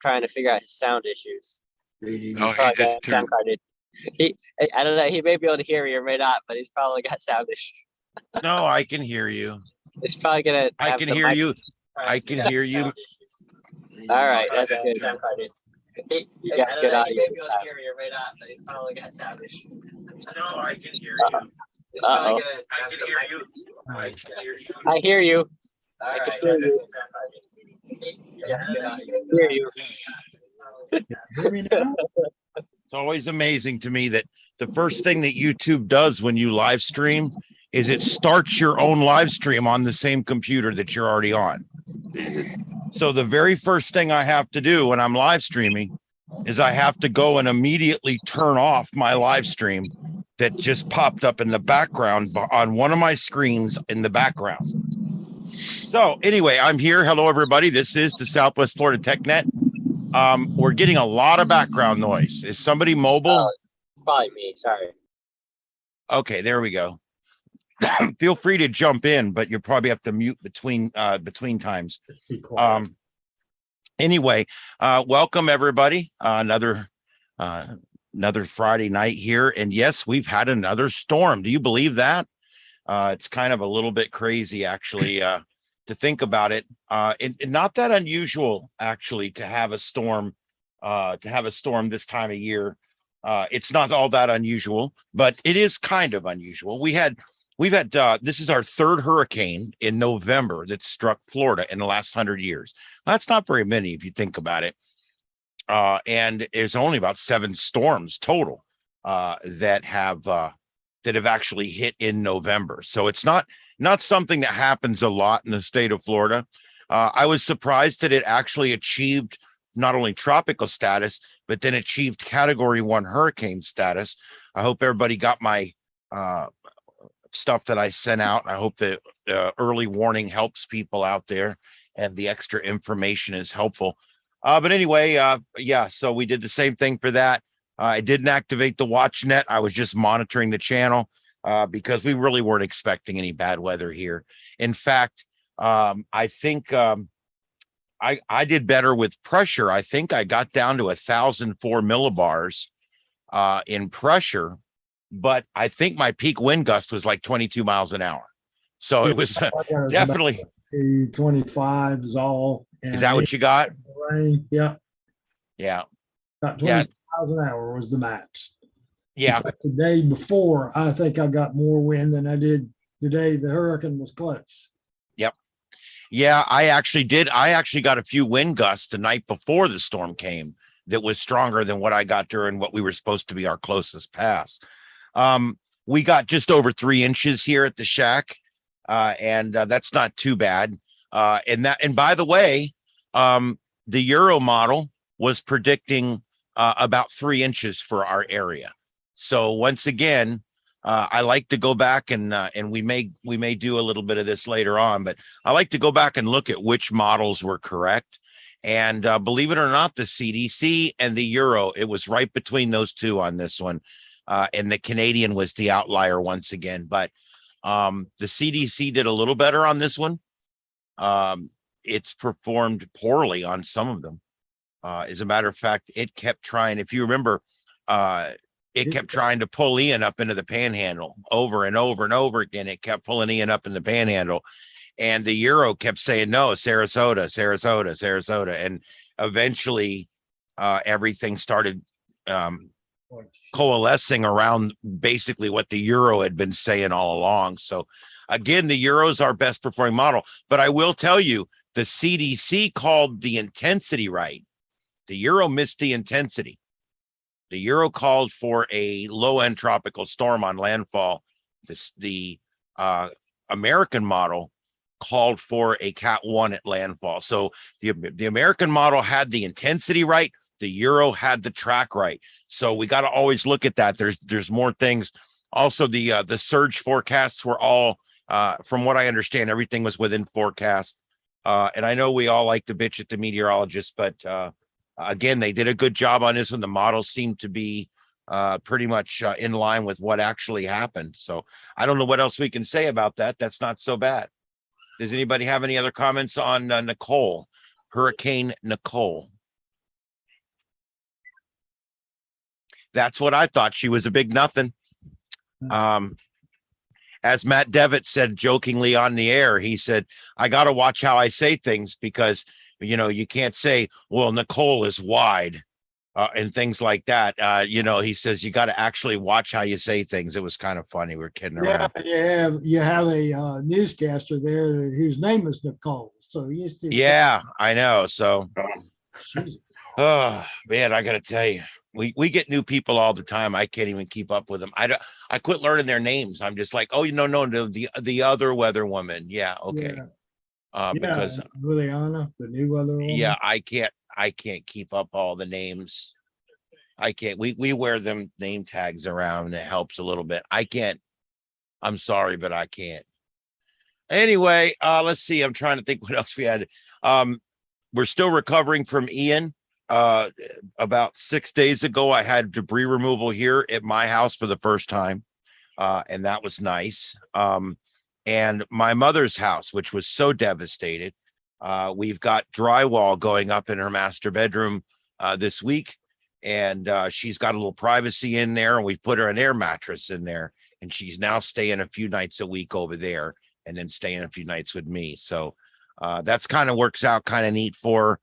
trying to figure out his sound issues. Oh, he Probably just got sound carded. I don't know. He may be able to hear me or may not, but he's probably got sound issues. No, I can hear you. He's probably gonna. I can hear you. I can hear you. All right, that's good. Sound carded. You got good audio. He may be able to hear me or may not, but he's probably got sound issues. No, I can hear you. Uh-oh. I can hear you. I hear you. I can hear you. Hear you. Hear me now? It's always amazing to me that the first thing that YouTube does when you live stream is it starts your own live stream on the same computer that you're already on. So the very first thing I have to do when I'm live streaming is I have to go and immediately turn off my live stream that just popped up in the background on one of my screens in the background. So anyway, I'm here. Hello, everybody. This is the Southwest Florida TechNet. We're getting a lot of background noise. Is somebody mobile? Oh, it's probably me. Sorry. Okay, there we go. Feel free to jump in, but you probably have to mute between times. Anyway, welcome everybody. Another Friday night here, and yes, we've had another storm. Do you believe that? It's kind of a little bit crazy, actually, to think about it. And not that unusual, actually, to have a storm. This time of year. It's not all that unusual, but it is kind of unusual. We've had this is our third hurricane in November that struck Florida in the last 100 years. That's not very many if you think about it. And there's only about 7 storms total that have actually hit in November. So it's not something that happens a lot in the state of Florida. I was surprised that it actually achieved not only tropical status, but then achieved Category 1 hurricane status. I hope everybody got my stuff that I sent out. I hope that early warning helps people out there and the extra information is helpful. But anyway, yeah, so we did the same thing for that. I didn't activate the watch net. I was just monitoring the channel because we really weren't expecting any bad weather here. In fact, I think I did better with pressure. I think I got down to 1,004 millibars in pressure, but I think my peak wind gust was like 22 miles an hour. So it was definitely 25 is all. Is that what you got? Rain. Yeah. Yeah. About 20 miles an hour was the max. Yeah. In fact, the day before, I think I got more wind than I did the day the hurricane was close. Yep. Yeah, I actually did. I actually got a few wind gusts the night before the storm came that was stronger than what I got during what we were supposed to be our closest pass. We got just over 3 inches here at the shack, and that's not too bad. And by the way, the Euro model was predicting about 3 inches for our area. So once again, I like to go back and we may do a little bit of this later on, but I like to go back and look at which models were correct. And believe it or not, the CDC and the Euro, it was right between those two on this one. And the Canadian was the outlier once again. But the CDC did a little better on this one. It's performed poorly on some of them. As a matter of fact, it kept trying, if you remember, it kept trying to pull Ian up into the panhandle over and over and over again. It kept pulling Ian up in the panhandle. And the Euro kept saying, no, Sarasota, Sarasota, Sarasota. And eventually everything started coalescing around basically what the Euro had been saying all along. So again, the Euro is our best performing model. But I will tell you, the CDC called the intensity right. The Euro missed the intensity. The Euro called for a low-end tropical storm on landfall. The American model called for a Cat 1 at landfall. So the American model had the intensity right. The Euro had the track right. So we got to always look at that. There's more things. Also, the surge forecasts were all, from what I understand, everything was within forecast. And I know we all like to bitch at the meteorologists, but again, they did a good job on this one. The models seem to be pretty much in line with what actually happened. So I don't know what else we can say about that. That's not so bad. Does anybody have any other comments on Nicole, Hurricane Nicole? That's what I thought. She was a big nothing. As Matt Devitt said jokingly on the air, he said, I got to watch how I say things because, you can't say, well, Nicole is wide and things like that. He says, you got to actually watch how you say things. It was kind of funny. We were kidding around. You have a newscaster there whose name is Nicole. So yeah, I know. So, Jesus. oh man, I got to tell you. We get new people all the time. I can't even keep up with them. I quit learning their names. I'm just like, oh, no, the other weather woman. Yeah, okay. Because Liliana, the new weather woman. Yeah, I can't keep up all the names. I can't. We wear them name tags around and it helps a little bit. I can't. I'm sorry, but I can't. Anyway, let's see. I'm trying to think what else we had. We're still recovering from Ian. About 6 days ago, I had debris removal here at my house for the first time. And that was nice. And my mother's house, which was so devastated. We've got drywall going up in her master bedroom this week. And she's got a little privacy in there. And we've put her an air mattress in there. And she's now staying a few nights a week over there and then staying a few nights with me. So that's kind of works out kind of neat for her.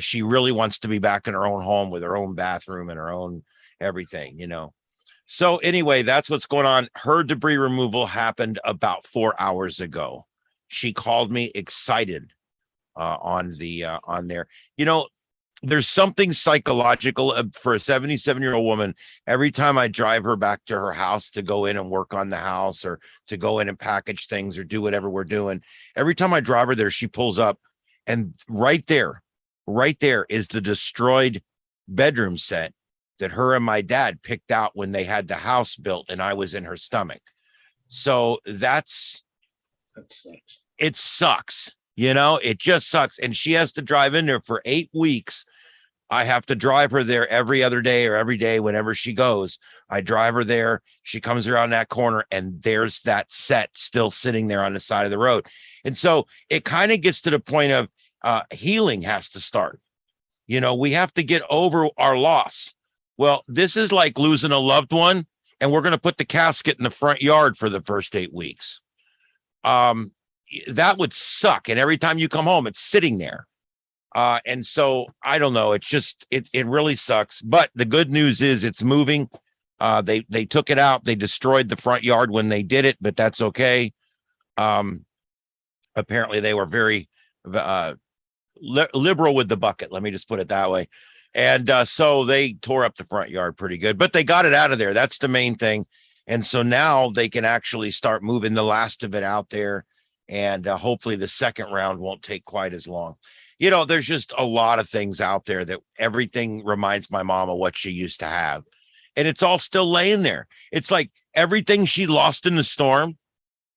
She really wants to be back in her own home with her own bathroom and her own everything, So anyway, that's what's going on. Her debris removal happened about 4 hours ago. She called me excited on there. There's something psychological for a 77-year-old woman. Every time I drive her back to her house to go in and work on the house or to go in and package things or do whatever we're doing, every time I drive her there, she pulls up and right there is the destroyed bedroom set that her and my dad picked out when they had the house built and I was in her stomach. So that sucks. It sucks. It just sucks. And she has to drive in there for 8 weeks. I have to drive her there every other day or every day whenever she goes. I drive her there. She comes around that corner and there's that set still sitting there on the side of the road. And so it kind of gets to the point of healing has to start. We have to get over our loss. Well, this is like losing a loved one, and we're going to put the casket in the front yard for the first 8 weeks. That would suck. And every time you come home, it's sitting there. And so I don't know. It's just it really sucks. But the good news is it's moving. They took it out. They destroyed the front yard when they did it, but that's okay. Apparently they were very liberal with the bucket. Let me just put it that way. And so they tore up the front yard pretty good, but they got it out of there. That's the main thing. And so now they can actually start moving the last of it out there. And hopefully the second round won't take quite as long. There's just a lot of things out there that everything reminds my mom of what she used to have. And it's all still laying there. It's like everything she lost in the storm.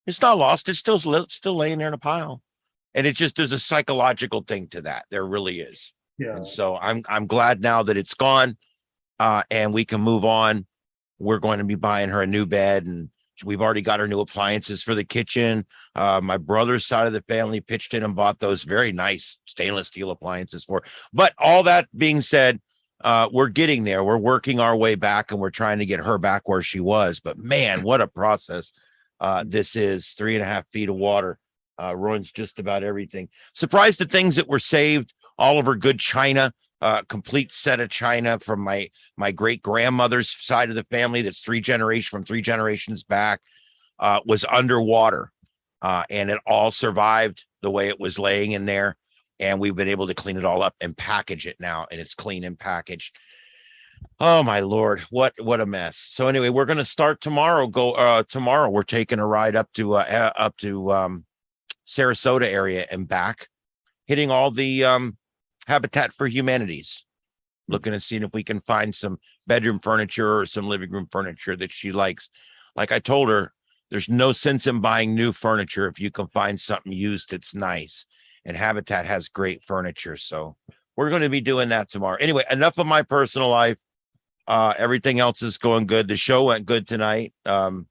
It's not lost. It's still laying there in a pile. And it's just, there's a psychological thing to that. There really is. Yeah. And so I'm glad now that it's gone and we can move on. We're going to be buying her a new bed and we've already got her new appliances for the kitchen. My brother's side of the family pitched in and bought those very nice stainless steel appliances for her. But all that being said, we're getting there. We're working our way back and we're trying to get her back where she was. But man, what a process. This is 3.5 feet of water. Ruins just about everything. Surprised at things that were saved. All of her good china, complete set of china from my great grandmother's side of the family. That's three generations back, was underwater, and it all survived the way it was laying in there. And we've been able to clean it all up and package it now, and it's clean and packaged. Oh my Lord, what a mess. So anyway, we're going to start tomorrow. Tomorrow we're taking a ride up to Sarasota area and back, hitting all the Habitat for Humanities, looking and seeing if we can find some bedroom furniture or some living room furniture that she likes. Like I told her, there's no sense in buying new furniture if you can find something used that's nice. And Habitat has great furniture. So we're going to be doing that tomorrow. Anyway, enough of my personal life. Everything else is going good. The show went good tonight. The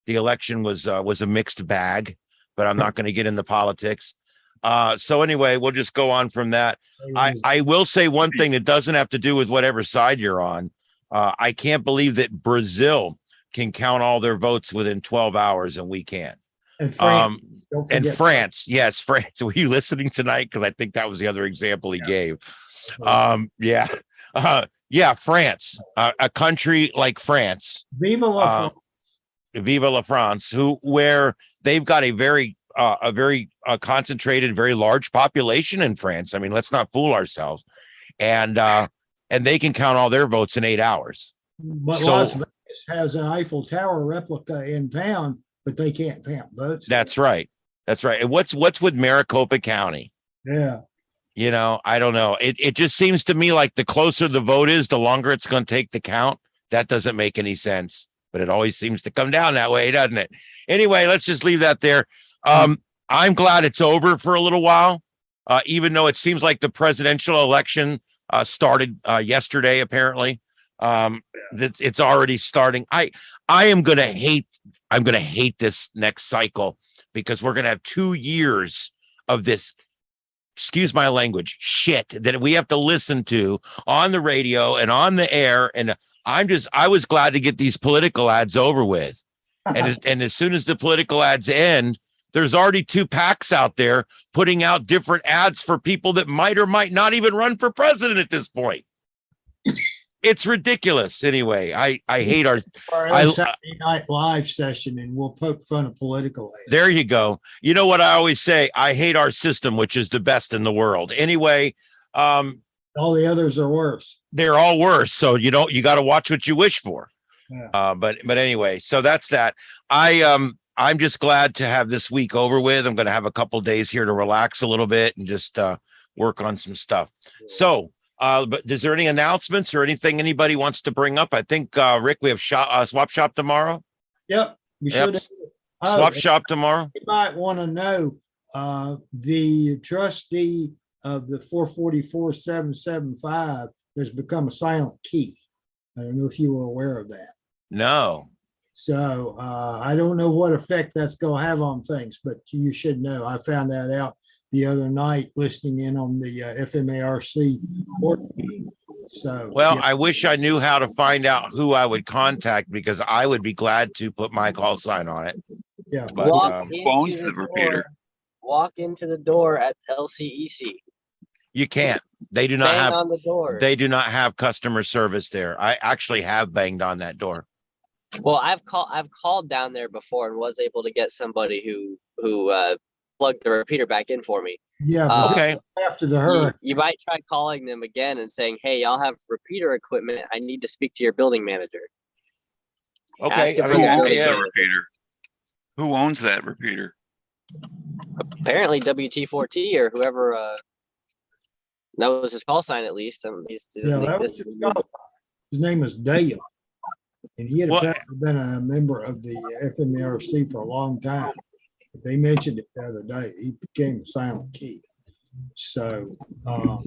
election was a mixed bag, but I'm not going to get into politics. So anyway, we'll just go on from that. I will say one thing that doesn't have to do with whatever side you're on. I can't believe that Brazil can count all their votes within 12 hours and we can't. And France, don't And forget France, yes, France. Were you listening tonight? Because I think that was the other example he gave. Yeah. Yeah, France, a country like France. Viva la France. Viva la France, where they've got a very concentrated, very large population in France. I mean, let's not fool ourselves. And they can count all their votes in 8 hours. But Las Vegas has an Eiffel Tower replica in town, but they can't count votes. That's right. That's right. And what's with Maricopa County? Yeah. You know, I don't know. It just seems to me like the closer the vote is, the longer it's going to take to count. That doesn't make any sense, but it always seems to come down that way, doesn't it? Anyway, let's just leave that there. I'm glad it's over for a little while, even though it seems like the presidential election started yesterday. Apparently, that it's already starting. I'm going to hate this next cycle because we're going to have 2 years of this, excuse my language, shit that we have to listen to on the radio and on the air. And I was glad to get these political ads over with. And as soon as the political ads end, there's already 2 PACs out there putting out different ads for people that might or might not even run for president at this point. It's ridiculous. Anyway, I hate our Saturday Night Live session, and we'll poke fun of political ads. There you go. You know what I always say? I hate our system, which is the best in the world. Anyway, all the others are worse. They're all worse. So you got to watch what you wish for. Yeah. But anyway, so that's that. I'm just glad to have this week over with. I'm going to have a couple days here to relax a little bit and just work on some stuff. So, but is there any announcements or anything anybody wants to bring up? I think, Rick, we have swap shop tomorrow. Yep. We should. Swap shop tomorrow. You might want to know the trustee of the 444-775 has become a silent key. I don't know if you were aware of that. No. So I don't know what effect that's going to have on things, but you should know. I found that out the other night listening in on the FMARC board meeting. So, well, yeah. I wish I knew how to find out who I would contact because I would be glad to put my call sign on it. Yeah. But, Who owns the repeater? Walk into the door at LCEC. You can't. They do not Bang have on the door. They do not have customer service there. I actually have banged on that door. Well, I've called down there before and was able to get somebody who plugged the repeater back in for me. Yeah. But Okay. after the hurricane. You might try calling them again and saying, "Hey, y'all have repeater equipment. I need to speak to your building manager." Okay. Ask I if mean, they're Who owns building yeah. the manager. repeater? Who owns that repeater? Apparently, WT4T or whoever knows his call sign at least. He's Yeah, that was his name is Dale. And he had Well- apparently been a member of the FMARC for a long time. But they mentioned it the other day. He became a silent key. So, no,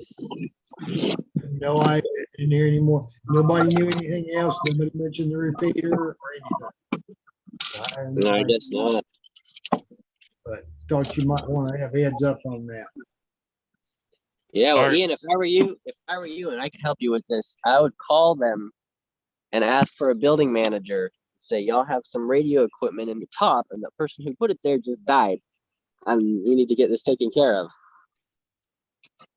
I didn't hear anymore. Nobody knew anything else. Nobody mentioned the repeater or anything. No, I guess not. But thought you might want to have heads up on that. Yeah, well, All right. Ian, if I were you, and I could help you with this, I would call them and ask for a building manager. Say, y'all have some radio equipment in the top, and the person who put it there just died, and you need to get this taken care of.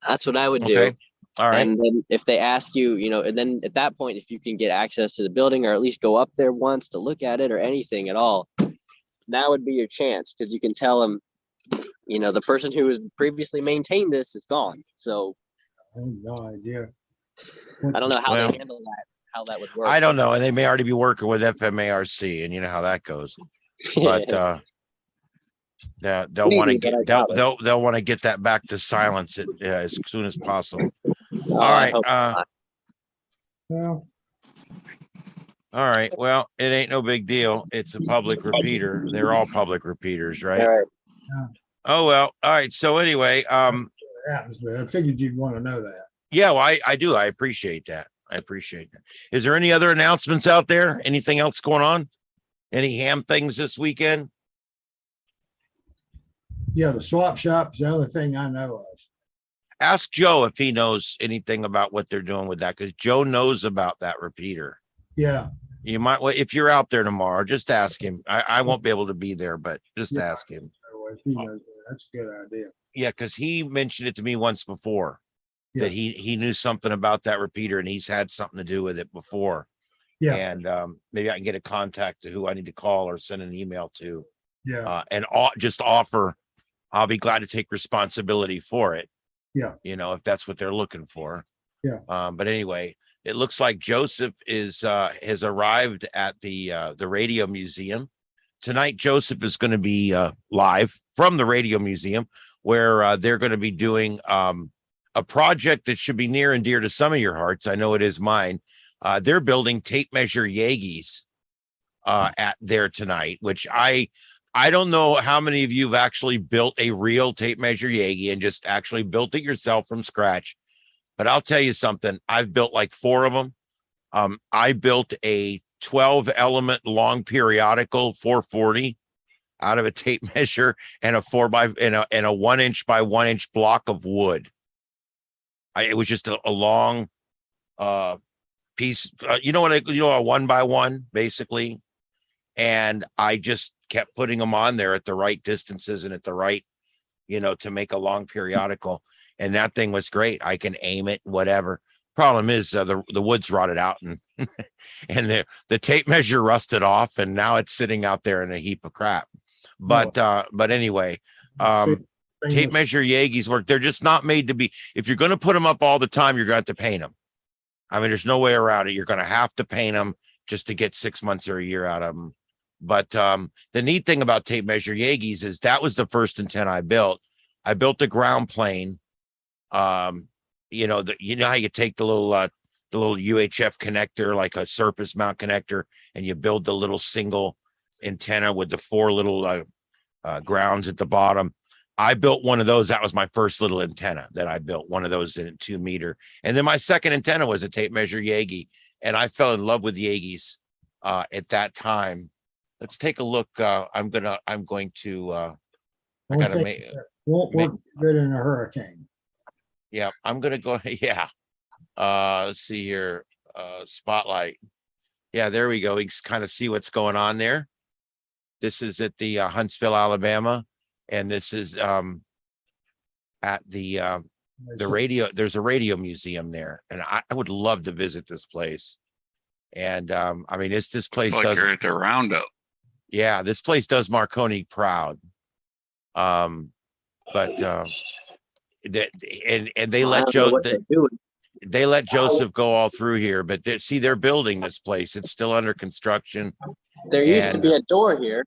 That's what I would do. Okay. All right. And then if they ask you, and then at that point, if you can get access to the building or at least go up there once to look at it or anything at all, now would be your chance because you can tell them, the person who has previously maintained this is gone. So I have no idea. I don't know how Well, they handle that, how that would work. I don't know. And they may already be working with FMARC and you know how that goes. But they'll want to Maybe, but I get doubt it. they'll want to get that back to silence as soon as possible. Oh, All I right. hope not. Well, All right. Well, it ain't no big deal. It's a public repeater. They're all public repeaters, right? All right. Oh, well. All right. So anyway, it happens, but I figured you'd want to know that. yeah, well, I do. I appreciate that. Is there any other announcements out there? Anything else going on? Any ham things this weekend? Yeah, the swap shop is the other thing I know of. Ask Joe if he knows anything about what they're doing with that, because Joe knows about that repeater. Yeah. You might, well, if you're out there tomorrow, just ask him. I won't be able to be there, but just Yeah. ask him. So if he knows that, that's a good idea. Yeah, because he mentioned it to me once before that he knew something about that repeater and he's had something to do with it before. Yeah. And maybe I can get a contact to who I need to call or send an email to. Yeah. And just offer, I'll be glad to take responsibility for it. Yeah. You know, if that's what they're looking for. Yeah. But anyway, it looks like Joseph has arrived at the radio museum tonight. Joseph is going to be live from the radio museum, where they're going to be doing a project that should be near and dear to some of your hearts. I know it is mine. They're building tape measure Yagis at there tonight, which I don't know how many of you have actually built a real tape measure Yagi and just actually built it yourself from scratch. But I'll tell you something. I've built like 4 of them. I built a 12 element long periodical 440 out of a tape measure and a 1 inch by 1 inch block of wood. It was just a long piece, a 1 by 1 basically. And I just kept putting them on there at the right distances and at the right, to make a long periodical. And that thing was great. I can aim it, whatever. Problem is the wood's rotted out and and the tape measure rusted off, and now it's sitting out there in a heap of crap. But anyway, tape measure Yagis work. They're just not made to be. If you're going to put them up all the time, you're going to have to paint them. I mean, there's no way around it. You're going to have to paint them just to get 6 months or a year out of them. But the neat thing about tape measure Yagis is that was the first antenna I built. I built a ground plane. How you take the little UHF connector, like a surface mount connector, and you build the little single antenna with the 4 little grounds at the bottom. I built one of those. That was my first little antenna that I built, one of those in 2 meter. And then my second antenna was a tape measure Yagi, and I fell in love with Yagis at that time. Let's take a look. I'm going to I gotta make won't work good in a hurricane. Yeah, I'm gonna go. Yeah. Let's see here. Spotlight. Yeah, there we go. We can kind of see what's going on there. This is at the Huntsville, Alabama, and this is at the radio. There's a radio museum there, and I would love to visit this place. And I mean, this place Like does. you're at the roundup. Yeah, this place does Marconi proud. But they let they let Joseph go all through here, but they're building this place. It's still under construction. There used to be a door here.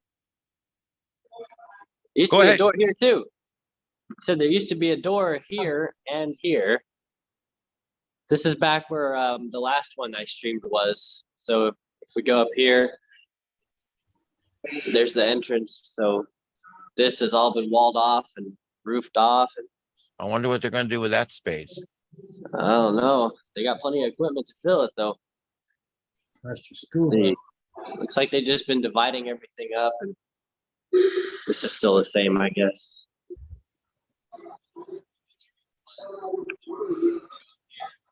Go ahead. A door here too. So there used to be a door here and here. This is back where the last one I streamed was. So if we go up here, there's the entrance. So this has all been walled off and roofed off. And I wonder what they're going to do with that space. I don't know. They got plenty of equipment to fill it though. That's your school. Looks like they've just been dividing everything up, and this is still the same, I guess.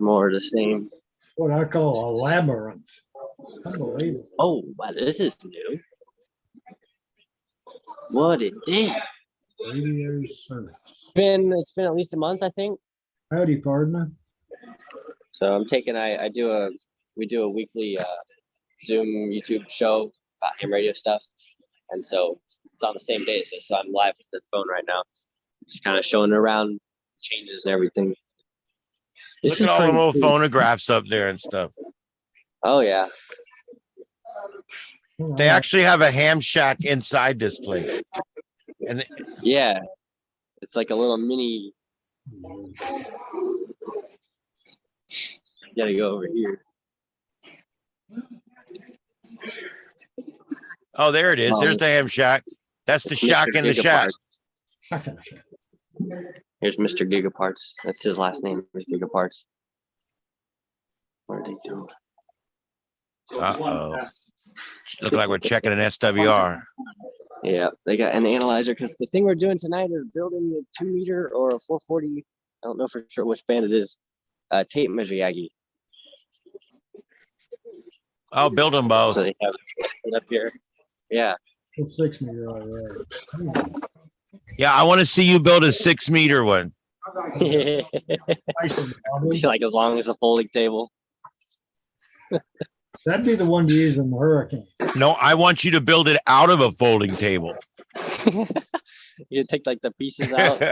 More of the same. What I call a labyrinth. Unbelievable. Oh, wow, this is new. What it did. Radio service. It's been at least a month, I think. Howdy, partner. So I'm taking we do a weekly Zoom YouTube show about ham radio stuff, and so it's on the same day as this. So I'm live with the phone right now, just kind of showing around changes and everything. Look at all the little phonographs up there and stuff. Oh yeah. They actually have a ham shack inside this place. And yeah, it's like a little mini. Gotta go over here. Oh, there it is. There's the ham shack. That's the shack in the shack. Here's Mr. Gigaparts. That's his last name, Mr. Gigaparts. What are they doing? Uh-oh. Look like we're checking an SWR. Yeah, they got an analyzer, because the thing we're doing tonight is building a 2 meter or a 440. I don't know for sure which band it is. Tape measure Yagi. I'll build them both. So they have it up here. Yeah. 6 meter already. Yeah, I want to see you build a 6-meter one. Be Nice one, Bobby. like as long as a folding table. That'd be the one to use in the hurricane. No, I want you to build it out of a folding table. You take like the pieces out.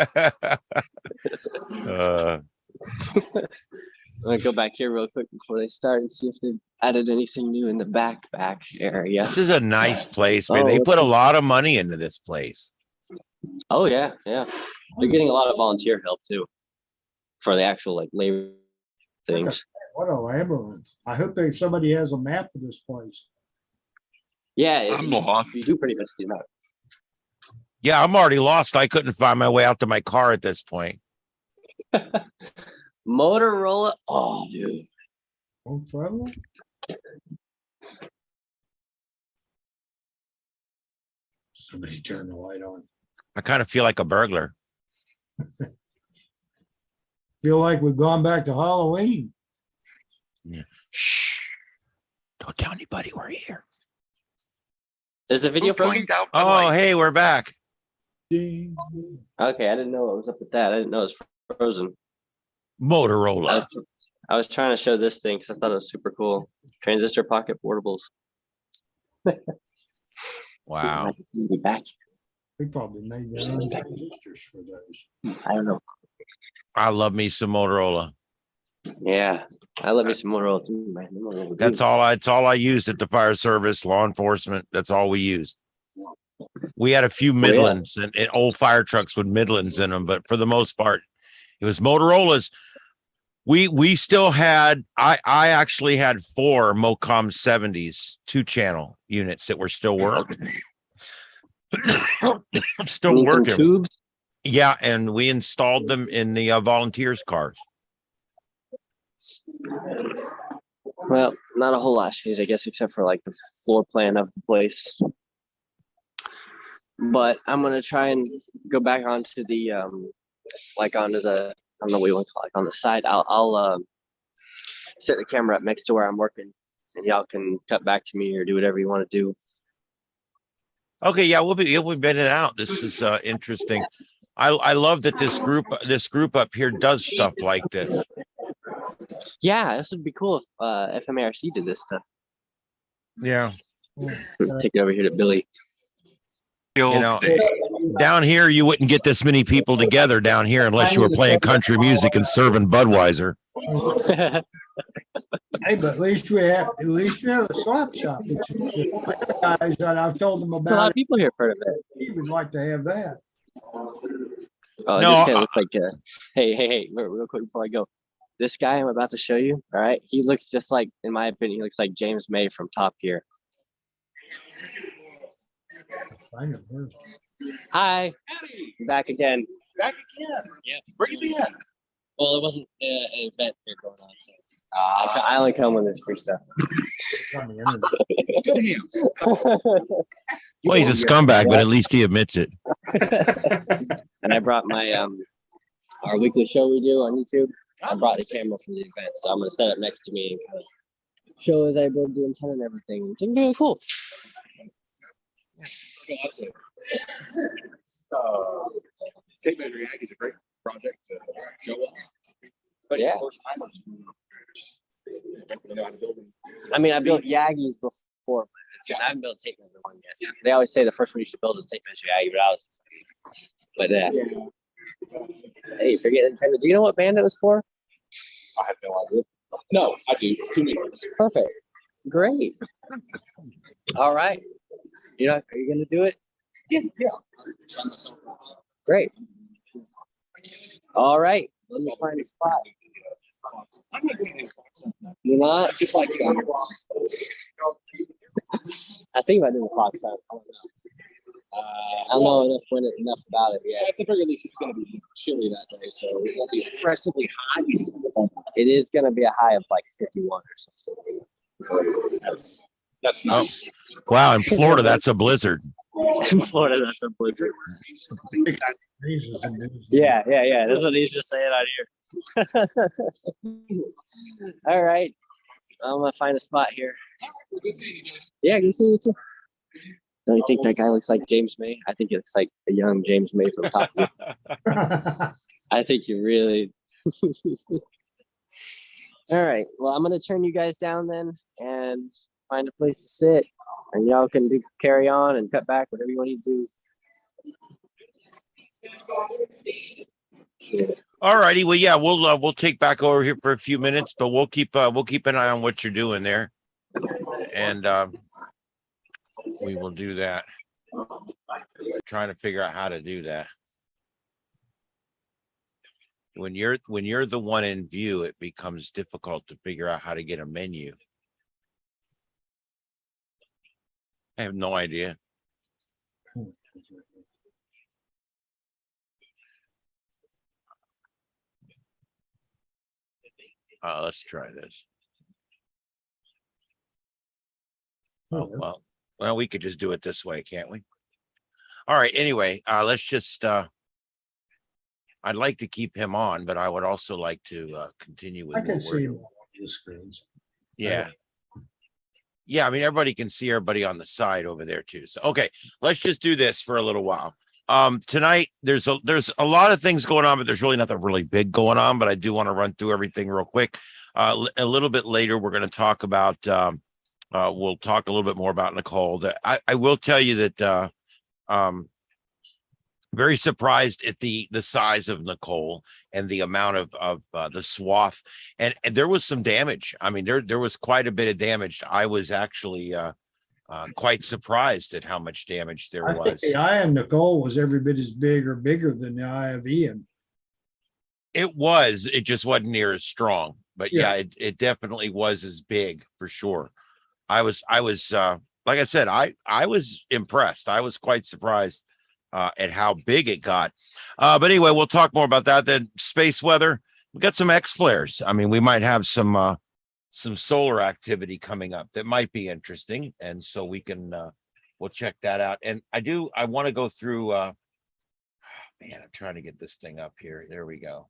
I'm gonna go back here real quick before they start and see if they've added anything new in the back area. This is a nice place, man. Oh, They let's put a see. lot of money into this place. Oh yeah, yeah. They're getting a lot of volunteer help too for the actual like labor things. What a labyrinth. I hope somebody has a map of this place. Yeah, I'm lost. you do pretty much do that. Yeah, I'm already lost. I couldn't find my way out to my car at this point. Motorola. Oh, dude. Oh, brother. Somebody turn the light on. I kind of feel like a burglar. Feel like we've gone back to Halloween. Shh. Don't tell anybody we're here. Is the video Who frozen? blanked out the Oh, light? hey, we're back. Ding. Okay, I didn't know what was up with that. I didn't know it was frozen. Motorola. I was trying to show this thing because I thought it was super cool. Transistor pocket portables. Wow. Be back. We probably made their own transistors for those. I don't know. I love me some Motorola. Yeah, I love me some Motorola too, man. Motorola That's too. all I used at the fire service, law enforcement. That's all we used. We had a few Midlands and old fire trucks with Midlands in them, but for the most part, it was Motorola's. We still had, I actually had 4 Mocom 70s 2-channel units that were still working. Still Need some working. tubes. Yeah, and we installed them in the volunteers' cars. Well, not a whole lot changed, I guess, except for like the floor plan of the place. But I'm gonna try and go back onto the like onto the, I don't know what you want to call it, like on the side. I'll set the camera up next to where I'm working, and y'all can cut back to me or do whatever you want to do. Okay, yeah, we'll be bidding it out. This is interesting. I love that this group up here does stuff like this. Yeah, this would be cool if FMARC did this stuff. Yeah. Take it over here to Billy. The You know, old days. down here you wouldn't get this many people together down here unless you were playing country music and serving Budweiser. Hey, but at least we have a slap shop, which is the other guys that I've told them A lot about of people here heard of it. He would like to have that. Oh, No, this guy looks like hey, real quick before I go. This guy I'm about to show you, all right? He looks just like, in my opinion, he looks like James May from Top Gear. I know her. Hi, I'm back again. Back again. Yeah. Where you been? Well, it wasn't an event here going on, so I only come when there's free stuff. It's on the internet. Well, he's a scumbag, but at least he admits it. And I brought my our weekly show we do on YouTube. I brought the camera for the event, so I'm gonna set it next to me and kind of show as I build the antenna and everything. It's really cool. That's it. Tape Measure Ag is a great project to show up. Especially Yeah. first timers. You know how to build them. I mean, I built Yagis before, but I haven't built tape measure one yet. They always say the first one you should build is a tape measure Yagi, but I was, but hey, forget antenna. Do you know what band it was for? I have no idea. No, I do. It's 2 meters. Perfect. Great. All right. Are you gonna do it? Yeah. Sign myself up, so. Great. All right. Let me find a spot. I'm not doing any Fox. You're not? Just like you. I think about doing the clock sound. I don't know enough about it yet. At the very least, it's going to be chilly that day, so it won't be oppressively hot. It is gonna be a high of like 51 or something. That's nice. Wow, in Florida, that's a blizzard. In Florida, that's a blizzard. Jesus, and this- Yeah. That's what he's just saying out here. All right. I'm gonna find a spot here. Good seeing you, Jason. Yeah, good seeing you too. Don't you think that guy looks like James May? I think he looks like a young James May from Top Gear. I think you really. All right. Well, I'm gonna turn you guys down then and find a place to sit, and y'all can carry on and cut back whatever you want to do. All righty. Well, yeah, we'll take back over here for a few minutes, but we'll keep an eye on what you're doing there, and we will do that. Trying to figure out how to do that. When you're the one in view, it becomes difficult to figure out how to get a menu. I have no idea. Let's try this. Oh, well, we could just do it this way, can't we? All right. Anyway, let's just. I'd like to keep him on, but I would also like to continue with. I can what we're see him doing. on the screens. Yeah. Yeah, I mean, everybody can see everybody on the side over there too. So, okay, let's just do this for a little while. Tonight there's a lot of things going on, but there's really nothing really big going on. But I do want to run through everything real quick. A little bit later, we're going to talk about. We'll talk a little bit more about Nicole. That I will tell you that. Very surprised at the size of Nicole and the amount of the swath, and there was some damage. I mean, there was quite a bit of damage. I was actually quite surprised at how much damage there I think was. the eye of Nicole was every bit as big or bigger than the eye of Ian. It just wasn't near as strong, but Yeah. yeah, it definitely was as big for sure. I was like I said, I was impressed. I was quite surprised at how big it got. But anyway, we'll talk more about that. Then space weather, we got some X flares. I mean, we might have some solar activity coming up that might be interesting. And so we can, we'll check that out. And I want to go through, man, I'm trying to get this thing up here. There we go.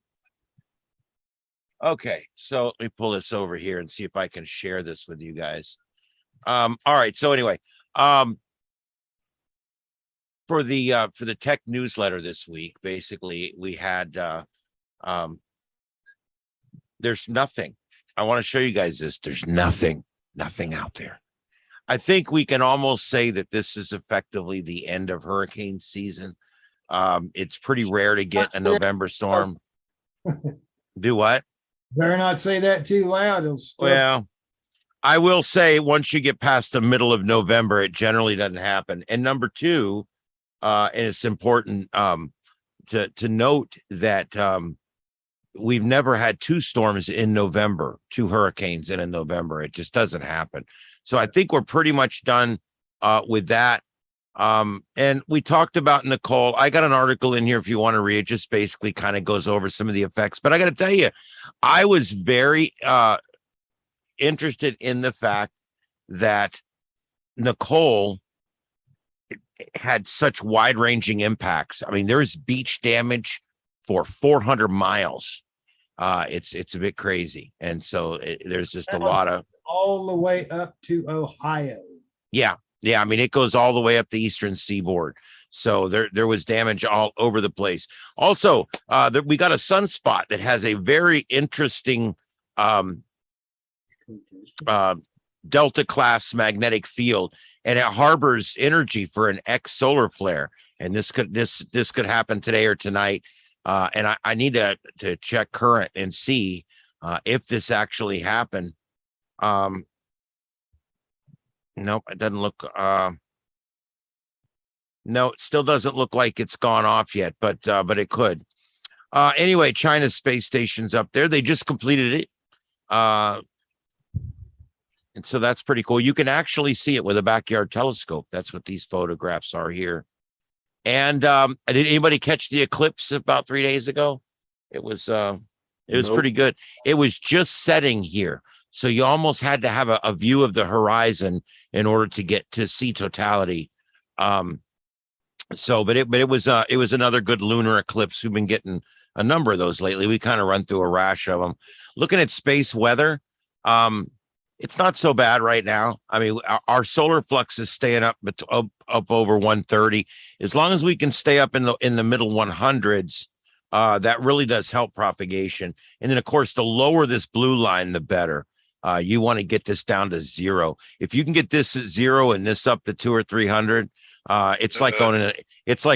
Okay. So let me pull this over here and see if I can share this with you guys. All right. So anyway, for the tech newsletter this week, basically we had there's nothing. I want to show you guys this. There's nothing out there. I think we can almost say that this is effectively the end of hurricane season. It's pretty rare to get a November storm. Do what? Better not say that too loud. Well, I will say once you get past the middle of November, it generally doesn't happen. And number two, and it's important to note that we've never had two storms in November, two hurricanes in November. It just doesn't happen. So I think we're pretty much done with that. And we talked about Nicole. I got an article in here if you want to read. It just basically kind of goes over some of the effects. But I got to tell you, I was very interested in the fact that Nicole had such wide-ranging impacts. I mean, there's beach damage for 400 miles. It's a bit crazy, and so there's just a lot of all the way up to Ohio. Yeah. I mean, it goes all the way up the eastern seaboard. So there was damage all over the place. Also, we got a sunspot that has a very interesting Delta class magnetic field, and it harbors energy for an X solar flare. And this could happen today or tonight. And I need to check current and see if this actually happened. Nope, it doesn't look. No, it still doesn't look like it's gone off yet, but it could. Anyway, China's space station's up there. They just completed it. And so that's pretty cool. You can actually see it with a backyard telescope. That's what these photographs are here. And did anybody catch the eclipse about 3 days ago? It was pretty good. It was just setting here. So you almost had to have a view of the horizon in order to get to see totality. But it was another good lunar eclipse. We've been getting a number of those lately. We kind of run through a rash of them. Looking at space weather, It's not so bad right now. I mean, our solar flux is staying up over 130. As long as we can stay up in the middle 100s, that really does help propagation. And then, of course, the lower this blue line, the better. You want to get this down to 0. If you can get this at 0 and this up to 200 or 300, it's like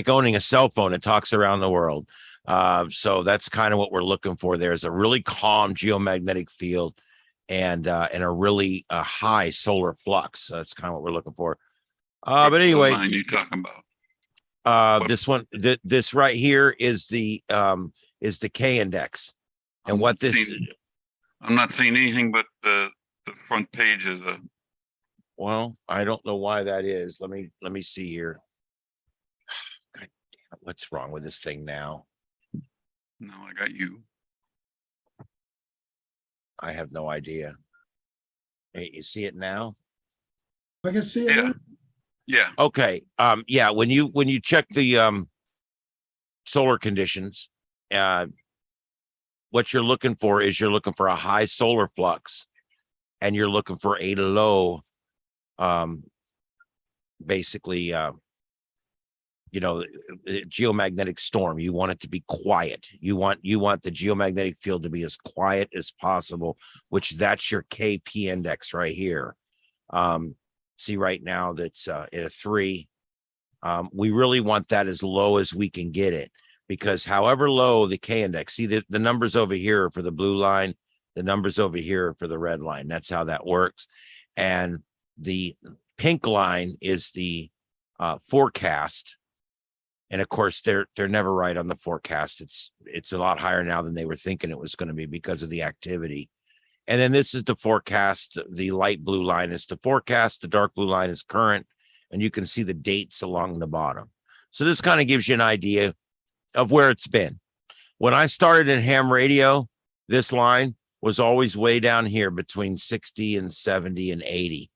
owning a cell phone. It talks around the world. So that's kind of what we're looking for. There's a really calm geomagnetic field and a really high solar flux. So that's kind of what we're looking for. But anyway, Line you talking about? this one, this right here is the K index, and what this. I'm not seeing anything but the front page of the. Well, I don't know why that is. Let me see here. God damn it, what's wrong with this thing now? No, I got you. I have no idea. Hey, you see it now? I can see it. Yeah. now. Yeah. Okay. Yeah, when you check the solar conditions, what you're looking for is you're looking for a high solar flux and you're looking for a low basically geomagnetic storm. You want it to be quiet. You want the geomagnetic field to be as quiet as possible, which that's your KP index right here. See right now that's at a 3. We really want that as low as we can get it, because however low the K index, see the numbers over here for the blue line, the numbers over here for the red line. That's how that works. And the pink line is the forecast. And of course, they're never right on the forecast. It's a lot higher now than they were thinking it was going to be because of the activity. And then this is the forecast. The light blue line is the forecast. The dark blue line is current. And you can see the dates along the bottom. So this kind of gives you an idea of where it's been. When I started in ham radio, this line was always way down here between 60 and 70 and 80.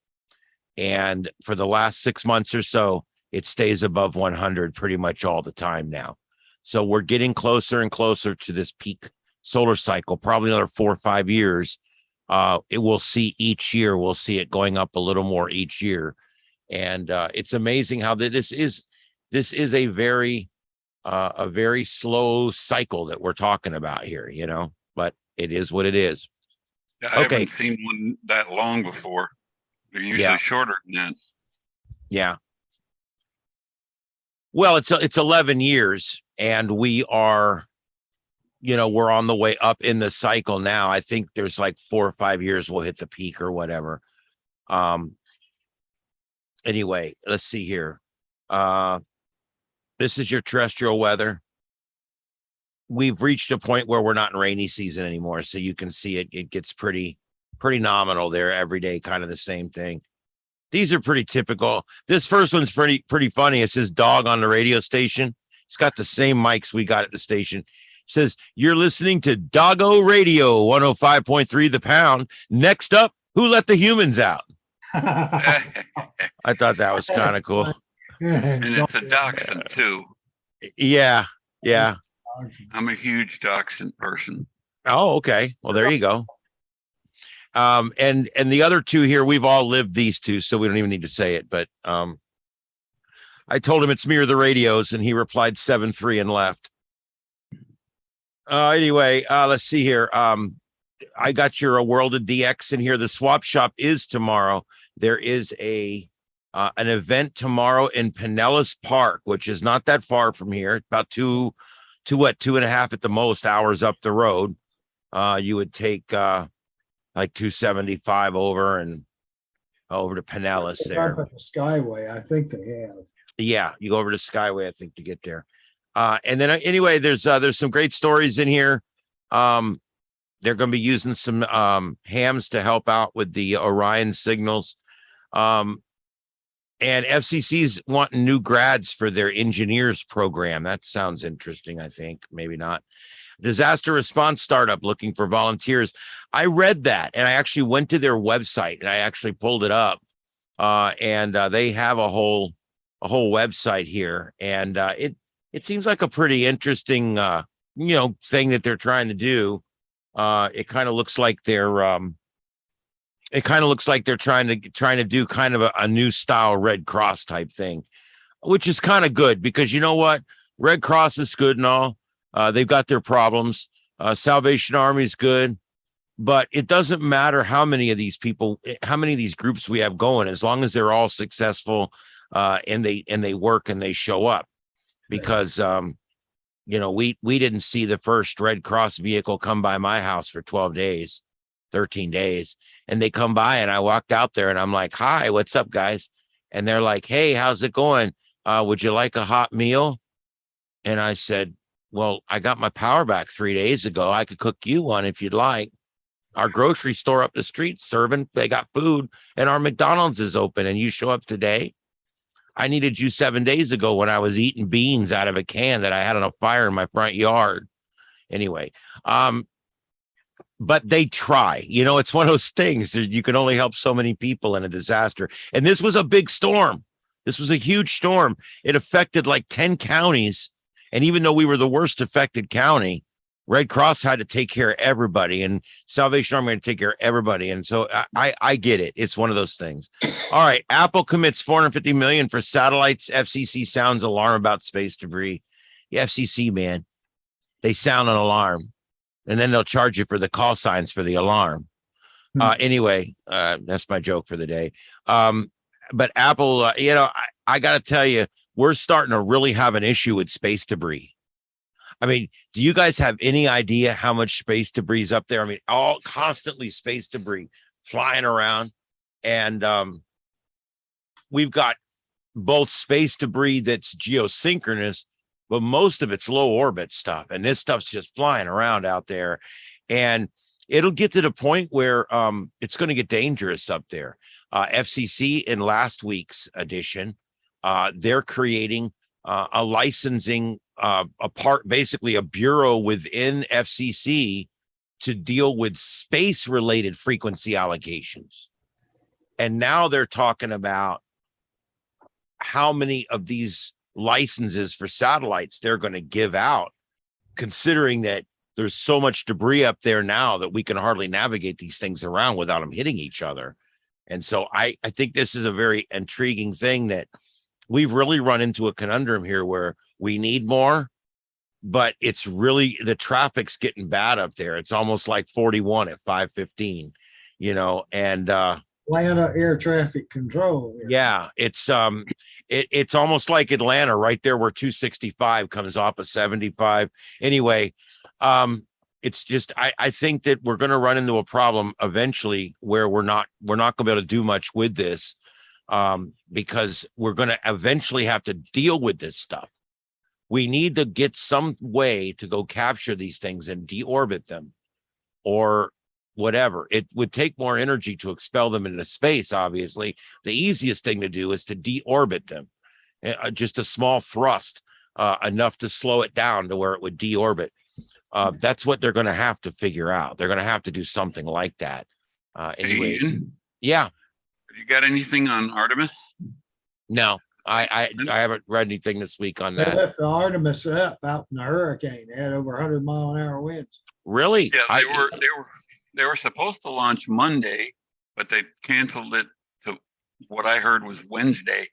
And for the last 6 months or so, it stays above 100 pretty much all the time now. So we're getting closer and closer to this peak solar cycle, probably another 4 or 5 years. It will see each year. We'll see it going up a little more each year. And it's amazing how this is a very slow cycle that we're talking about here, but it is what it is. I haven't seen one that long before. They're usually shorter than that. Yeah. Well, it's 11 years and we are, we're on the way up in the cycle now. I think there's like 4 or 5 years we'll hit the peak or whatever. Anyway, let's see here. This is your terrestrial weather. We've reached a point where we're not in rainy season anymore. So you can see it gets pretty nominal there every day, kind of the same thing. These are pretty typical. This first one's pretty funny. It says dog on the radio station. It's got the same mics we got at the station. It says, you're listening to Doggo Radio 105.3 the pound. Next up, who let the humans out? I thought that was kind of cool. And it's a dachshund too. Yeah. I'm a huge dachshund person. Oh, okay. Well, there you go. And the other two here, we've all lived these two, so we don't even need to say it. But I told him it's me or the radios, and he replied 7-3 and left. Anyway, let's see here. I got your World of DX in here. The swap shop is tomorrow. There is an event tomorrow in Pinellas Park, which is not that far from here. About 2.5 at the most hours up the road. You would take like 275 over to Pinellas there. Skyway, I think they have. Yeah, you go over to Skyway, I think, to get there. And then anyway, there's some great stories in here. They're going to be using some hams to help out with the Orion signals. And FCC's wanting new grads for their engineers program. That sounds interesting, I think. Maybe not. Disaster response startup looking for volunteers. I read that and I actually went to their website and I actually pulled it up. And they have a whole website here. And it seems like a pretty interesting thing that they're trying to do. It kind of looks like they're it kind of looks like they're trying to do kind of a new style Red Cross type thing, which is kind of good because you know what? Red Cross is good and all. They've got their problems. Salvation Army is good, but it doesn't matter how many of these people, how many of these groups we have going, as long as they're all successful and they work and they show up. Because you know, we didn't see the first Red Cross vehicle come by my house for 12 days, 13 days. And they come by and I walked out there and I'm like, hi, what's up, guys? And they're like, hey, how's it going? Would you like a hot meal? And I said, well, I got my power back 3 days ago. I could cook you one if you'd like. Our grocery store up the street serving, they got food, and our McDonald's is open and you show up today. I needed you 7 days ago when I was eating beans out of a can that I had on a fire in my front yard. Anyway, but they try. You know, it's one of those things that you can only help so many people in a disaster. And this was a big storm. This was a huge storm. It affected like 10 counties. And even though we were the worst affected county, Red Cross had to take care of everybody, and Salvation Army had to take care of everybody. And so I get it. It's one of those things. All right. Apple commits $450 million for satellites. FCC sounds alarm about space debris. The FCC, man, they sound an alarm, and then they'll charge you for the call signs for the alarm. Anyway, that's my joke for the day. But Apple, you know, I got to tell you, we're starting to really have an issue with space debris. I mean, do you guys have any idea how much space debris is up there? I mean, all constantly space debris flying around. And we've got both space debris that's geosynchronous, but most of it's low orbit stuff. And this stuff's just flying around out there. And it'll get to the point where it's going to get dangerous up there. FCC in last week's edition, they're creating a licensing basically a bureau within FCC to deal with space related frequency allocations. And now they're talking about how many of these licenses for satellites they're going to give out, considering that there's so much debris up there now that we can hardly navigate these things around without them hitting each other. And so I think this is a very intriguing thing that we've really run into a conundrum here where we need more, but it's really, the traffic's getting bad up there. It's almost like 41 at 5:15, you know, and Atlanta air traffic control. yeah, it's almost like Atlanta right there where 265 comes off of 75. Anyway, it's just, I think that we're going to run into a problem eventually where we're not going to be able to do much with this, because we're going to eventually have to deal with this stuff. We need to get some way to go capture these things and deorbit them or whatever. It would take more energy to expel them into space, obviously. The easiest thing to do is to deorbit them. Just a small thrust, enough to slow it down to where it would deorbit. That's what they're going to have to figure out. They're going to have to do something like that. Anyway, Hey, Ian, yeah, have you got anything on Artemis? no, I haven't read anything this week on They that. left the Artemis up out in the hurricane. They had over 100-mile-an-hour winds. Really? Yeah, they were supposed to launch Monday, but they canceled it to what I heard was Wednesday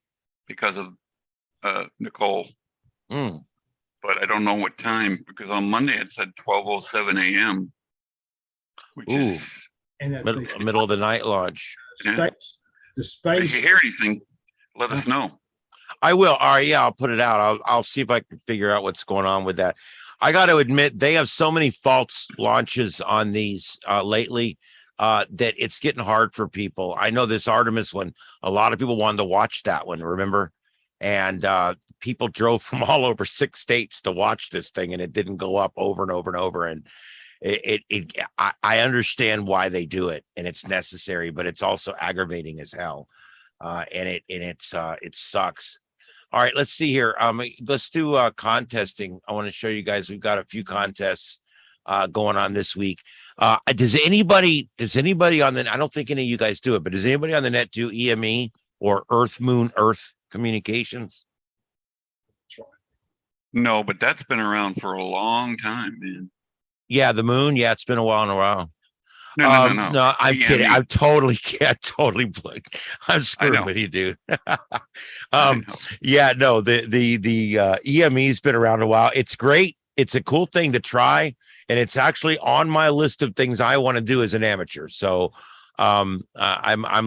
because of Nicole. Mm. But I don't know what time, because on Monday it said 12:07 a.m. Which Ooh. is, And that Middle of the night launch. yeah. the If space, you hear anything, let us know. I will. All right, yeah, I'll put it out. I'll see if I can figure out what's going on with that. I got to admit, they have so many false launches on these lately that it's getting hard for people. I know this Artemis one, a lot of people wanted to watch that one, remember? And people drove from all over 6 states to watch this thing, and it didn't go up over and over and over. And I understand why they do it, and it's necessary, but it's also aggravating as hell. It sucks. All right, let's see here. Let's do contesting. I want to show you guys, we've got a few contests going on this week. Does anybody on the, I don't think any of you guys do it, but does anybody on the net do EME or Earth Moon Earth communications? No, but that's been around for a long time, man. Yeah, the moon. Yeah, it's been a while. No. No, I'm kidding. EME. I'm totally, yeah, totally. I'm screwing know. with you, dude. I um, know. yeah, no, the EME's been around a while. It's great. It's a cool thing to try, and it's actually on my list of things I want to do as an amateur. So, I'm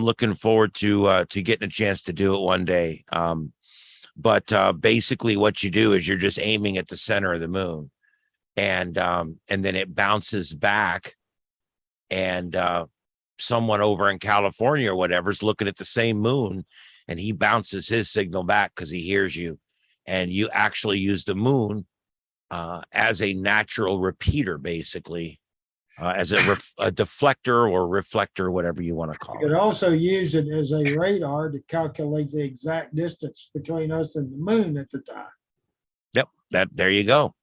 looking forward to getting a chance to do it one day. But basically, what you do is you're just aiming at the center of the moon, and then it bounces back, and someone over in California or whatever is looking at the same moon, and he bounces his signal back because he hears you, and you actually use the moon as a natural repeater, basically, as a deflector or reflector, whatever you want to call You could it. also use it as a radar to calculate the exact distance between us and the moon at the time. Yep, there you go.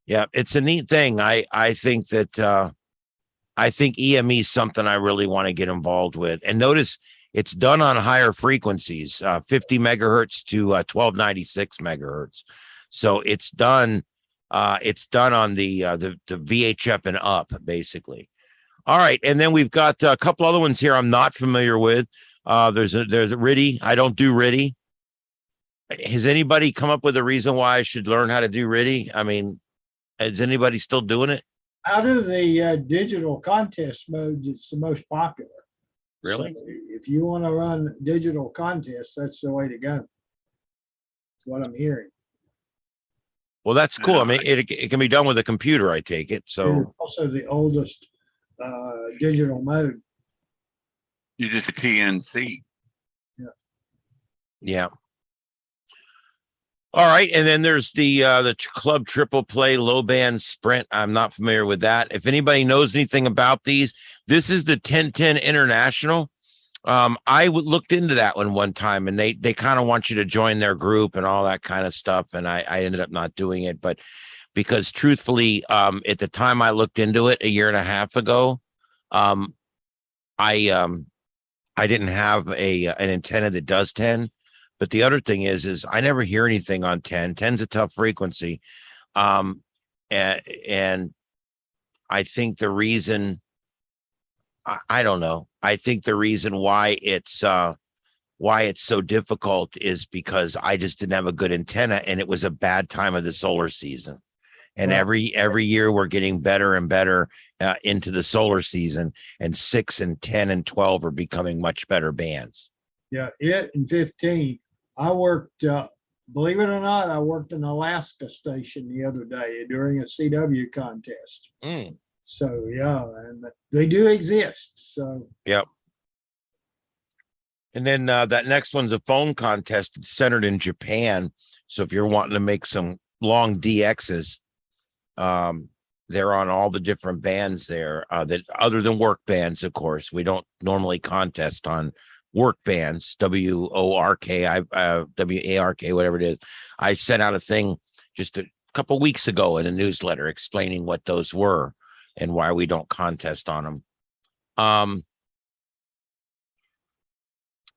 Yeah, it's a neat thing. I think that I think EME is something I really want to get involved with. And notice it's done on higher frequencies, 50 megahertz to 1296 megahertz. So it's done on the VHF and up, basically. All right, and then we've got a couple other ones here I'm not familiar with. There's a RTTY. I don't do RTTY. Has anybody come up with a reason why I should learn how to do RTTY? I mean, is anybody still doing it? Out of the digital contest mode, it's the most popular. Really? So if you want to run digital contests, that's the way to go. That's what I'm hearing. Well, that's cool. I mean, it can be done with a computer, I take it. It's So also the oldest digital mode. You just a TNC. yeah. All right, and then there's the Club Triple Play Low Band Sprint. I'm not familiar with that. If anybody knows anything about these, this is the 1010 International. I looked into that one time, and they kind of want you to join their group and all that kind of stuff. And I ended up not doing it, but because truthfully, at the time I looked into it a year and a half ago, I didn't have an antenna that does 10. But the other thing is I never hear anything on 10. 10's a tough frequency. And I think the reason, I don't know. I think the reason why it's so difficult is because I just didn't have a good antenna, and it was a bad time of the solar season. And Wow. every year we're getting better and better into the solar season, and 6 and 10 and 12 are becoming much better bands. Yeah, it and 15. I worked, believe it or not, I worked an Alaska station the other day during a CW contest. So yeah, and they do exist. So Yep. And then that next one's a phone contest. It's centered in Japan. So if you're wanting to make some long DXs, they're on all the different bands there. That other than work bands, of course, we don't normally contest on work bands, WORK, WARK, whatever it is. I sent out a thing just a couple weeks ago in a newsletter explaining what those were and why we don't contest on them.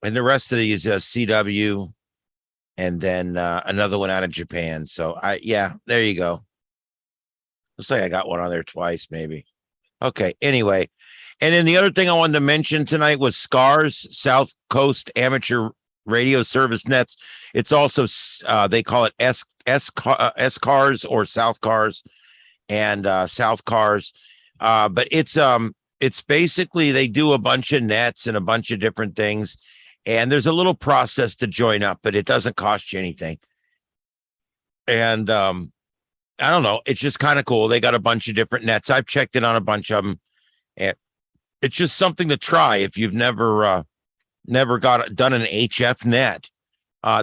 And the rest of these CW, and then another one out of Japan. So yeah, there you go. Looks like I got one on there twice, maybe. Okay. Anyway, and then the other thing I wanted to mention tonight was SCARS, South Coast Amateur Radio Service Nets. It's also they call it SCARS or South Cars, and South Cars. But it's basically they do a bunch of nets and a bunch of different things. And there's a little process to join up, but it doesn't cost you anything. And I don't know. It's just kind of cool. They got a bunch of different nets. I've checked it on a bunch of them. And it's just something to try if you've never done an HF net.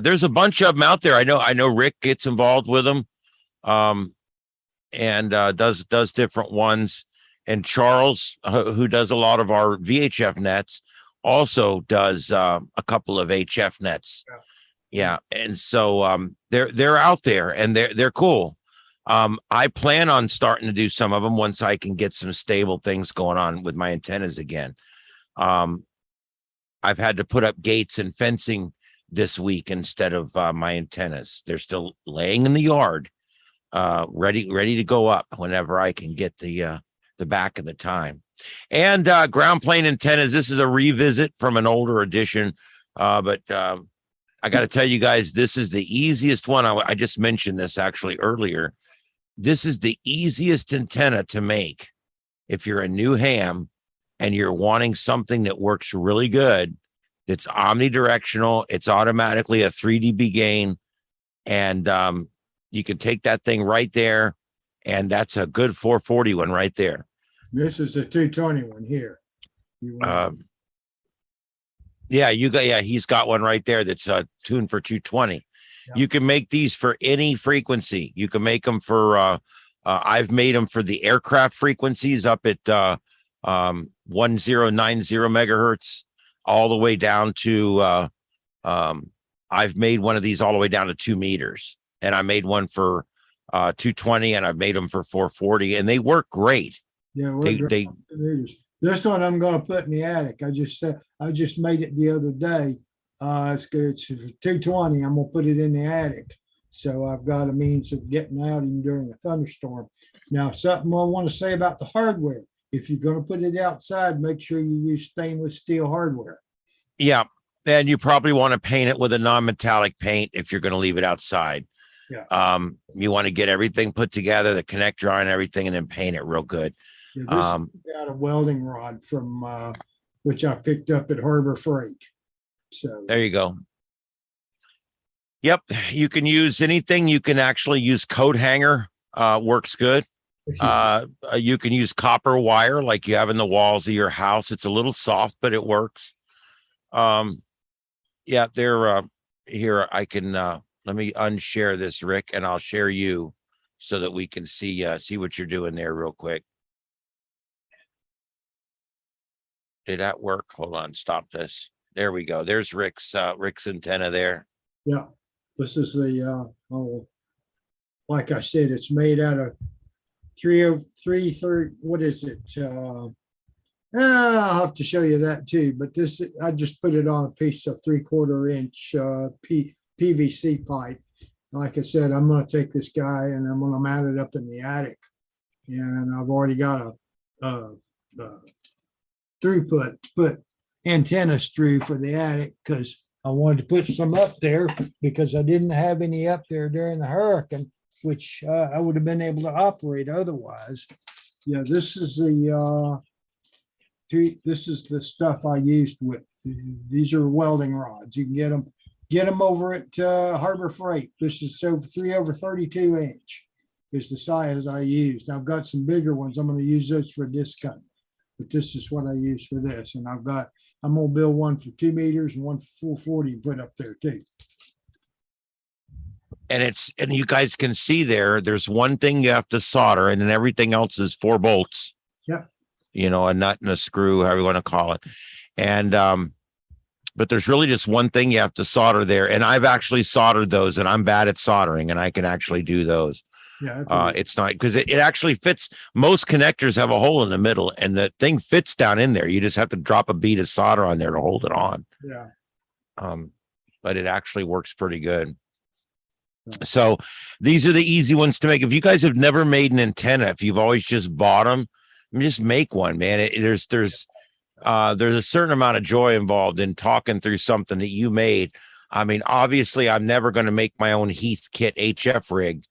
There's a bunch of them out there. I know Rick gets involved with them, and does different ones. And Charles, who does a lot of our VHF nets, also does a couple of HF nets. Yeah. And so they're out there, and they're cool. I plan on starting to do some of them once I can get some stable things going on with my antennas again. I've had to put up gates and fencing this week instead of my antennas. They're still laying in the yard, ready to go up whenever I can get the back of the time. And ground plane antennas. This is a revisit from an older edition. But I got to tell you guys, this is the easiest one. I just mentioned this actually earlier. This is the easiest antenna to make if you're a new ham and you're wanting something that works really good. It's omnidirectional. It's automatically a 3 dB gain. And you can take that thing right there. And that's a good 440 one right there. This is the 220 one here. Yeah, he's got one right there that's tuned for 220. Yeah. You can make these for any frequency. You can make them for I've made them for the aircraft frequencies up at 1090 megahertz all the way down to I've made one of these all the way down to 2 meters, and I made one for 220, and I've made them for 440, and they work great. Yeah, They this one I'm going to put in the attic. I just made it the other day. It's good. It's 220. I'm going to put it in the attic. So I've got a means of getting out even during a thunderstorm. Now, something I want to say about the hardware. If you're going to put it outside, make sure you use stainless steel hardware. Yeah. And you probably want to paint it with a non-metallic paint if you're going to leave it outside. Yeah. You want to get everything put together, the connector on everything, and then paint it real good. Yeah, this got a welding rod from which I picked up at Harbor Freight. So there you go. Yep, you can use anything. You can actually use coat hanger. Works good. You can use copper wire like you have in the walls of your house. It's a little soft, but it works. Yeah, they're here. I can let me unshare this, Rick, and I'll share you so that we can see what you're doing there real quick. Did that work? Hold on, stop this. There we go. There's Rick's antenna there. Yeah, this is the like I said, it's made out of 303. What is it? I'll have to show you that too. But this, I just put it on a piece of 3/4 inch PVC pipe. Like I said, I'm going to take this guy and I'm going to mount it up in the attic. And I've already got a throughput to put antennas through for the attic because I wanted to put some up there because I didn't have any up there during the hurricane, which I would have been able to operate otherwise. Yeah, this is the stuff I used with. These are welding rods. You can get them over at Harbor Freight. This is 3/32 inch is the size I used. I've got some bigger ones. I'm going to use those for discount. But this is what I use for this. And I'm going to build one for 2 meters and one for 440 and put up there too. And you guys can see there's one thing you have to solder, and then everything else is 4 bolts. Yeah. You know, a nut and a screw, however you want to call it. And, but there's really just one thing you have to solder there. And I've actually soldered those, and I'm bad at soldering, and I can actually do those. Yeah. It's not because it actually fits. Most connectors have a hole in the middle, and the thing fits down in there. You just have to drop a bead of solder on there to hold it on. Yeah. But it actually works pretty good. So these are the easy ones to make. If you guys have never made an antenna, if you've always just bought them, just make one, man. There's a certain amount of joy involved in talking through something that you made. I mean, obviously, I'm never going to make my own Heath Kit HF rig.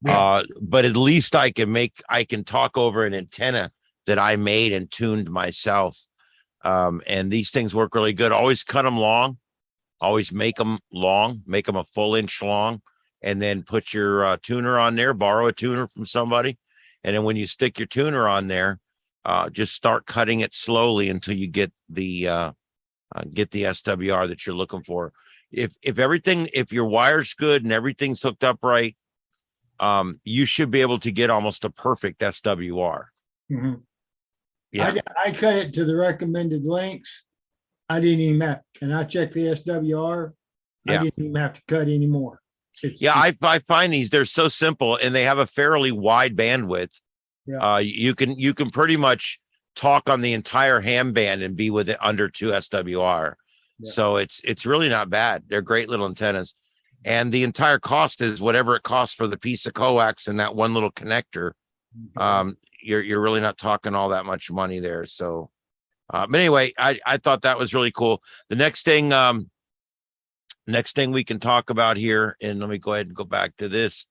Yeah. But at least I can talk over an antenna that I made and tuned myself. And these things work really good. Always cut them long, always make them long, make them a full inch long, and then put your tuner on there, borrow a tuner from somebody. And then when you stick your tuner on there, just start cutting it slowly until you get the SWR that you're looking for. If your wire's good and everything's hooked up right, you should be able to get almost a perfect SWR. Mm-hmm. Yeah. I cut it to the recommended lengths. I didn't even have, and I checked the SWR. Yeah. I didn't even have to cut anymore. I find they're so simple and they have a fairly wide bandwidth. Yeah. You can pretty much talk on the entire ham band and be with it under 2 SWR. Yeah. So it's really not bad. They're great little antennas. And the entire cost is whatever it costs for the piece of coax and that one little connector. you're really not talking all that much money there. So, but anyway, I thought that was really cool. The next thing we can talk about here, and let me go ahead and go back to this,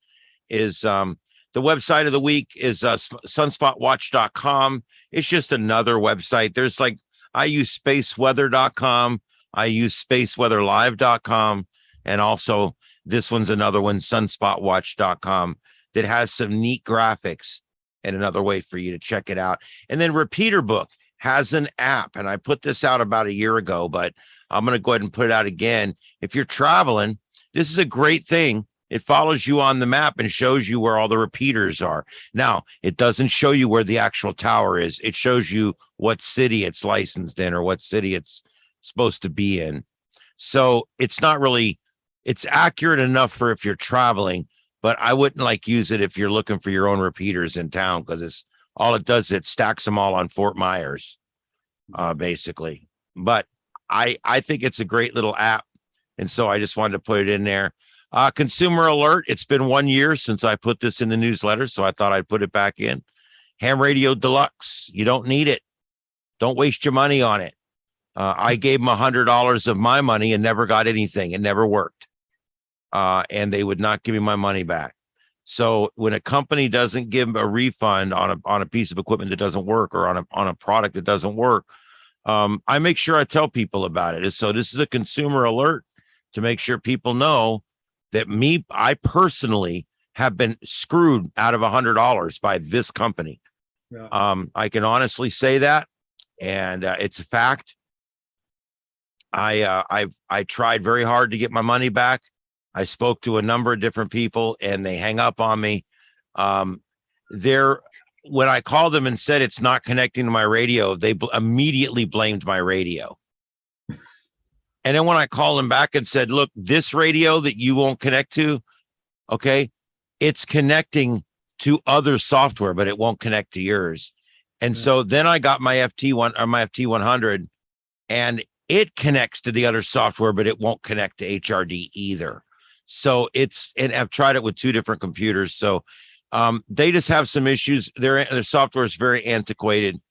is the website of the week is sunspotwatch.com. It's just another website. There's like, I use spaceweather.com. I use spaceweatherlive.com. And also this one's another one, sunspotwatch.com, that has some neat graphics and another way for you to check it out. And then Repeater Book has an app, and I put this out about a year ago, but I'm going to go ahead and put it out again. If you're traveling, this is a great thing. It follows you on the map and shows you where all the repeaters are. Now, it doesn't show you where the actual tower is. It shows you what city it's licensed in or what city it's supposed to be in. So it's not really, it's accurate enough for if you're traveling, but I wouldn't like use it if you're looking for your own repeaters in town, because it's all it does, it stacks them all on Fort Myers, basically. But I think it's a great little app. And so I just wanted to put it in there. Consumer alert. It's been 1 year since I put this in the newsletter, so I thought I'd put it back in. Ham Radio Deluxe. You don't need it. Don't waste your money on it. I gave them $100 of my money and never got anything. It never worked. And they would not give me my money back. So when a company doesn't give a refund on a piece of equipment that doesn't work, or on a product that doesn't work, I make sure I tell people about it. So this is a consumer alert to make sure people know that I personally have been screwed out of $100 by this company. Yeah. I can honestly say that, and it's a fact. I tried very hard to get my money back. I spoke to a number of different people, and they hang up on me. When I called them and said it's not connecting to my radio, they immediately blamed my radio. And then when I called them back and said, look, this radio that you won't connect to, okay, it's connecting to other software, but it won't connect to yours. And so then I got my FT100, and it connects to the other software, but it won't connect to HRD either. So and I've tried it with 2 different computers. So they just have some issues. Their software is very antiquated.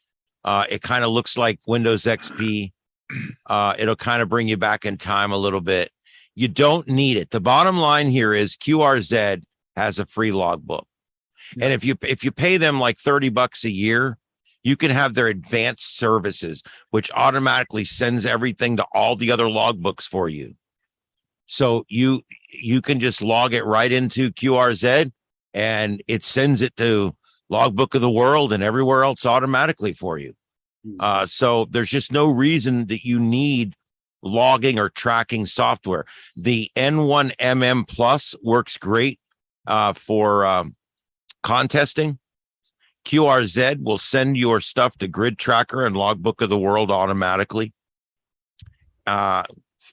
It kind of looks like Windows XP. It'll kind of bring you back in time a little bit. You don't need it. The bottom line here is QRZ has a free logbook. Yeah. And if you pay them like $30 a year, you can have their advanced services, which automatically sends everything to all the other logbooks for you. So you can just log it right into QRZ, and it sends it to Logbook of the World and everywhere else automatically for you. So there's just no reason that you need logging or tracking software. The N1MM Plus works great for contesting. QRZ will send your stuff to Grid Tracker and Logbook of the World automatically.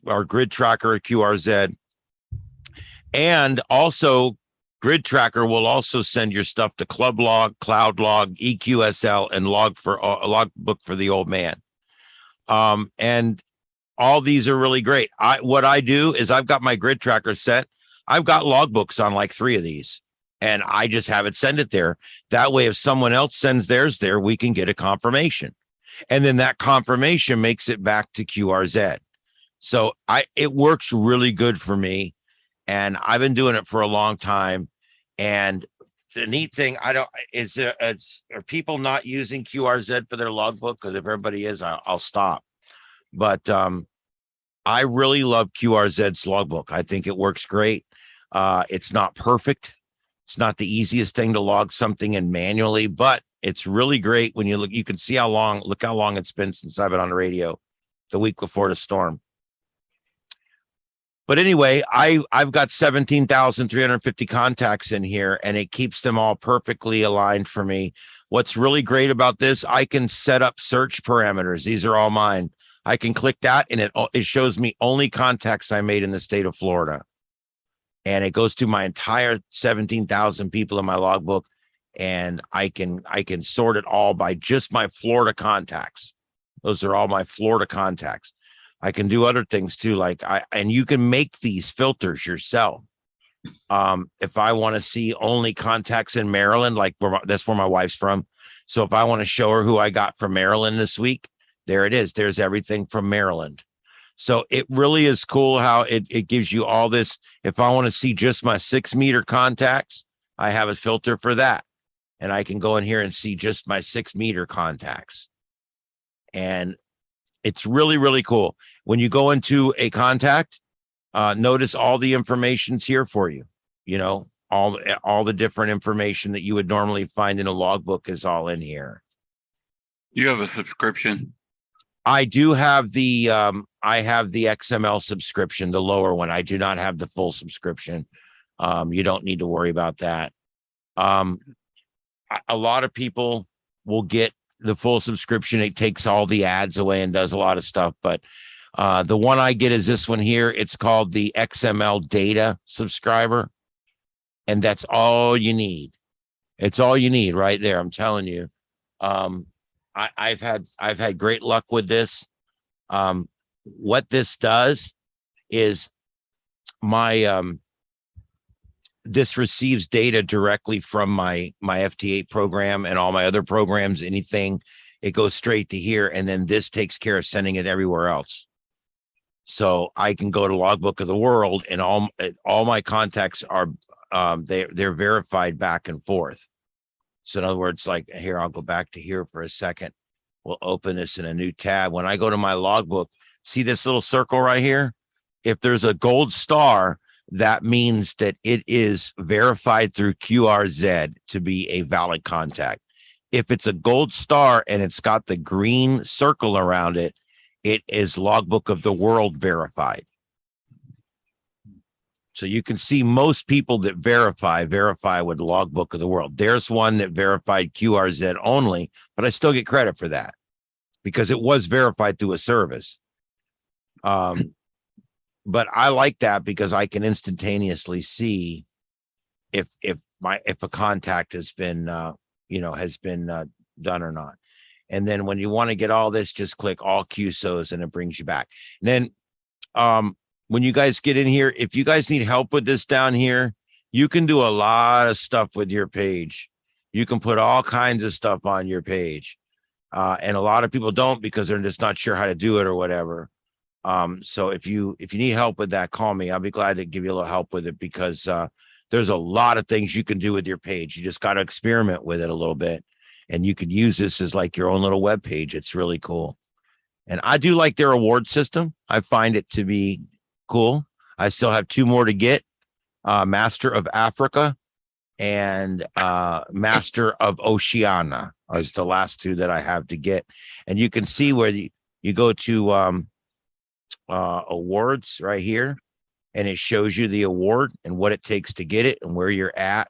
Our Grid Tracker at QRZ. And also Grid Tracker will also send your stuff to Club Log, Cloud Log, EQSL, and Logbook for the Old Man. And all these are really great. What I do is I've got my Grid Tracker set. I've got logbooks on like 3 of these, and I just have it send it there. That way, if someone else sends theirs there, we can get a confirmation. And then that confirmation makes it back to QRZ. So it works really good for me. And I've been doing it for a long time. And the neat thing, are people not using QRZ for their logbook? Because if everybody is, I'll stop. But I really love QRZ's logbook. I think it works great. It's not perfect. It's not the easiest thing to log something in manually, but it's really great when you look. You can see look how long it's been since I've been on the radio, the week before the storm. But anyway, I've got 17,350 contacts in here, and it keeps them all perfectly aligned for me. What's really great about this, I can set up search parameters. These are all mine. I can click that, and it shows me only contacts I made in the state of Florida. And it goes through my entire 17,000 people in my logbook, and I can sort it all by just my Florida contacts. Those are all my Florida contacts. I can do other things too, and you can make these filters yourself. If I want to see only contacts in Maryland, that's where my wife's from, So if I want to show her who I got from Maryland this week, there it is. There's everything from Maryland. So it really is cool how it gives you all this. If I want to see just my 6-meter contacts, I have a filter for that. And I can go in here and see just my 6-meter contacts. And it's really, really cool. When you go into a contact, notice all the information's here for you. You know, all the different information that you would normally find in a logbook is all in here. You have a subscription. I do have the I have the XML subscription, the lower one. I do not have the full subscription. You don't need to worry about that. A lot of people will get the full subscription. It takes all the ads away and does a lot of stuff. But the one I get is this one here. It's called the XML data subscriber. And that's all you need. It's all you need right there. I'm telling you. I've had great luck with this. What this does is this receives data directly from my FT8 program and all my other programs. Anything, it goes straight to here, and then this takes care of sending it everywhere else. So I can go to Logbook of the World, and all my contacts are they're verified back and forth. So in other words, like here, I'll go back to here for a second. We'll open this in a new tab. When I go to my logbook, see this little circle right here? If there's a gold star, that means that it is verified through QRZ to be a valid contact. If it's a gold star and it's got the green circle around it, it is Logbook of the World verified. So you can see most people that verify with Logbook of the World. There's one that verified QRZ only, but I still get credit for that because it was verified through a service. But I like that because I can instantaneously see if a contact has been done or not. And then when you want to get all this, just click all QSOs and it brings you back. And then when you guys get in here, if you guys need help with this down here, you can do a lot of stuff with your page. You can put all kinds of stuff on your page. And a lot of people don't because they're just not sure how to do it or whatever. So if you need help with that, call me. I'll be glad to give you a little help with it because there's a lot of things you can do with your page. You just got to experiment with it a little bit. And you could use this as like your own little web page. It's really cool. And I do like their award system. I find it to be cool. I still have 2 more to get. Master of Africa and Master of Oceania is the last 2 that I have to get. And you can see where you go to awards right here, and it shows you the award and what it takes to get it and where you're at.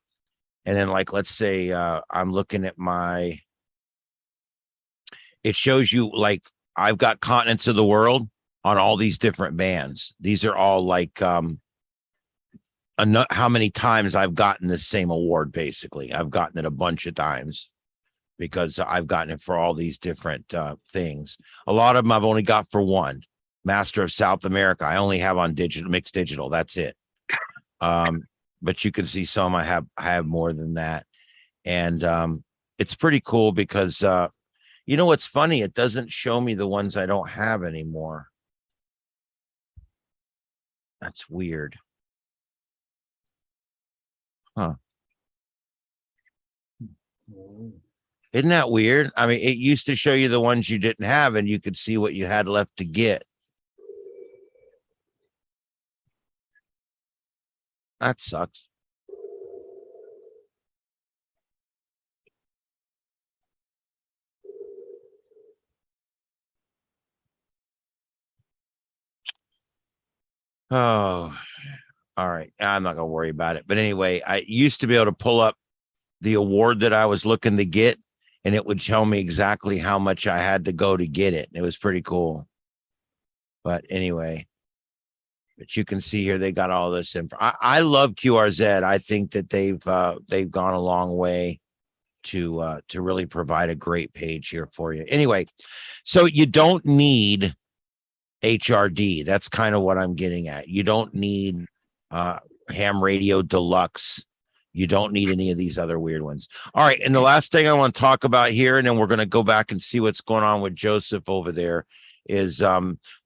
And then like, let's say I'm looking at it shows you like I've got continents of the world on all these different bands. These are all like how many times I've gotten the same award. Basically, I've gotten it a bunch of times because I've gotten it for all these different things. A lot of them I've only got for one. Master of South America, I only have on digital, mixed digital. That's it. But you can see some I have more than that. And it's pretty cool because you know what's funny? It doesn't show me the ones I don't have anymore. That's weird. Huh. Isn't that weird? I mean, it used to show you the ones you didn't have and you could see what you had left to get. That sucks. Oh, all right. I'm not going to worry about it. But anyway, I used to be able to pull up the award that I was looking to get, and it would tell me exactly how much I had to go to get it. It was pretty cool. But anyway, but you can see here, they got all this info. I love QRZ. I think that they've gone a long way to really provide a great page here for you. Anyway, so you don't need HRD. That's kind of what I'm getting at. You don't need ham radio deluxe. You don't need any of these other weird ones. All right. And the last thing I want to talk about here, and then we're going to go back and see what's going on with Joseph over there, is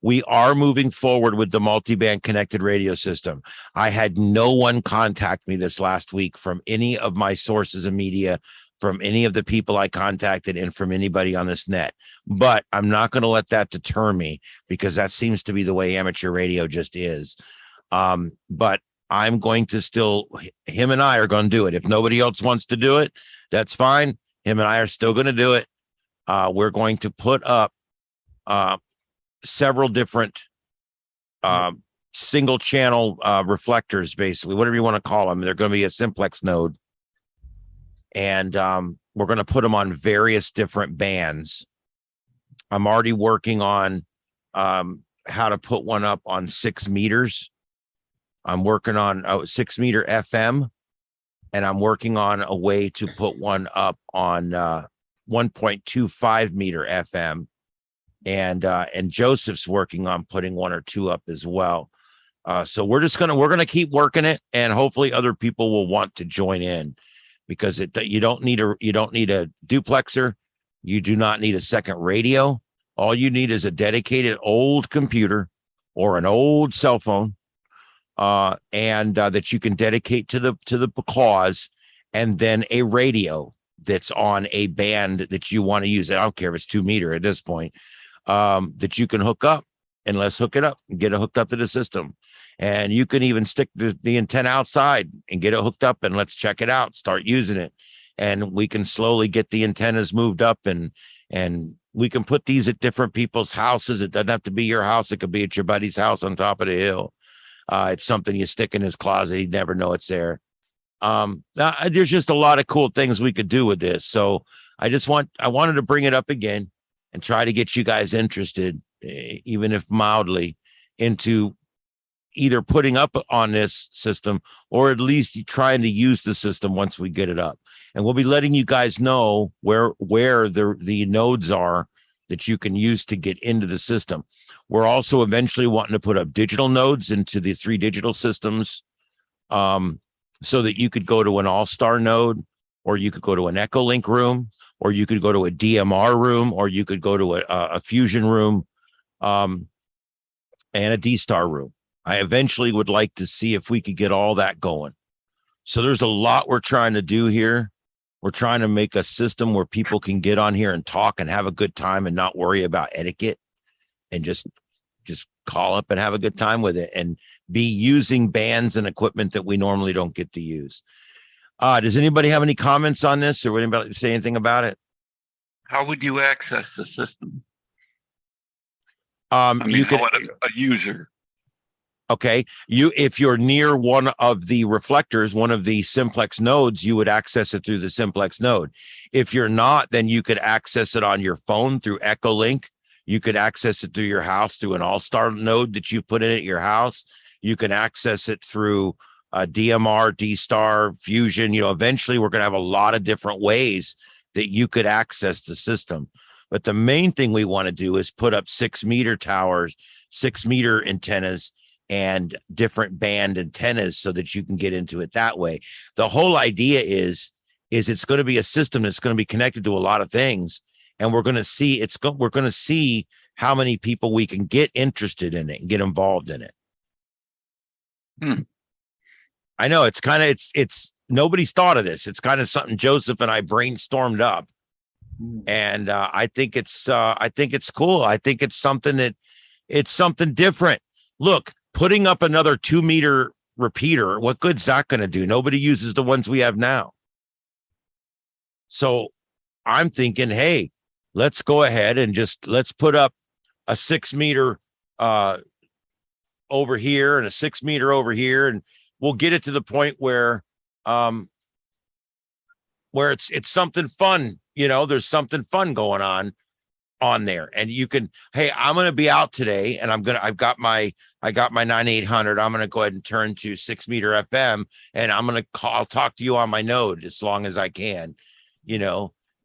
we are moving forward with the multi-band connected radio system. I had no one contact me this last week from any of my sources of media, from any of the people I contacted, and from anybody on this net. But I'm not going to let that deter me, because that seems to be the way amateur radio just is. But I'm going to still, him and I are going to do it. If nobody else wants to do it, that's fine. Him and I are still going to do it. We're going to put up several different single channel reflectors, basically, whatever you want to call them. They're going to be a simplex node. And we're going to put them on various different bands. I'm already working on how to put one up on 6 meters. I'm working on 6 meter FM, and I'm working on a way to put one up on 1.25 meter FM. And Joseph's working on putting 1 or 2 up as well. So we're going to keep working it, and hopefully other people will want to join in, because you don't need a duplexer. You do not need a second radio. All you need is a dedicated old computer or an old cell phone, and that you can dedicate to the cause, and then a radio that's on a band that you want to use. I don't care if it's 2 meter at this point, that you can hook up, and let's hook it up and get it hooked up to the system. And you can even stick the antenna outside and get it hooked up, and let's check it out, start using it. And we can slowly get the antennas moved up, and we can put these at different people's houses. It doesn't have to be your house. It could be at your buddy's house on top of the hill. It's something you stick in his closet. He'd never know it's there. There's just a lot of cool things we could do with this. So I wanted to bring it up again and try to get you guys interested, even if mildly, into either putting up on this system, or at least trying to use the system once we get it up. And we'll be letting you guys know where the nodes are that you can use to get into the system. We're also eventually wanting to put up digital nodes into the 3 digital systems, so that you could go to an all-star node, or you could go to an Echolink room, or you could go to a DMR room, or you could go to a fusion room, and a D-star room. I eventually would like to see if we could get all that going. So there's a lot we're trying to do here. We're trying to make a system where people can get on here and talk and have a good time and not worry about etiquette, and just call up and have a good time with it, and be using bands and equipment that we normally don't get to use. Does anybody have any comments on this, or would anybody say anything about it? How would you access the system? You could, a user. okay, if you're near one of the reflectors, one of the simplex nodes, you would access it through the simplex node. If you're not, then you could access it on your phone through Echolink. You could access it through your house through an all-star node that you've put in at your house. You can access it through DMR, D-Star, Fusion. Eventually we're going to have a lot of different ways that you could access the system. But the main thing we want to do is put up 6 meter towers, 6 meter antennas, and different band antennas, so that you can get into it that way. The whole idea is it's going to be a system that's going to be connected to a lot of things, and we're going to see we're going to see how many people we can get interested in it and get involved in it. I know it's nobody's thought of this. It's kind of something Joseph and I brainstormed up, and I think it's cool. I think it's something different. Look, putting up another 2 meter repeater, what good's that going to do? Nobody uses the ones we have now. So I'm thinking, hey, let's go ahead and let's put up a 6 meter over here and a 6 meter over here, and we'll get it to the point where it's something fun. There's something fun going on there, and you can, hey, I'm going to be out today, and I got my 9800. I'm going to go ahead and turn to 6 meter FM, and I'll talk to you on my node as long as I can.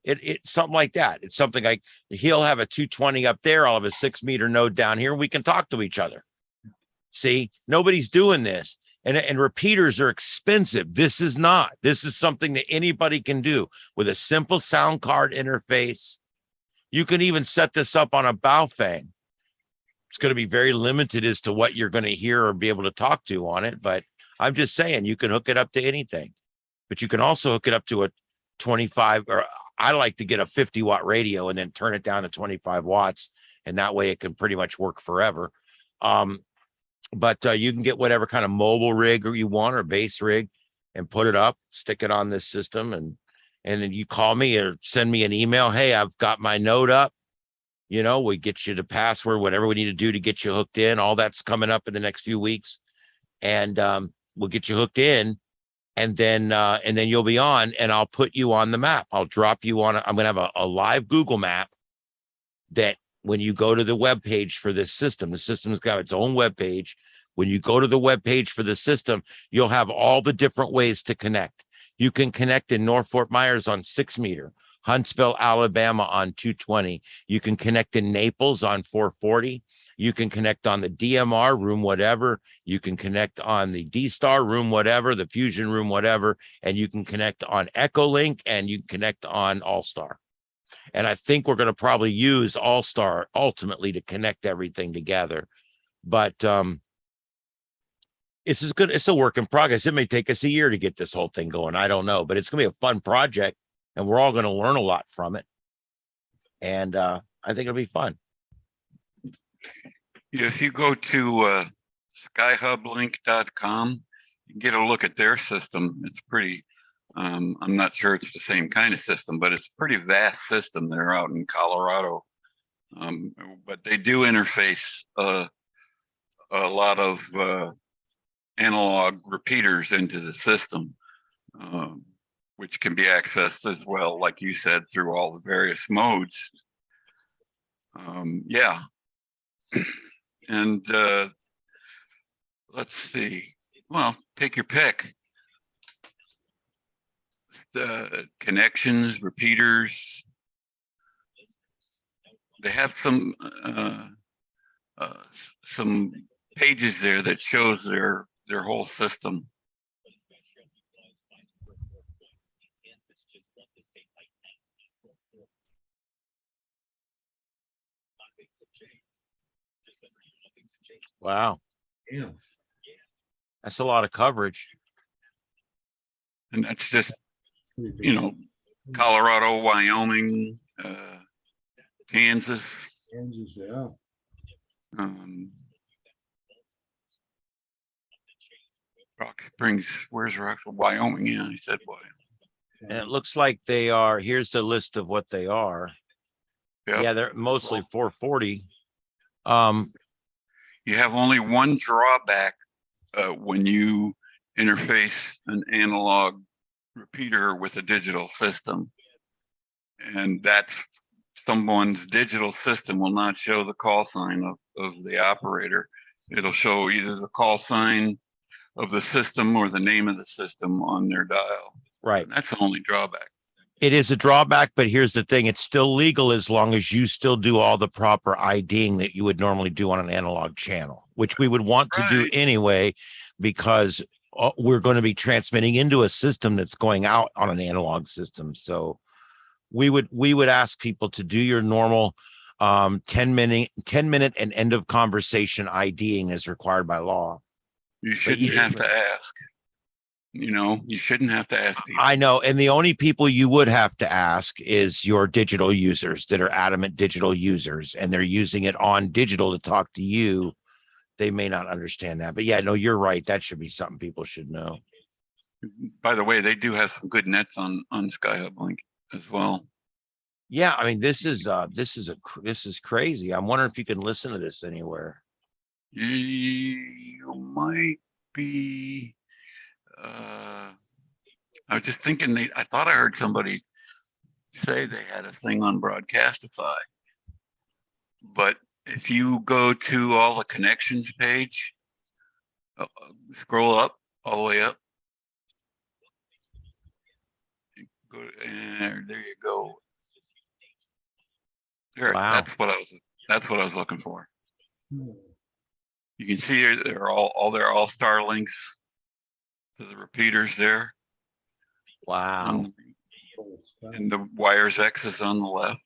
It's something like that. It's something like he'll have a 220 up there. I'll have a 6 meter node down here. We can talk to each other. See, nobody's doing this. And repeaters are expensive. This is not. This is something that anybody can do with a simple sound card interface. You can even set this up on a Baofeng. It's going to be very limited as to what you're going to hear or be able to talk to on it. But I'm just saying, you can hook it up to anything. But you can also hook it up to a 25, or I like to get a 50-watt radio and then turn it down to 25 watts. And that way it can pretty much work forever. But you can get whatever kind of mobile rig or you want, or base rig, and put it up, stick it on this system, and then you call me or send me an email. Hey, I've got my node up. You know, we get you the password, whatever we need to do to get you hooked in. All that's coming up in the next few weeks, and we'll get you hooked in, and then you'll be on, and I'll put you on the map. I'll drop you on. I'm gonna have a live Google map that when you go to the web page for this system, the system's got its own web page. When you go to the web page for the system, you'll have all the different ways to connect. You can connect in North Fort Myers on 6 meter, Huntsville, Alabama on 220. You can connect in Naples on 440. You can connect on the DMR room, whatever. You can connect on the D-Star room, whatever, the Fusion room, whatever. And you can connect on Echolink, and you can connect on All-Star. And I think we're going to probably use All-Star ultimately to connect everything together. But it's as good. It's a work in progress. It may take us a year to get this whole thing going. I don't know, but it's going to be a fun project, and we're all going to learn a lot from it. And I think it'll be fun. Yeah, if you go to skyhublink.com, you can get a look at their system. It's pretty, I'm not sure it's the same kind of system, but it's a pretty vast system. They're out in Colorado. But they do interface a lot of analog repeaters into the system, which can be accessed as well, like you said, through all the various modes. Yeah. And let's see. Well, take your pick. The connections, repeaters. They have some pages there that shows their whole system. Wow. Yeah. That's a lot of coverage. And that's just, you know, Colorado, Wyoming, Kansas. Kansas, yeah. Rock Springs, where's Rockville? Wyoming, yeah, he said Wyoming. And it looks like they are, here's the list of what they are. Yep. Yeah, they're mostly 440. You have only one drawback when you interface an analog repeater with a digital system. And that's someone's digital system will not show the call sign of the operator. It'll show either the call sign of the system or the name of the system on their dial. Right. And that's the only drawback. It is a drawback, but here's the thing. It's still legal as long as you still do all the proper IDing that you would normally do on an analog channel, which we would want to do anyway, because we're going to be transmitting into a system that's going out on an analog system. So we would ask people to do your normal 10-minute and end of conversation IDing as required by law. You shouldn't have to ask. You know, you shouldn't have to ask people. I know. And the only people you would have to ask is your digital users that are adamant digital users, and they're using it on digital to talk to you. They may not understand that, but yeah, no, you're right. That should be something people should know. By the way, they do have some good nets on SkyHub Link as well. Yeah. I mean, this is crazy. I'm wondering if you can listen to this anywhere. You might be, I was just thinking, I thought I heard somebody say they had a thing on Broadcastify, but if you go to all the connections page, scroll up all the way up, go and there you go. There, Wow. that's what I was looking for. Hmm. You can see they're all their all-star links to the repeaters there. Wow. Cool stuff. And the wires X is on the left.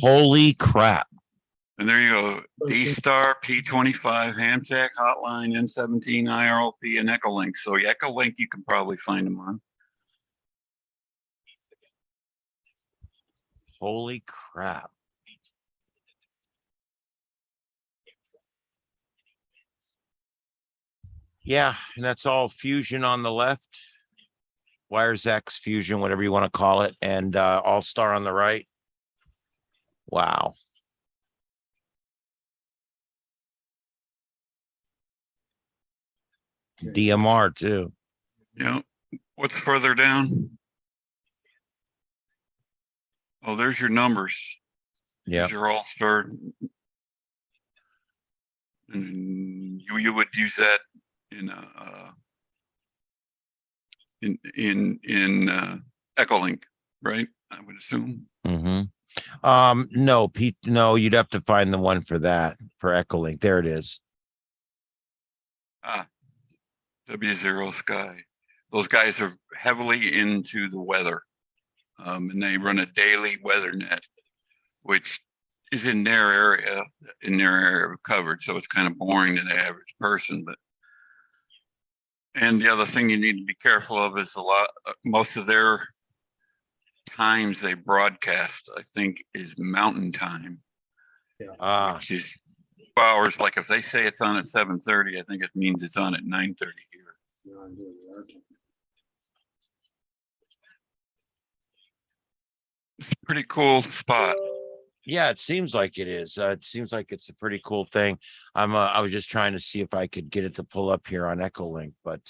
Holy crap. And there you go. Okay. D-Star, P25, Hamjack, Hotline, N17, IROP, and Echolink. So Echolink, you can probably find them on. Holy crap. Yeah, and that's all Fusion on the left. Wires X, Fusion, whatever you want to call it, and All-Star on the right. Wow. DMR too. Yeah. What's further down? Oh, there's your numbers. Yeah. There's your All-Star. And you would use that in Echolink, right? I would assume. No, Pete, no, you'd have to find the one for that, for Echolink. There it is. W0 Sky. Those guys are heavily into the weather. And they run a daily weather net, which is in their area of coverage. So it's kind of boring to the average person, and the other thing you need to be careful of is most of their times they broadcast, I think, is mountain time. Ah, Which is 2 hours. Like if they say it's on at 7:30, I think it means it's on at 9:30 here. It's a pretty cool spot. yeah, it seems like it is. It seems like it's a pretty cool thing. I was just trying to see if I could get it to pull up here on Echolink, but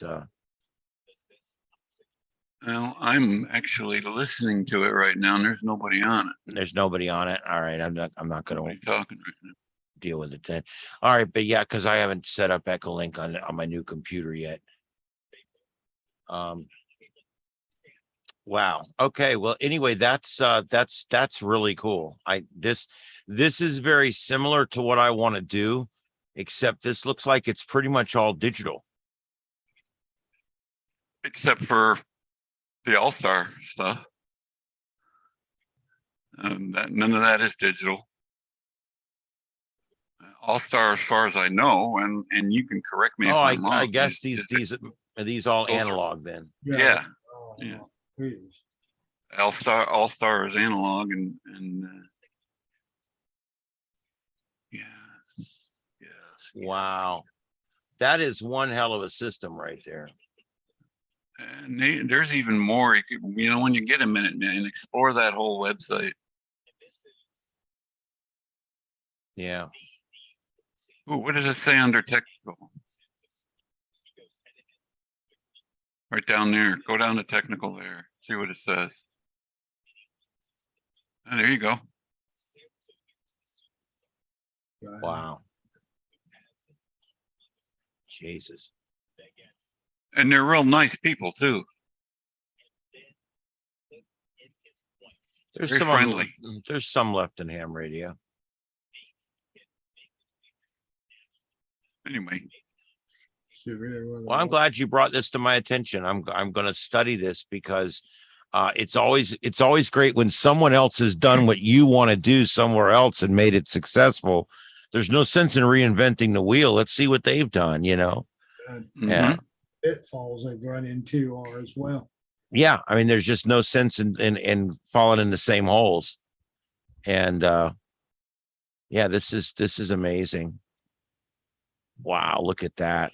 Well, I'm actually listening to it right now, and there's nobody on it. there's nobody on it. All right, I'm not going Nobody to talking right now. deal with it then. All right, but yeah, because I haven't set up Echolink on my new computer yet. Wow. Okay. Well, anyway, that's really cool. This is very similar to what I want to do, except this looks like it's pretty much all digital. Except for the All-Star stuff. None of that is digital. All-Star, as far as I know, and you can correct me if Oh, I'm wrong. I guess these all those are- analog then. Yeah. Oh, Yeah. please. All-Star is analog and yes. Wow. That is one hell of a system right there. And there's even more. When you get a minute and explore that whole website. Yeah. Ooh, what does it say under technical? Right down there. Go down to technical there. See what it says. Oh, there you go. Wow. Jesus. And they're real nice people too. There's Very some friendly. there's some left in ham radio. Anyway, Well, I'm glad you brought this to my attention. I'm going to study this because it's always great when someone else has done what you want to do somewhere else and made it successful. There's no sense in reinventing the wheel. Let's see what they've done, Yeah. Pitfalls they've run into are as well. Yeah. I mean, there's just no sense in falling in the same holes. And yeah, this is amazing. Wow, look at that.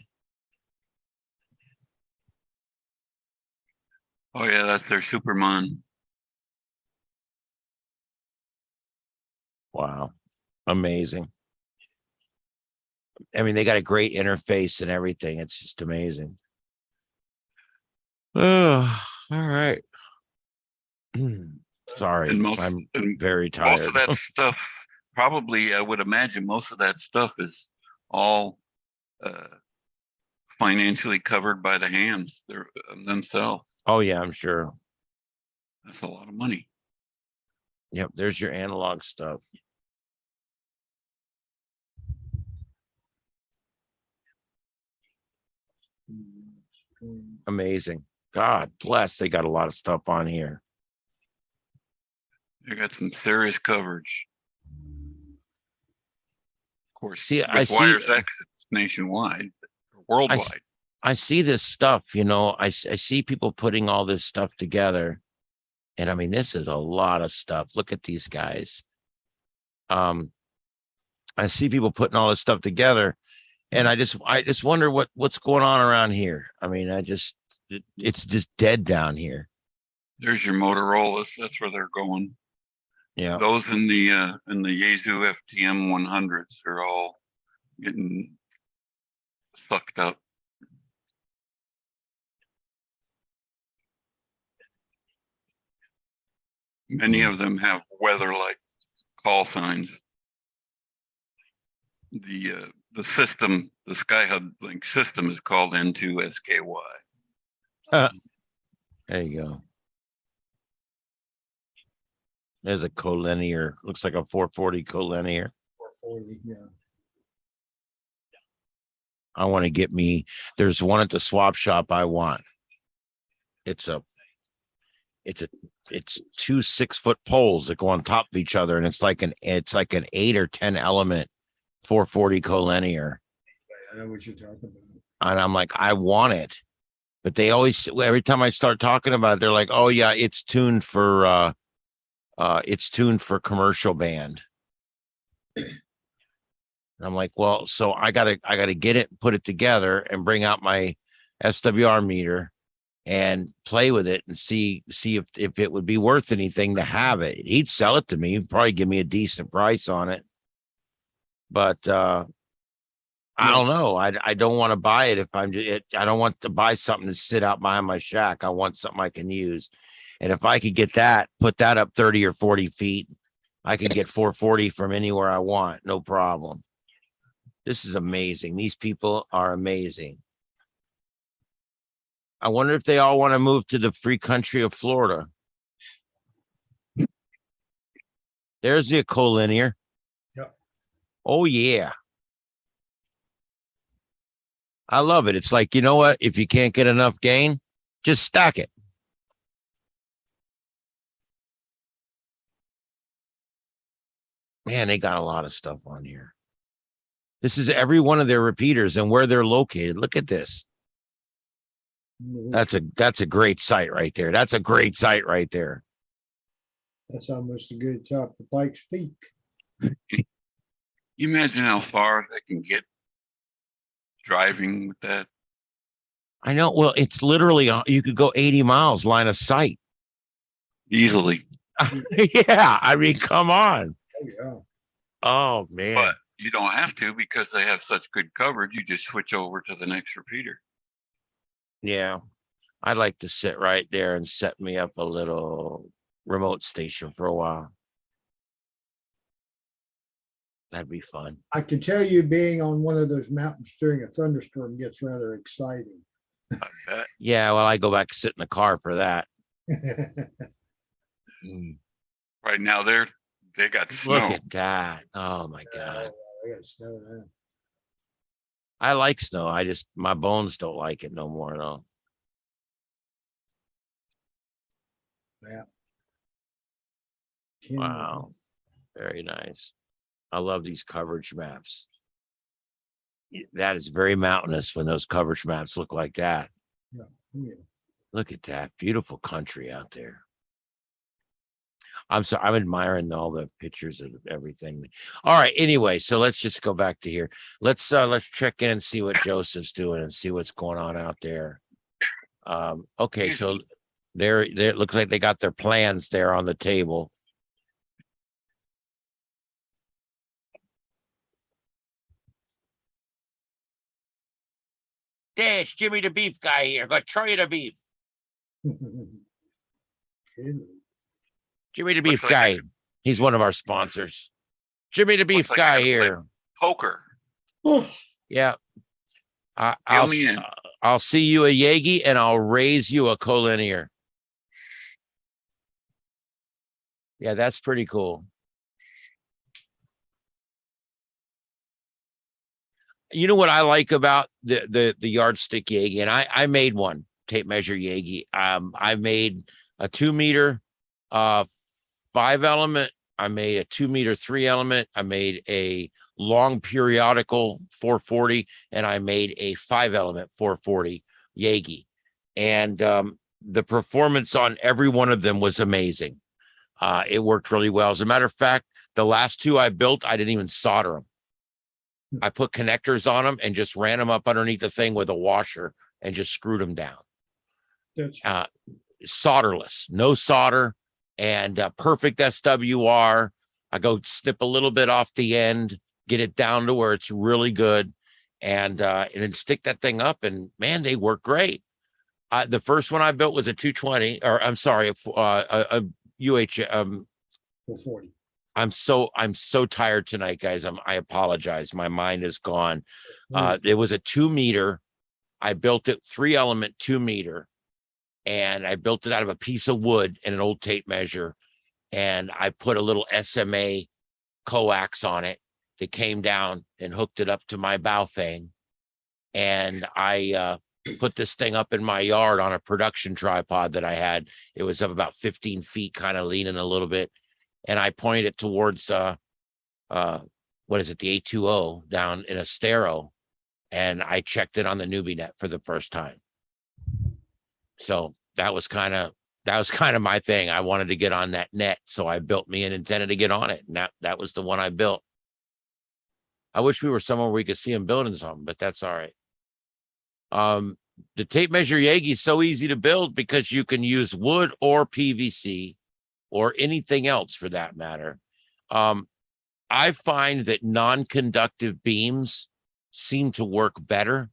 Oh yeah, that's their Superman. Wow. Amazing. I mean, they got a great interface and everything. It's just amazing. Oh, all right. Sorry, I'm very tired. Most of that stuff, probably, I would imagine most of that stuff is all financially covered by the hams themselves. Oh yeah, I'm sure. That's a lot of money. Yep, there's your analog stuff. Amazing. God bless. They got a lot of stuff on here. They got some serious coverage. Of course, See, I with see. Wires X, it's nationwide, worldwide. I see this stuff, you know, I see people putting all this stuff together. And I mean, this is a lot of stuff. Look at these guys. I see people putting all this stuff together, and I just wonder what's going on around here. I mean, it's just dead down here. There's your Motorola's. That's where they're going. Yeah. Those in the Yaesu FTM 100s are all getting sucked up. Many of them have weather-like call signs. The system, the SkyHub Link system, is called N2SKY. There you go. There's a collinear. Looks like a 440 collinear. 440, yeah. I want to get me. There's one at the swap shop I want. It's two 6-foot poles that go on top of each other, and it's like an 8 or 10 element 440 collinear. I know what you're talking about. And I'm like, I want it. But they always, every time I start talking about it, they're like, oh yeah, it's tuned for commercial band. And I'm like, well, so I gotta get it, put it together, and bring out my SWR meter and play with it and see if it would be worth anything to have it. He'd sell it to me. He'd probably give me a decent price on it. But I don't know. I don't want to buy it if I don't want to buy something to sit out behind my shack. I want something I can use. And if I could get that, put that up 30 or 40 feet, I could get 440 from anywhere I want. No problem. This is amazing. These people are amazing. I wonder if they all want to move to the free country of Florida. There's the collinear. Yep. Oh, yeah. I love it. It's like, you know what? If you can't get enough gain, just stack it. Man, they got a lot of stuff on here. This is every one of their repeaters and where they're located. Look at this. That's a great site right there. That's a great site right there. That's almost a good top of Pikes Peak. You imagine how far they can get driving with that. I know. Well, it's literally, you could go 80 miles line of sight. Easily. Yeah. I mean, come on. Oh, yeah. Oh, man. But you don't have to because they have such good coverage. You just switch over to the next repeater. Yeah. I'd like to sit right there and set me up a little remote station for a while. That'd be fun. I can tell you being on one of those mountains during a thunderstorm gets rather exciting. I bet. Yeah. Well, I go back and sit in the car for that. Right now they got snow. Look at that. Oh, my God. I got snow now. I like snow. My bones don't like it no more, though. Yeah. Wow. Very nice. I love these coverage maps. That is very mountainous when those coverage maps look like that. Yeah. Yeah. Look at that beautiful country out there. I'm sorry, I'm admiring all the pictures of everything. All right. Anyway, so let's just go back to here. Let's check in and see what Joseph's doing and see what's going on out there. Okay, so there it looks like they got their plans there on the table. It's Jimmy the Beef guy here. Go throw you the beef. Jimmy the Beef Looks guy. like He's one of our sponsors. Jimmy the Beef like guy I can play here. Poker. Yeah. Deal me in. I'll see you a Yagi and I'll raise you a collinear. Yeah, that's pretty cool. You know what I like about the yardstick Yagi, and I made one tape measure Yagi. I made a 2 meter 5-element. I made a 2 meter 3-element. I made a long periodical 440, and I made a 5-element 440 Yagi. And the performance on every one of them was amazing. It worked really well. As a matter of fact, the last two I built, I didn't even solder them. I put connectors on them and just ran them up underneath the thing with a washer and just screwed them down. Solderless, no solder, and perfect SWR. I go snip a little bit off the end, get it down to where it's really good, and then stick that thing up. And man, they work great. The first one I built was a 220, or I'm sorry, a UH 440. I'm so tired tonight, guys. I apologize. My mind is gone. It was a 2 meter. I built it 3-element 2 meter, and I built it out of a piece of wood and an old tape measure. And I put a little SMA coax on it that came down and hooked it up to my bow thing. And I put this thing up in my yard on a production tripod that I had. It was up about 15 feet, kind of leaning a little bit. And I pointed it towards what is it, the 820 down in Estero, and I checked it on the newbie net for the first time. So that was kind of my thing. I wanted to get on that net, so I built me an antenna to get on it, and that was the one I built. I wish we were somewhere where we could see them building something, but that's all right. The tape measure Yagi is so easy to build because you can use wood or PVC or anything else for that matter. I find that non-conductive beams seem to work better.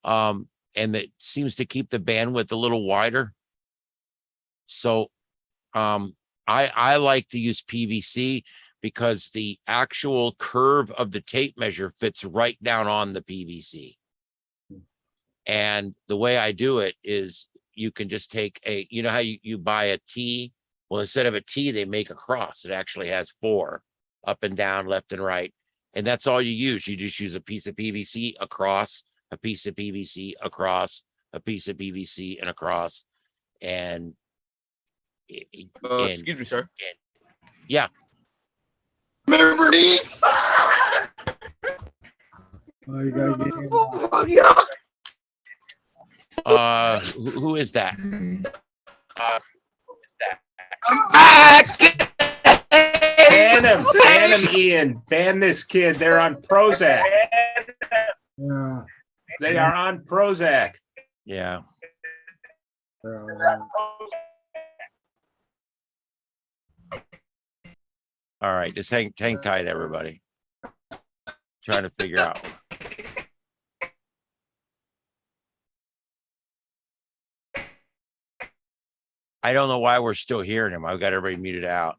And that seems to keep the bandwidth a little wider. So I like to use PVC because the actual curve of the tape measure fits right down on the PVC. And the way I do it is you can just take you know how you buy a T? Well, instead of a T, they make a cross. It actually has 4 up and down, left and right. And that's all you use. You just use a piece of PVC across, a piece of PVC across, a piece of PVC and across. And excuse me, sir. Yeah. Remember me? Oh, you gotta get in. Oh, yeah. Who is that? I'm back. Ban him, Ian. Ban this kid. They're on Prozac. Yeah. They are on Prozac. Yeah. All right, just hang tight, everybody. Trying to figure out. I don't know why we're still hearing him. I've got everybody muted out.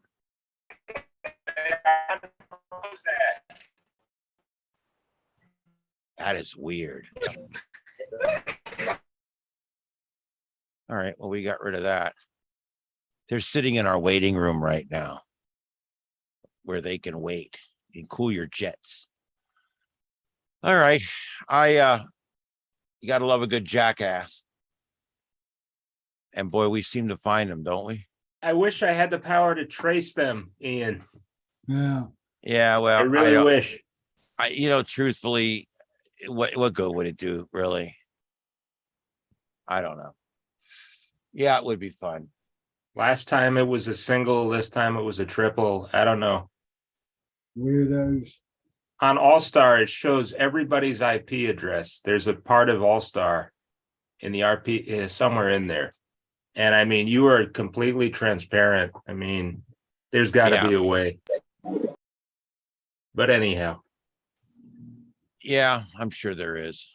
That is weird. All right, well, we got rid of that. They're sitting in our waiting room right now where they can wait. You can cool your jets. All right. You got to love a good jackass. And boy, we seem to find them, don't we? I wish I had the power to trace them, Ian. Yeah. Yeah, well, I really wish. Truthfully, what good would it do, really? I don't know. Yeah, it would be fun. Last time it was a single, this time it was a triple. I don't know. Weirdos. On All-Star, it shows everybody's IP address. There's a part of All-Star in the RP somewhere in there. And I mean, you are completely transparent. I mean, there's got to be a way. But anyhow. Yeah, I'm sure there is.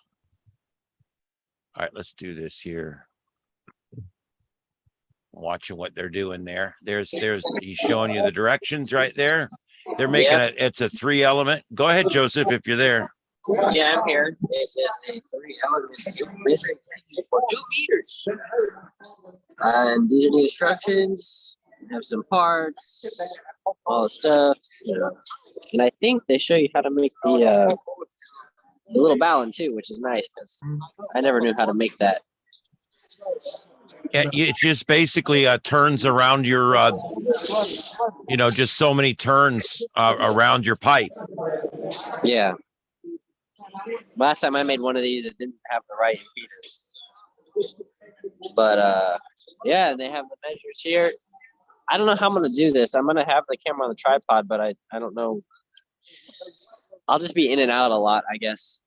All right, let's do this here. Watching what they're doing there. There's he's showing you the directions right there. They're making it's a 3-element. Go ahead, Joseph, if you're there. Yeah, I'm here. It is a 3-element measuring for 2 meters. And these are the instructions. Have some parts, all the stuff. And I think they show you how to make the a little ballon too, which is nice because I never knew how to make that. Yeah, it just basically turns around your, just so many turns around your pipe. Yeah. Last time I made one of these, it didn't have the right feeders. But yeah, they have the measures here. I don't know how I'm gonna do this. I'm gonna have the camera on the tripod, but I don't know. I'll just be in and out a lot, I guess.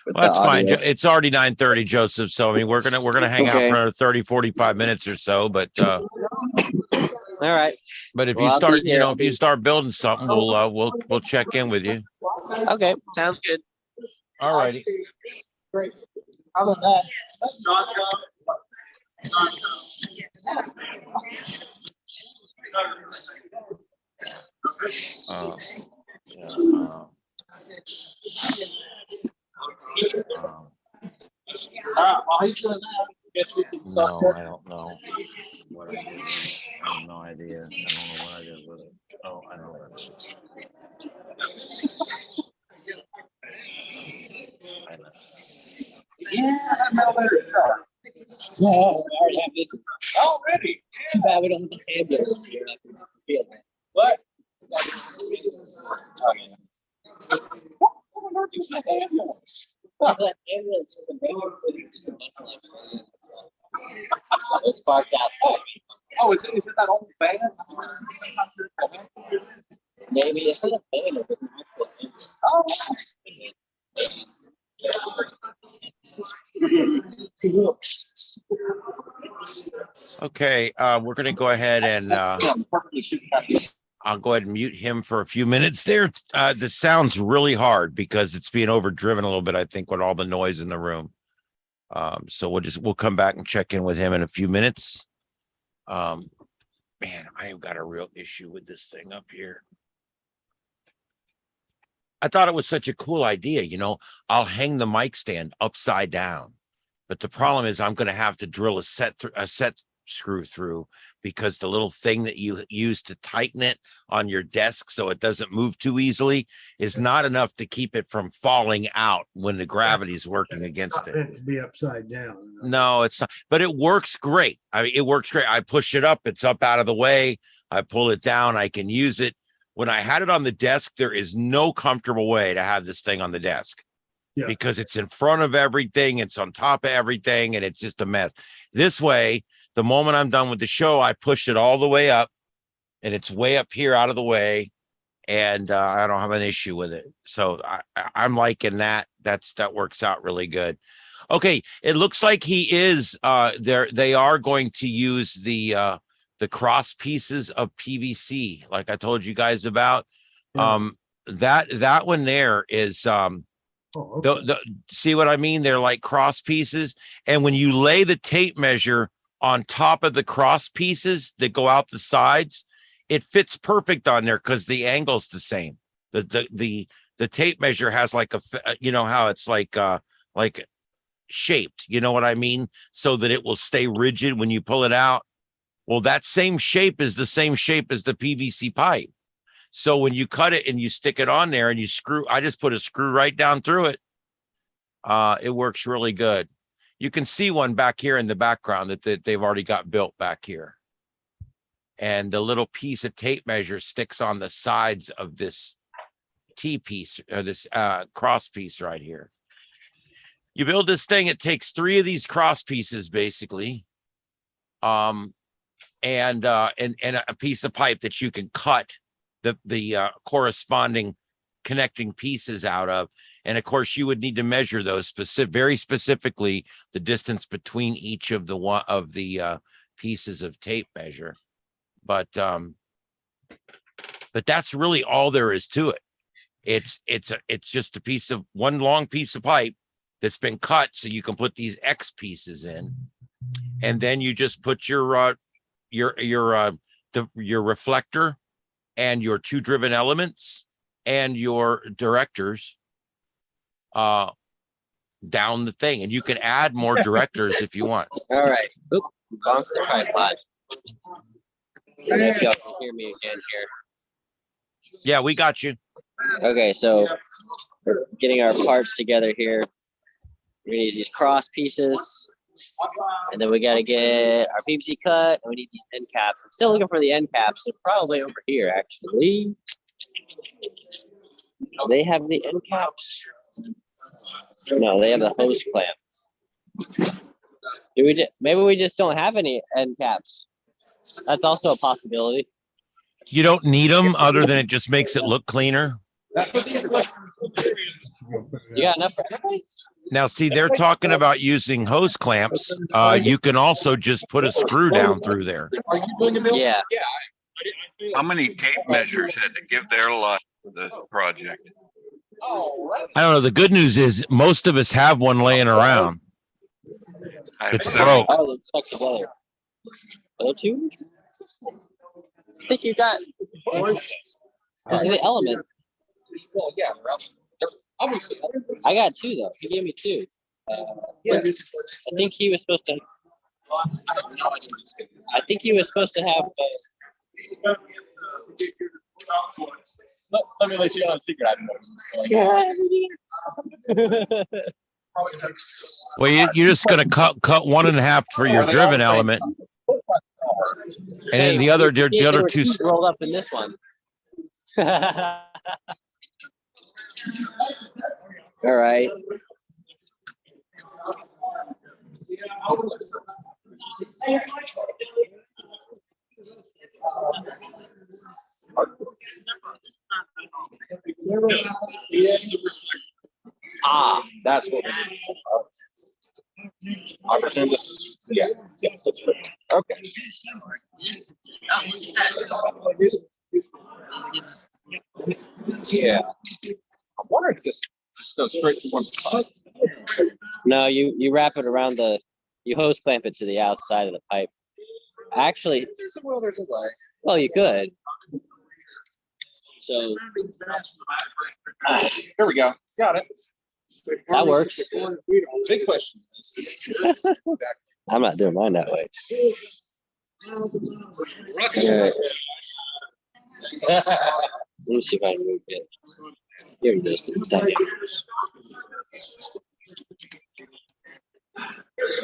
Well, that's fine. It's already 9:30, Joseph. So I mean, we're gonna hang out for another 30, 45 minutes or so. But all right. But if Well, you I'll start, be here. if you start building something, we'll check in with you. Okay, sounds good. All righty. Great. How about that? While he's doing that, I guess we can start. No, I don't know what I did. I have no idea. I don't know what I did with it. Oh, I know what I did. Yeah, that Melbourne truck. Yeah, I already have it. Already? Too bad we don't have the ambulance here. What? It's parked out. Oh, is it that old van? Maybe it's not a van, it's an actual. Oh, Okay, we're gonna go ahead and I'll go ahead and mute him for a few minutes there. This sounds really hard because it's being overdriven a little bit, I think, with all the noise in the room. So we'll come back and check in with him in a few minutes. Man, I have got a real issue with this thing up here. I thought it was such a cool idea, I'll hang the mic stand upside down, but the problem is I'm going to have to drill a set screw through because the little thing that you use to tighten it on your desk so it doesn't move too easily is not enough to keep it from falling out when the gravity is working against Not it. meant to be upside down. No, it's not, but it works great. I mean, it works great. I push it up, it's up out of the way. I pull it down, I can use it. When I had it on the desk, there is no comfortable way to have this thing on the desk because it's in front of everything. It's on top of everything and it's just a mess. This way, the moment I'm done with the show, I push it all the way up and it's way up here out of the way. And I don't have an issue with it. So I'm liking that. That works out really good. Okay. It looks like he is there. They are going to use the cross pieces of PVC, like I told you guys about. That one there is see what I mean? They're like cross pieces. And when you lay the tape measure on top of the cross pieces that go out the sides, it fits perfect on there because the angle's the same. The tape measure has like how it's like shaped, you know what I mean? So that it will stay rigid when you pull it out. Well, that same shape is the same shape as the PVC pipe. So when you cut it and you stick it on there and you screw, I just put a screw right down through it. It works really good. You can see one back here in the background that they've already got built back here. And the little piece of tape measure sticks on the sides of this T-piece or this cross piece right here. You build this thing, it takes 3 of these cross pieces basically. And a piece of pipe that you can cut the corresponding connecting pieces out of. And of course, you would need to measure those very specifically the distance between each of the pieces of tape measure. But that's really all there is to it. It's just one long piece of pipe that's been cut so you can put these X pieces in, and then you just put your reflector and your 2 driven elements and your directors down the thing, and you can add more directors if you want. All right. Oop, bonk the tripod. And if y'all can hear me again here. Yeah, we got you. Okay, so getting our parts together here. We need these cross pieces, and then we got to get our PVC cut, and we need these end caps. I'm still looking for the end caps. They're probably over here, actually. They have the end caps. No, they have the hose clamp. Maybe we just don't have any end caps. That's also a possibility. You don't need them other than it just makes it look cleaner. You got enough for everybody? Now, see, they're talking about using hose clamps. You can also just put a screw down through there. Yeah. How many tape measures had to give their life for this project? I don't know. The good news is most of us have one laying around. I have It's several. broke. Oh, it's stuck together. Other two? I think you got. This is the element. Well, yeah, obviously. I got two though. He gave me two. I think he was supposed to. I think he was supposed to have. Let me let you know a secret. I don't know. Well, you're just going to cut 1.5 for your driven element, and then the other two. Rolled up in this one. All right. That's what we need. I understand this is, yeah, that's right. Okay. Yeah. I'm wondering if this just goes straight to one side. No, you wrap it around you hose clamp it to the outside of the pipe. Actually, There's a will, there's a way. well, you could. So Here we go. Got it. that works. Big question is. I'm not doing mine that way. All right. Let me see if I can move it. Here it is. So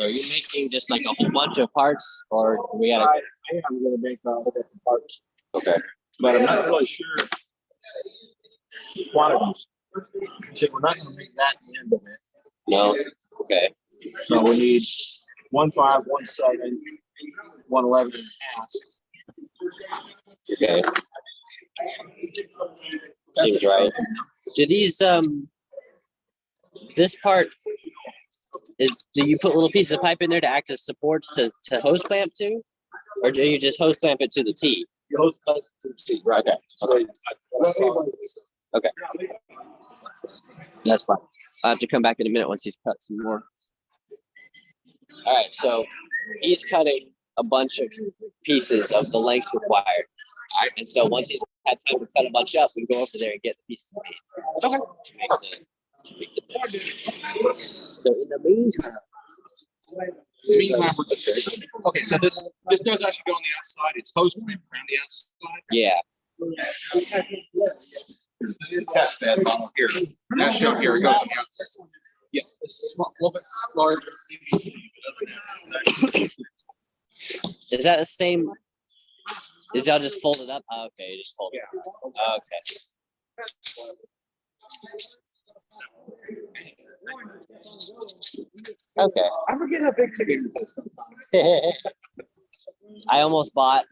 are you making just like a whole bunch of parts, or we gotta? I am going to make different parts. Okay. But I'm not really sure quantities. So we're not going to make that the end of it. No. Okay. So we need 1.5, 1.7, 1.11 and a half. Okay. Seems right. Do these this part do you put little pieces of pipe in there to act as supports to hose clamp to? Or do you just hose clamp it to the T? Your host does to the T, right? Okay. Okay. That's fine. I'll have to come back in a minute once he's cut some more. All right, so he's cutting a bunch of pieces of the lengths required. And so once he's had time to cut a bunch up, we can go over there and get the pieces made. Okay. To make the bit. So in the meantime, we're just, okay, so this does actually go on the outside. It's hose clamp around the outside. yeah. This is a test bed model here. Now show here, it goes on the outside. Yeah, this is a little bit larger. Is that the same? Is y'all just fold it up? Oh, okay, you just fold it up. Okay. Okay. I forget how big ticket is sometimes. I almost bought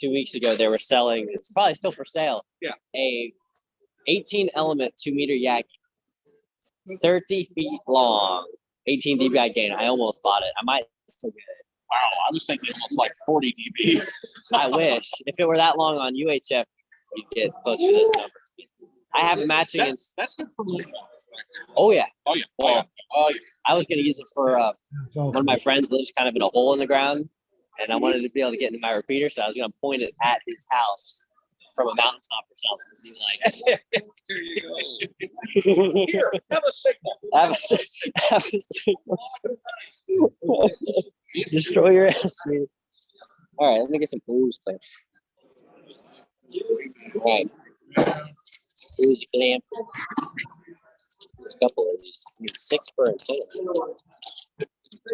2 weeks ago. They were selling. It's probably still for sale. Yeah. A 18 element 2 meter yak, 30 feet long, 18 dBi gain. I almost bought it. I might still get it. Wow, I was thinking almost like 40 dB. I wish if it were that long on UHF, you'd get closer to this number. I have a matching. That's good for me. Oh yeah. Oh yeah. Well, Oh yeah. I was gonna use it for That's all. one of my friends lives kind of in a hole in the ground, and I wanted to be able to get into my repeater, so I was gonna point it at his house from a mountaintop or something. Be like, Here you go. Here, have a signal. have a signal. Destroy your ass, man. All right, let me get some booze clamp. All right, booze clamp. couple of these. I need 6 per antenna. 1,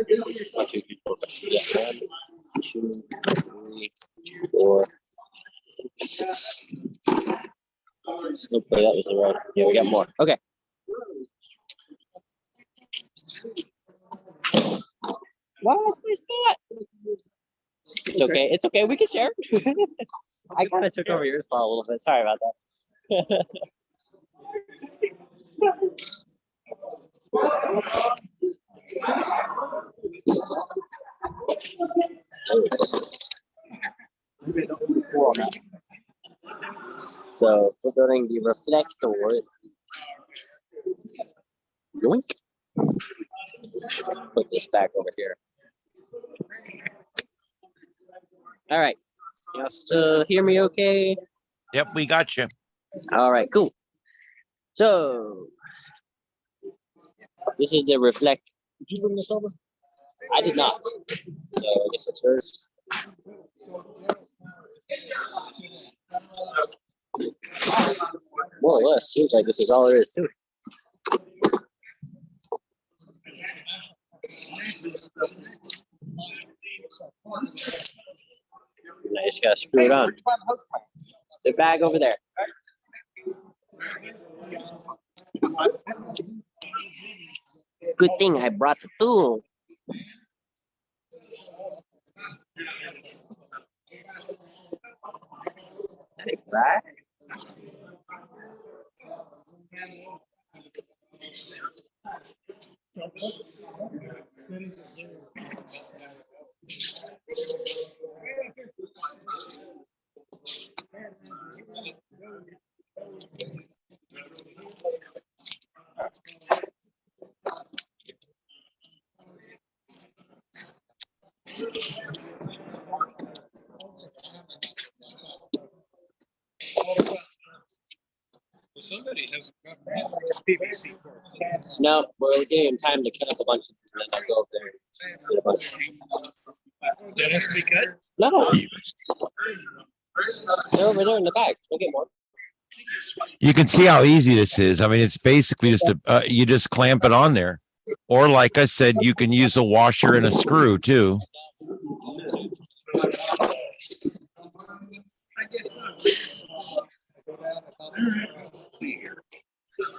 2, 3, 4, 5. Yeah, 1, 2, 3, 4, 6. Hopefully that was the right. Yeah, we got more. Okay. Wow, that's my spot. It's okay. It's okay. We can share. I kind of took over your spot a little bit. Sorry about that. So we're building the reflector. Yoink. Put this back over here. All right. You still hear me okay? Yep, we got you. All right, cool. So this is the reflect. Did you bring this over? I did not. So I guess it's yours. More or less, seems like this is all there is to it. I just gotta screw it on. The bag over there. Good thing I brought the tool. Take back. Somebody hasn't got PVC. No, we're giving him time to cut up a bunch of them, and then I'll go up there and get a bunch. That has to be cut? No, they're over there in the bag. We'll get more. You can see how easy this is. I mean, it's basically just you just clamp it on there. Or like I said, you can use a washer and a screw too.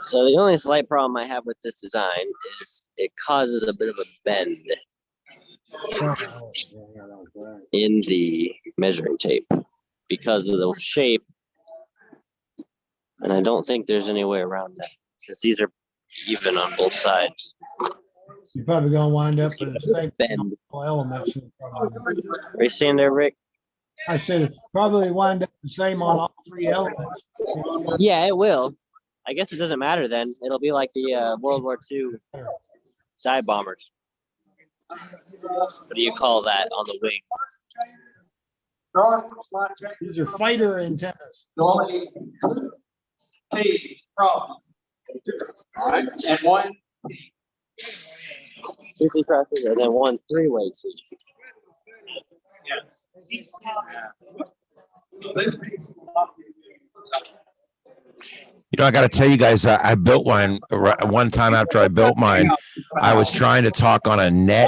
So the only slight problem I have with this design is it causes a bit of a bend in the measuring tape because of the shape. And I don't think there's any way around that because these are even on both sides. You're probably gonna wind up with the same Bend. elements. Are you seeing there, Rick? I said, probably wind up the same on all 3 elements. Yeah, it will. I guess it doesn't matter then. It'll be like the World War II dive bombers. What do you call that on the wing? These are fighter antennas. And one. 2 T-crosses and then 1 3-way T. You know, I got to tell you guys, I built one time after I built mine. I was trying to talk on a net,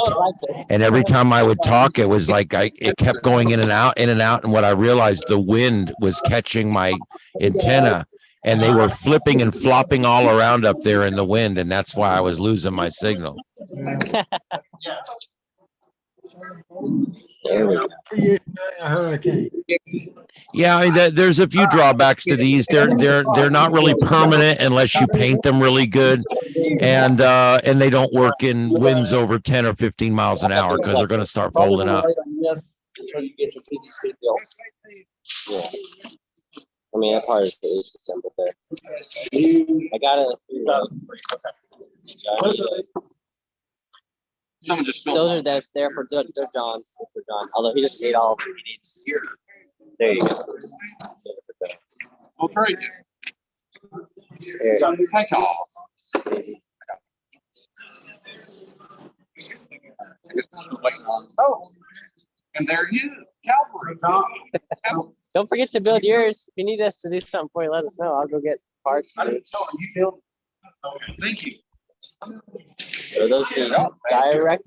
and every time I would talk, it was like it kept going in and out, in and out. And what I realized, the wind was catching my antenna, and they were flipping and flopping all around up there in the wind, and that's why I was losing my signal. There we go. For you, a hurricane. Yeah, I mean, there's a few drawbacks to these. They're not really permanent unless you paint them really good, and they don't work in winds over 10 or 15 miles an hour because they're going to start folding up. Until you get your PVC built. Yeah. I mean, that part is simple there. I got it. Someone just Those are that's there for John's. For John. Although he doesn't need all of them. He needs. There you go. We'll trade you. There. Thank y'all. Oh, and there he is, Calvary. Don't forget to build yours. If you need us to do something for you, let us know. I'll go get parts. I didn't tell him you build. Okay, thank you. So those the direct.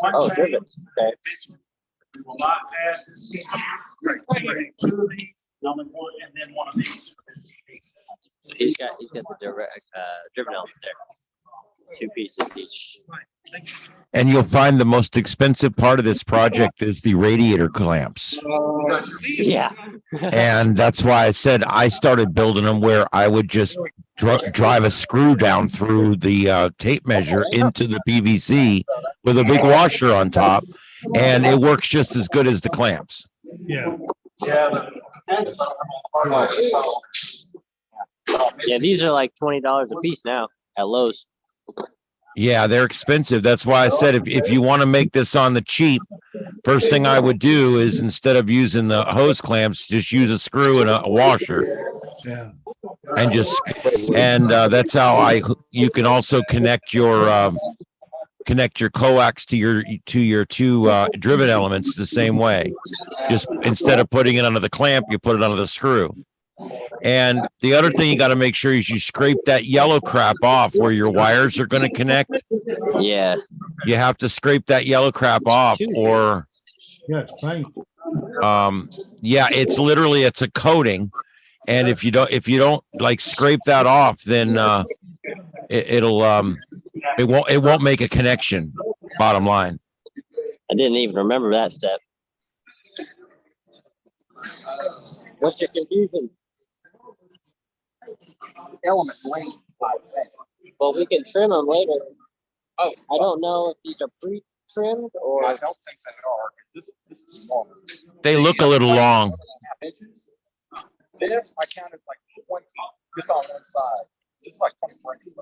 Oh, driven. Okay. We will not add only one and then one of these. So he's got the direct driven element there. 2 pieces each. And you'll find the most expensive part of this project is the radiator clamps. Yeah. And that's why I said I started building them where I would just drive a screw down through the tape measure into the PVC with a big washer on top. And it works just as good as the clamps. Yeah. Yeah. Yeah, these are like $20 a piece now at Lowe's. Yeah, they're expensive. That's why I said if you want to make this on the cheap, first thing I would do is instead of using the hose clamps, just use a screw and a washer. Yeah. And that's how you can also connect your coax to your two driven elements the same way. Just instead of putting it under the clamp, you put it under the screw. And the other thing you got to make sure is you scrape that yellow crap off where your wires are going to connect. Yeah. You have to scrape that yellow crap off, or Yeah, it's painful. yeah, it's a coating. And if you don't like scrape that off, then it won't make a connection. Bottom line. I didn't even remember that step. What's your confusion? Element length. Well, we can trim them later. Oh, I don't know if these are pre-trimmed or. I don't think they are. This is long. They look a little long. 1.5 inches. This I counted like 20 just on one side. This is like 24 inches.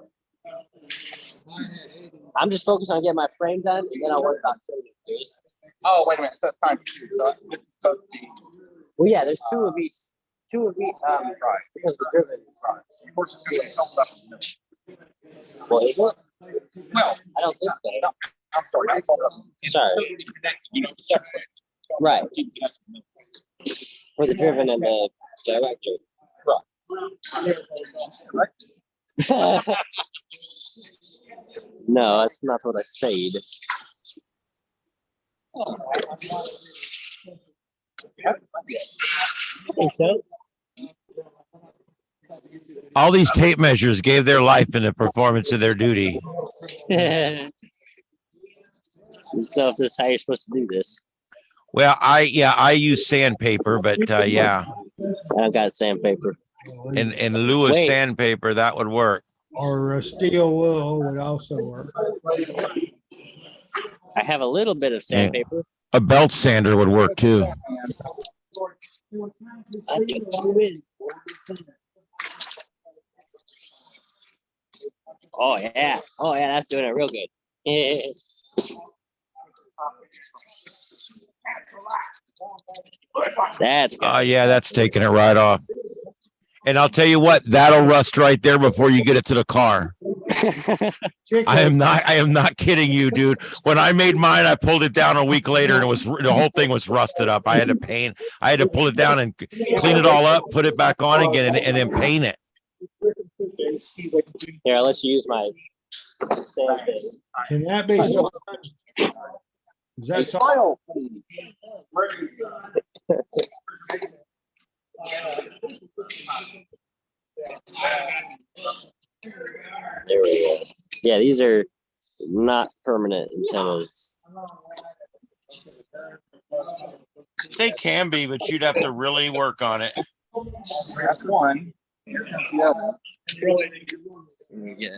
I'm just focused on getting my frame done, and then I'll worry about trimming these. Oh, wait a minute. So it's kind of cute. So Well, yeah, there's two of each. Right. Because the driven. right. Of course, it's going to be held up in the middle. Well, is it? Well, I don't think so. no, I'm sorry. Not held up. It's Sorry. totally connected. You know, separate. Right. Keep it up. For the driven and the director. Right. No, that's not what I said. I think so. All these tape measures gave their life in the performance of their duty. So if this is how you're supposed to do this. Well, I use sandpaper, but yeah, I don't got sandpaper. in lieu of Wait. sandpaper, that would work. Or steel wool would also work. I have a little bit of sandpaper. A belt sander would work too. I can go in. Oh yeah. Oh yeah, that's doing it real good. That's good. Yeah, that's taking it right off. And I'll tell you what, that'll rust right there before you get it to the car. I am not kidding you, dude. When I made mine, I pulled it down a week later and the whole thing was rusted up. I had to pull it down and clean it all up, put it back on again, and then paint it. Here, I'll let you use my sandpaper. Can that be so? Is that so? There we go. Yeah, these are not permanent antennas. They can be, but you'd have to really work on it. That's one. Here comes the other. Yeah.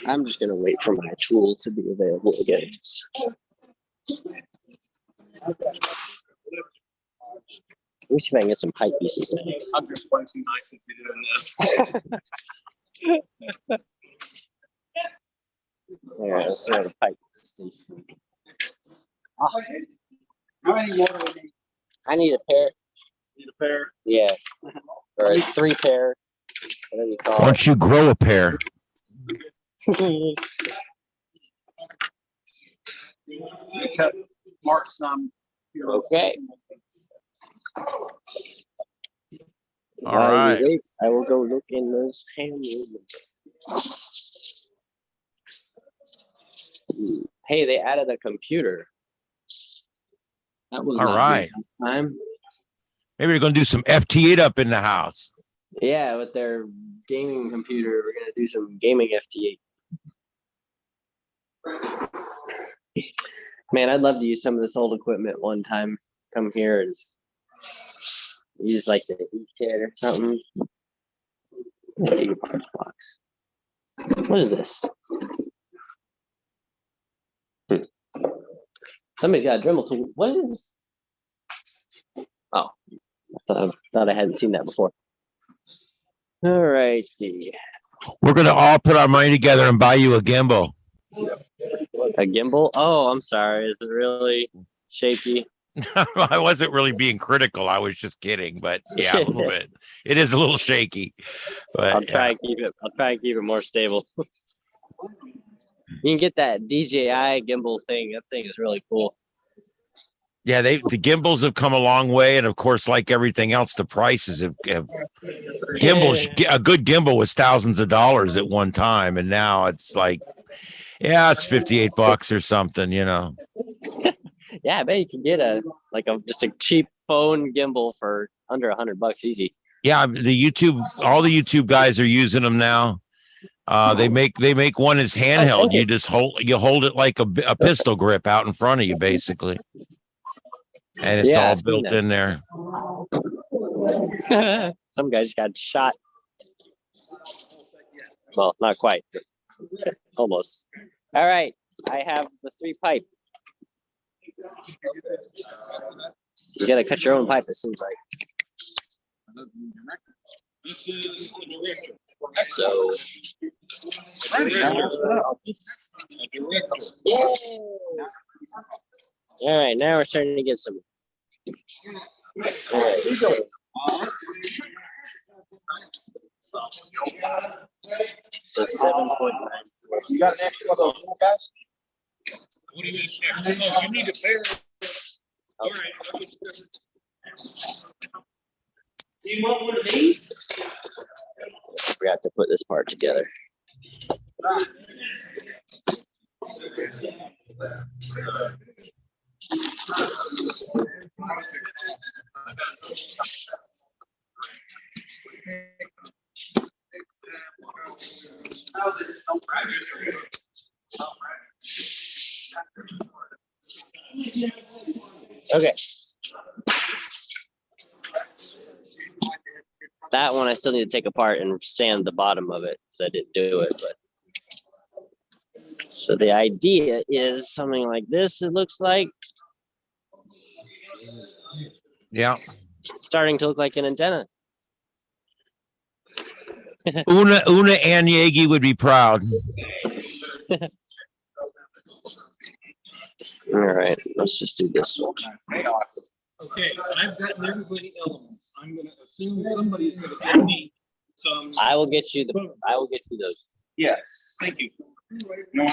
I'm just gonna wait for my tool to be available again. Let me see if I can get some pipe pieces. I'm just way too nice to be doing this. There, let's see how the pipe stays. How many more do we need? I need a pair. Need a pair? Yeah. Or a 3 pair. Whatever you Why call don't you grow a pair? it. Cut, mark some. Okay. All While you right. wait, I will go look in those ham movements. Hey, they added a computer. That was All not right. good last time. Maybe they're going to do some FT8 up in the house. Yeah, with their gaming computer, we're gonna do some gaming FT8. Man, I'd love to use some of this old equipment one time. Come here and use like the kit or something. What is this? Somebody's got a Dremel tool. What is? Oh, I thought I hadn't seen that before. All righty. We're going to all put our money together and buy you a gimbal. A gimbal? Oh, I'm sorry. Is it really shaky? I wasn't really being critical. I was just kidding, but yeah, a little bit. It is a little shaky, but I'll try and keep it. I'll try and keep it more stable. You can get that DJI gimbal thing. That thing is really cool. yeah, the gimbals have come a long way, and of course, like everything else, the prices have gimbals. A good gimbal was thousands of dollars at one time, and now it's like, yeah, it's $58 or something, you know. Yeah, I bet you can get just a cheap phone gimbal for under $100 easy. Yeah, all the YouTube guys are using them now. They make one as handheld. You just hold it like a pistol grip out in front of you, basically, and it's all built in there. Some guy just got shot. Well, not quite. Almost. All right. I have the 3 pipe. You gotta cut your own pipe, it seems like. This is the director. So all right, now we're starting to get some. All right, so, so 7.9. You got an extra one of those guys? What do you need? Oh, you need a pair. All right. Do you want one of these? We have to put this part together. Okay. That one I still need to take apart and sand the bottom of it. I didn't do it, but so the idea is something like this. It looks like, Yeah, it's starting to look like an antenna. Una Anyagi would be proud. All right, let's just do this one. Okay, I've gotten everybody elements. I'm gonna assume somebody's gonna get me some. I will get you those. Yes, thank you. No,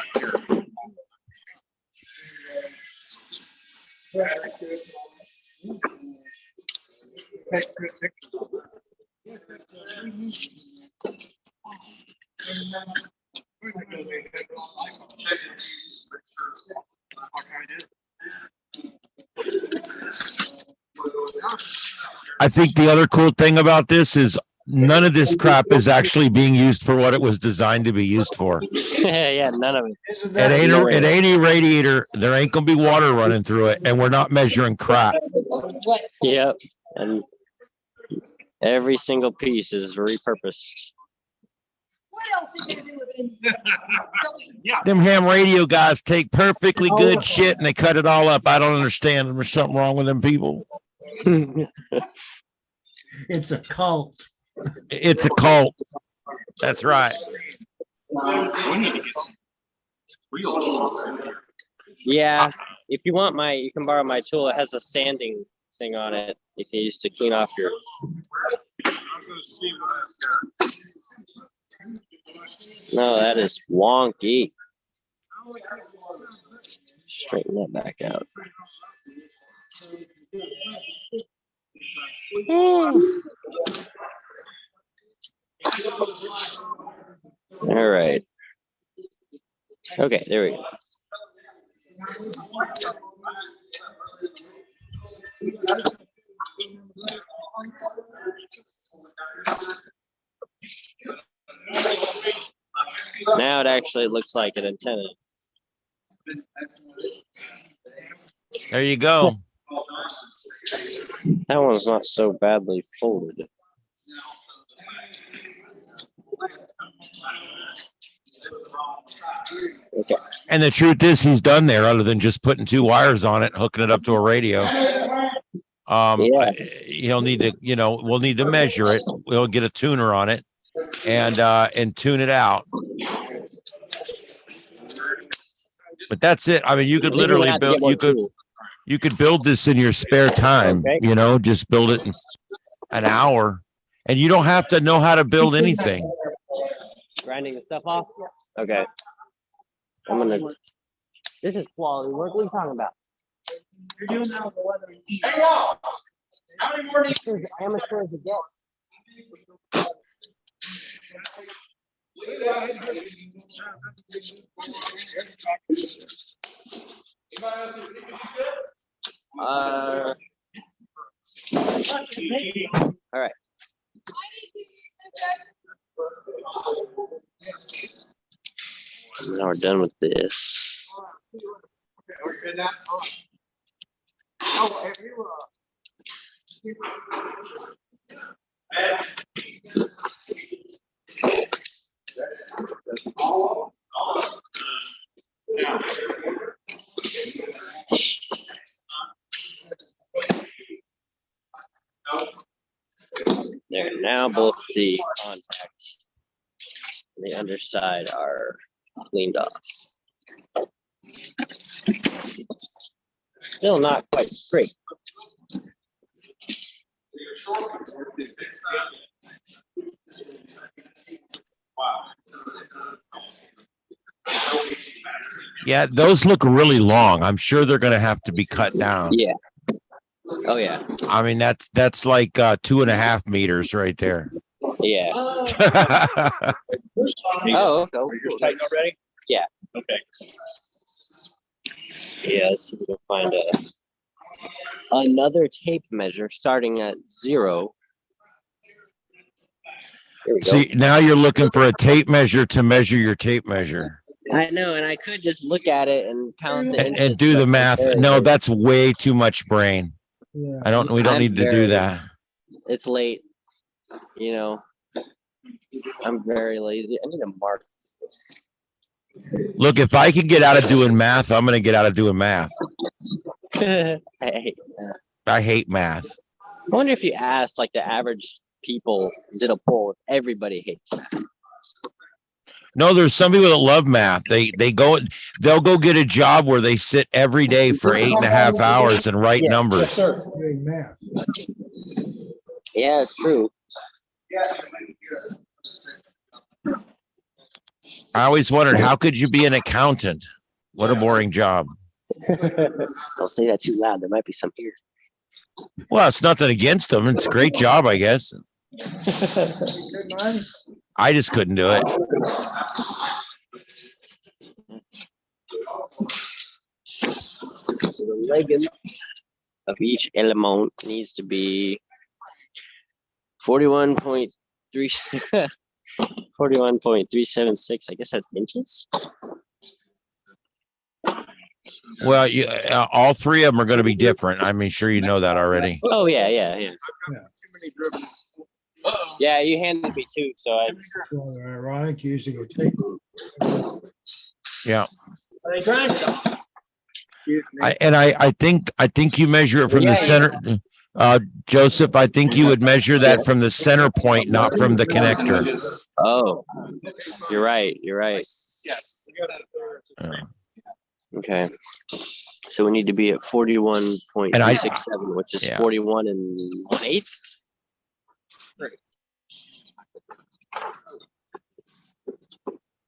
I think the other cool thing about this is none of this crap is actually being used for what it was designed to be used for. Yeah, none of it. Isn't It ain't a radiator. There ain't gonna be water running through it, and we're not measuring crap. Yep, and every single piece is repurposed. What else are you gonna do with it? yeah. Them ham radio guys take perfectly good shit and they cut it all up. I don't understand. There's something wrong with them people. It's a cult. It's a cult. That's right. Yeah, if you want you can borrow my tool. It has a sanding thing on it. You can use to clean off your. No, that is wonky. Straighten that back out. All right. Okay, there we go. Now it actually looks like an antenna. There you go. That one's not so badly folded. Okay. And the truth is, he's done there other than just putting 2 wires on it, and hooking it up to a radio. Yes. He'll need to, we'll need to measure it. We'll get a tuner on it and tune it out. But that's it. I mean, you could literally build, you could build this in your spare time, Okay. just build it in an hour, and you don't have to know how to build anything. Grinding the stuff off? Okay. I'm gonna. This is quality work. What are you talking about? You're doing that with the weather. Hey, y'all. How many more do you This is amateur as it gets. All right. Now we're done with this. There, now both the contacts and the underside are cleaned off. Still not quite straight. Yeah, those look really long. I'm sure they're going to have to be cut down. Yeah. Oh yeah. I mean, that's like 2.5 meters right there. Yeah. Oh, Oh, okay. are yours tightened already? Yeah. Okay. Yeah, let's see if we can find another tape measure starting at 0. There we go. See, now you're looking for a tape measure to measure your tape measure. I know, and I could just look at it and count the And inches, do the but math. I'm No, very- that's way too much brain. Yeah. We don't I'm need to do very- that. It's late. You know, I'm very lazy. I need a mark. Look, if I can get out of doing math, I'm going to get out of doing math. I hate that. I hate math. I wonder if you asked like the average people, did a poll, if everybody hates math. No, there's some people that love math. They'll go get a job where they sit every day for 8.5 hours and write Yeah. numbers. Sir. Doing math. Yeah, it's true. I always wondered, how could you be an accountant? What a boring job. Don't say that too loud. There might be some here. Well, it's nothing against them. It's a great job, I guess. I just couldn't do it. So the leggings of each element needs to be 41.3 41.376. I guess that's inches. Well, all 3 of them are going to be different. I mean, sure, you know that already. Oh yeah. Yeah, you handed me 2, so I. Rather ironic using a tape. Yeah. Are they trying to? I think you measure it from the center. Joseph, I think you would measure that from the center point, not from the connector. Oh, you're right. Yes. Okay. So we need to be at 41.367, which is Yeah. 41 and 1/8.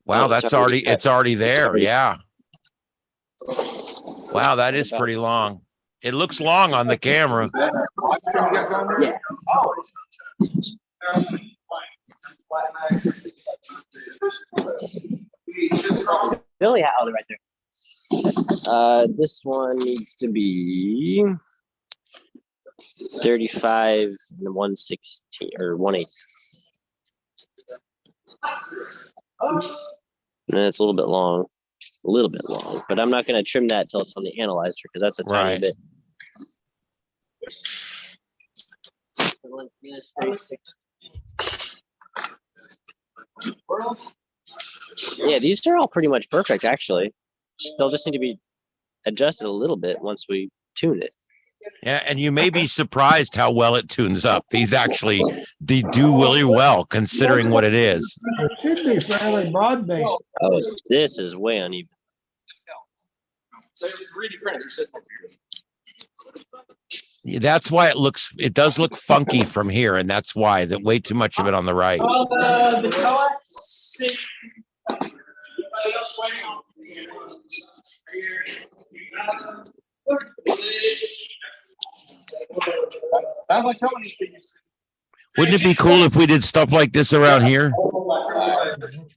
Wow, Oh, that's sorry, already, yeah. it's already there. Yeah. Wow, that is pretty long. It looks long on the camera. you guys on there? Yeah. Oh. Billy, oh, they're right there. This one needs to be 35 and 116 or 1/8. It's a little bit long, but I'm not going to trim that till it's on the analyzer because that's a tiny Right. bit. Yeah, these are all pretty much perfect, actually. They'll just need to be adjusted a little bit once we tune it. Yeah, and you may be surprised how well it tunes up. These actually they do really well considering what it is. It should be fairly broad-based. Oh, this is way uneven. So 3D printed. They're sitting up here. That's why it does look funky from here, and that's why that way too much of it on the right. The color. Anybody else waiting on? Wouldn't it be cool if we did stuff like this around here?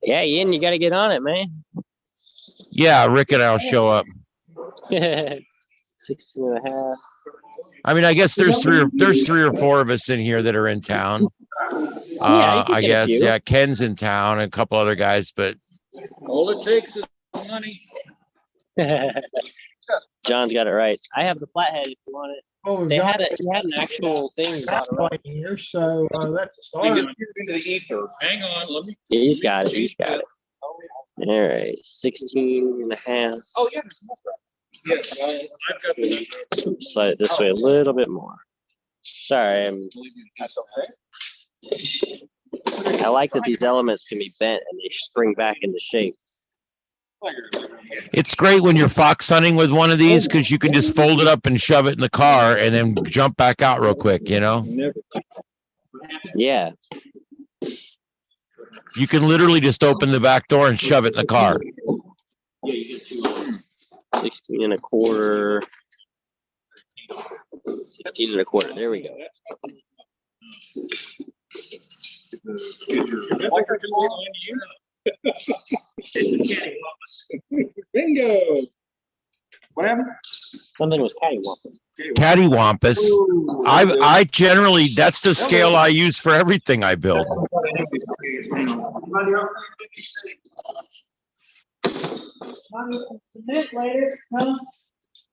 Yeah, Ian, you got to get on it, man. Yeah, Rick and I'll show up. 16 and a half. I mean, I guess there's three or four of us in here that are in town. Yeah, you can I get a guess, few. yeah, Ken's in town and a couple other guys, but All it takes is money. John's got it right. I have the flathead if you want it. Oh, we've He got had an actual thing. that right here, so that's a You start. get into the ether. Hang on, let me. He's got it. He's got it. All right, 16 and a half. Oh, yeah. there's more stuff. Yes, I've got the. Slide it this way a little bit more. Sorry, That's okay. I like that these elements can be bent and they spring back into shape. it's great when you're fox hunting with one of these because you can just fold it up and shove it in the car and then jump back out real quick, you know? Yeah. You can literally just open the back door and shove it in the car. 16 and a quarter. 16 and a quarter. There we go. Bingo. What happened? Something was cattywampus. Cattywampus. I generally, that's the scale I use for everything I build.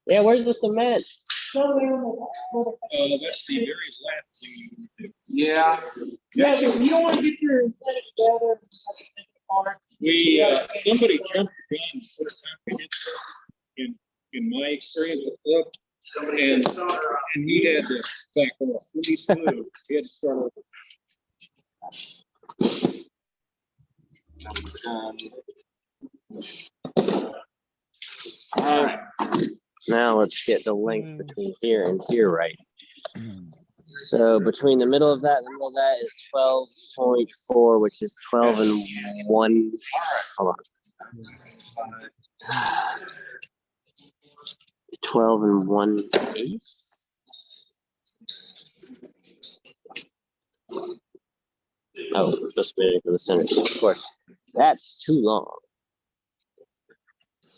Yeah, where's the cement? That's the very last thing you do. Yeah. Yeah, you don't want to get your together. We somebody jumped the gun and put a package in my experience with club, and he had to back off. When he flew, he had to start over. All right. Now let's get the length between here and here right. So between the middle of that and the middle of that is 12.4, which is 12 and 1. Hold on. 12 and 1/8. Oh, we're supposed to be aiming for the center. Of course, that's too long.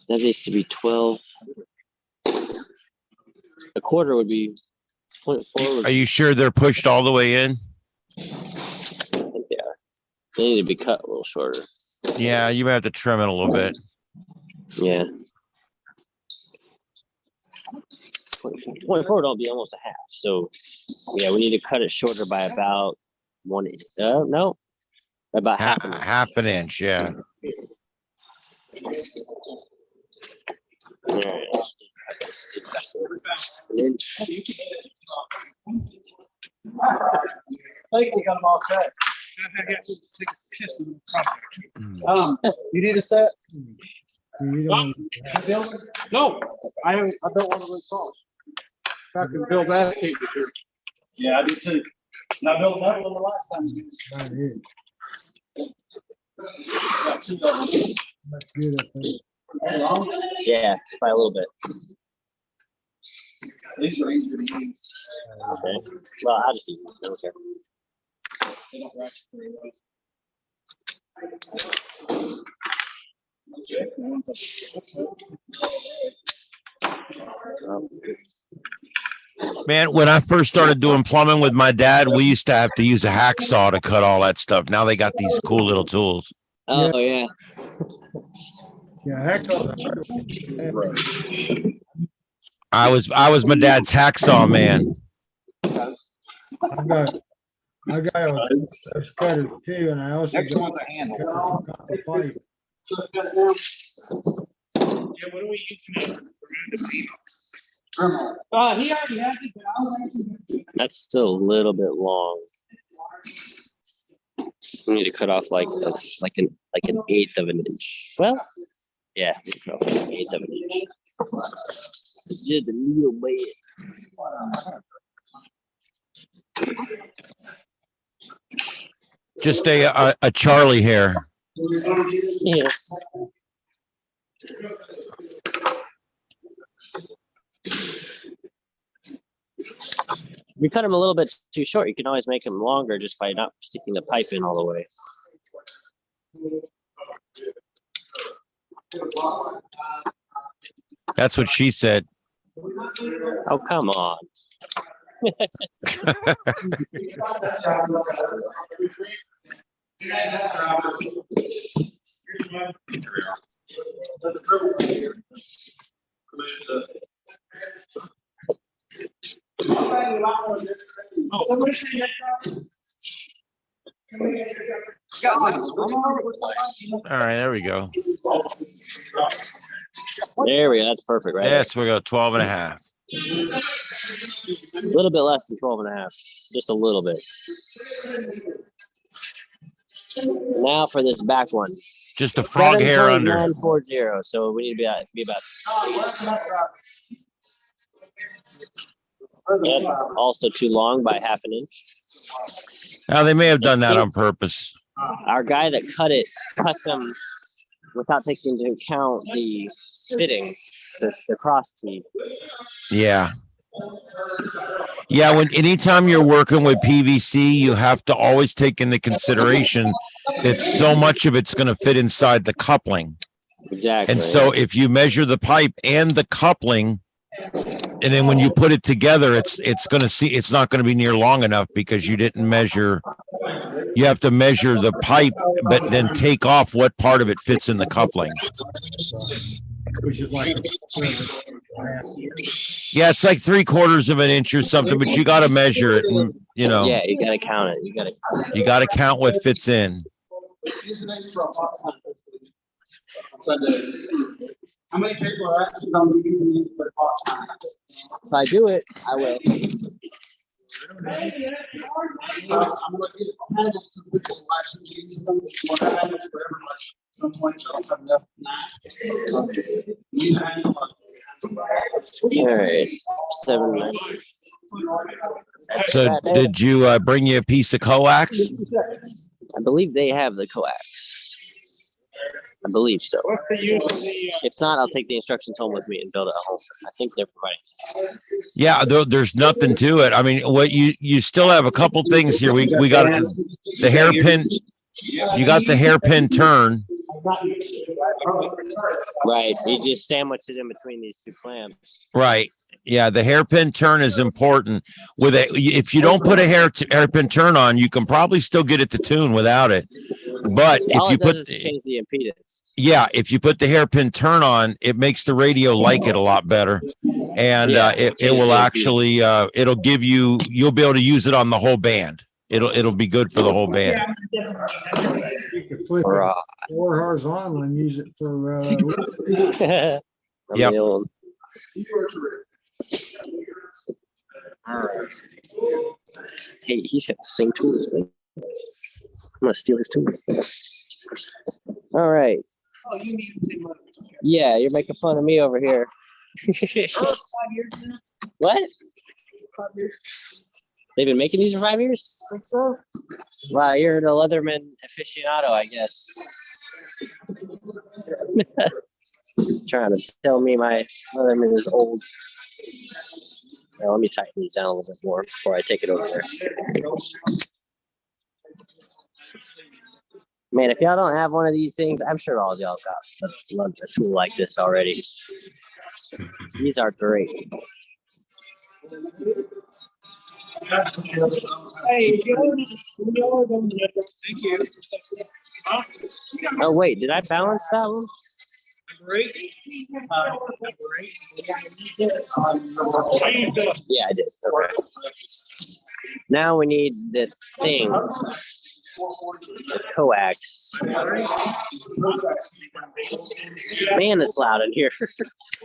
That needs to be 12. A quarter would be 0.4. Are you sure they're pushed all the way in? I think they are. They need to be cut a little shorter. Yeah, you might have to trim it a little bit. Yeah. 0.4 don't be almost a half. So yeah, we need to cut it shorter by about 1 inch. No, about half an inch. Half an inch, yeah. All right. An inch. I think we got them all cut. You need a set? You don't- You build it? No, I built one of those saws. I can build that cable here. Yeah, I do too. And I built that one the last time. Right here. Got two of them. That's good, I think. Yeah, just by a little bit. These are easier to use. Okay. Well, I'll just use them. I don't care. They don't ratchet very well. Man, when I first started doing plumbing with my dad, we used to have to use a hacksaw to cut all that stuff. Now they got these cool little tools. Oh yeah. Yeah, heck, I was my dad's hacksaw man. I got those cutters too, and I also Next got one's a handle. cutters for copper pipe. Yeah, what are we using? He already has it, but I'll actually. That's still a little bit long. We need to cut off like an eighth of an inch. Well, yeah, we can cut off like an eighth of an inch. Did the needle blade. Just a Charlie hair. Yes. If you cut them a little bit too short, you can always make them longer just by not sticking the pipe in all the way. That's what she said. Oh, come on. All right, there we go. There we go. That's perfect, right? Yes, we go 12 and a half. A little bit less than 12 and a half. Just a little bit. Now for this back one. Just a frog hair under. 7.940. So we need to be about. Yep, also too long by half an inch. Now they may have done that on purpose. Our guy that cut them without taking into account the fitting, the cross teeth. Yeah. Yeah, anytime you're working with PVC, you have to always take into consideration that so much of it's going to fit inside the coupling. Exactly. And so if you measure the pipe and the coupling, and then when you put it together, it's not going to be near long enough because you didn't measure. You have to measure the pipe, but then take off what part of it fits in the coupling. Which is like, Yeah, it's like 3/4 of an inch or something, but you got to measure it, and Yeah, you got to count it. You got to count what fits in. How many people are actually going to be using these for part-time? If I do it, I will. I'm going to use panels to which will actually use them for panels for everybody. Some points I don't have enough. All right, 7. So did you bring you a piece of coax? I believe they have the coax. I believe so. If not, I'll take the instructions home with me and build it at home. I think they're providing. Yeah, there's nothing to it. I mean, what you still have a couple things here. We got the hairpin. You got the hairpin turn. Right. You just sandwich it in between these two clamps. Right. Yeah, the hairpin turn is important. If you don't put a hairpin turn on, you can probably still get it to tune without it. But All it does is change the impedance. Yeah, if you put the hairpin turn on, it makes the radio like it a lot better, and it will actually it'll give you'll be able to use it on the whole band. It'll be good for the whole band. you could flip it or horizontal and use it for. Yep. Hey, he's got the same tools, man. I'm gonna steal his tools. All right. Oh, you mean to say money? Yeah, you're making fun of me over here. 5 years now? What? 5 years. They've been making these for 5 years? Think so? Wow, you're the Leatherman aficionado, I guess. Trying to tell me my Leatherman is old. Now, let me tighten these down a little bit more before I take it over there. Man, if y'all don't have one of these things, I'm sure all of y'all got a tool like this already. These are great. Hey, thank you. Oh, wait, did I balance that one? Great. Yeah, I did. Okay. Now we need the thing, the coax. Man, it's loud in here.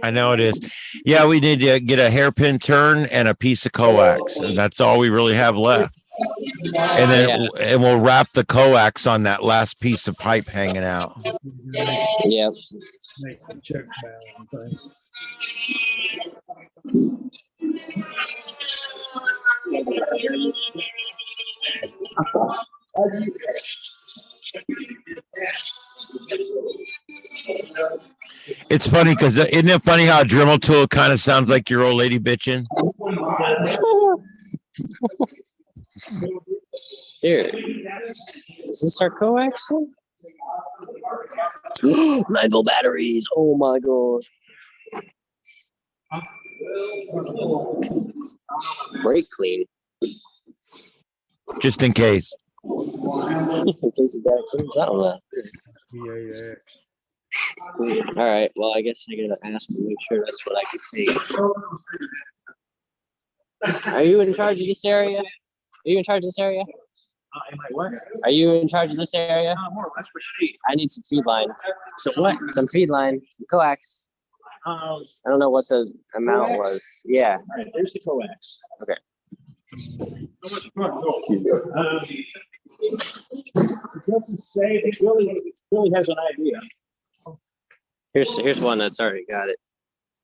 I know it is. Yeah, we need to get a hairpin turn and a piece of coax, and that's all we really have left. And then and we'll wrap the coax on that last piece of pipe hanging out. Yep. Make the check balance It's funny because isn't it funny how a Dremel tool kind of sounds like your old lady bitching? Here. Is this our coax? 9-volt batteries. Oh my god. Brake clean. Just in case. In case it got cleans out of V8X. that. All right. Well, I guess I gotta ask to make sure that's what I can take. Are you in charge of this area? Are you in charge of this area? Am I what? Are you in charge of this area? More or less for sheet. I need some feed line. So what? Some feed line. Some coax. I don't know what the amount was. Yeah. All right, there's the coax. Okay. It doesn't say, it really has an idea. Here's one that's already got it.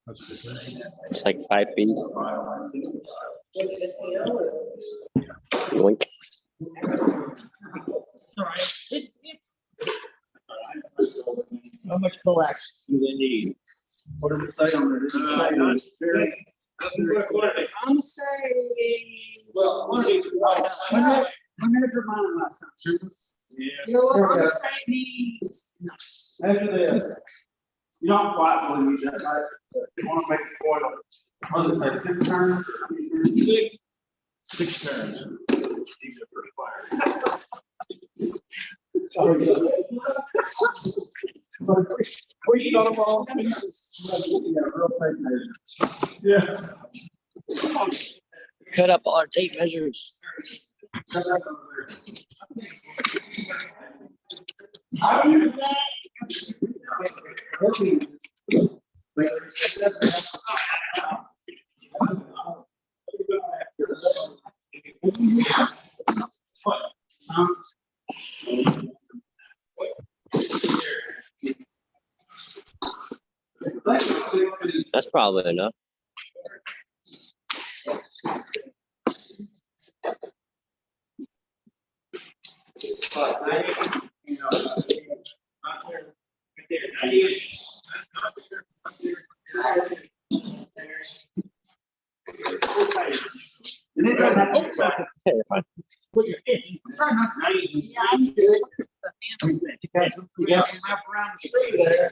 It's like 5 feet. Yoink. All right, it's. How much coax do they need? What does it say on there? Does it say on it? I'm saying. Well, one minute for mine last time. Yeah. I'm saying. After this, you don't quite believe that, right? You want to make the coil, what does it say, 6 turns? 6 turns. These are first fire. Where you got them all? Yeah. Cut up all our tape measures. That's probably enough. Put your head. Try not to. Yeah, I'm good. You got to wrap around the screw there.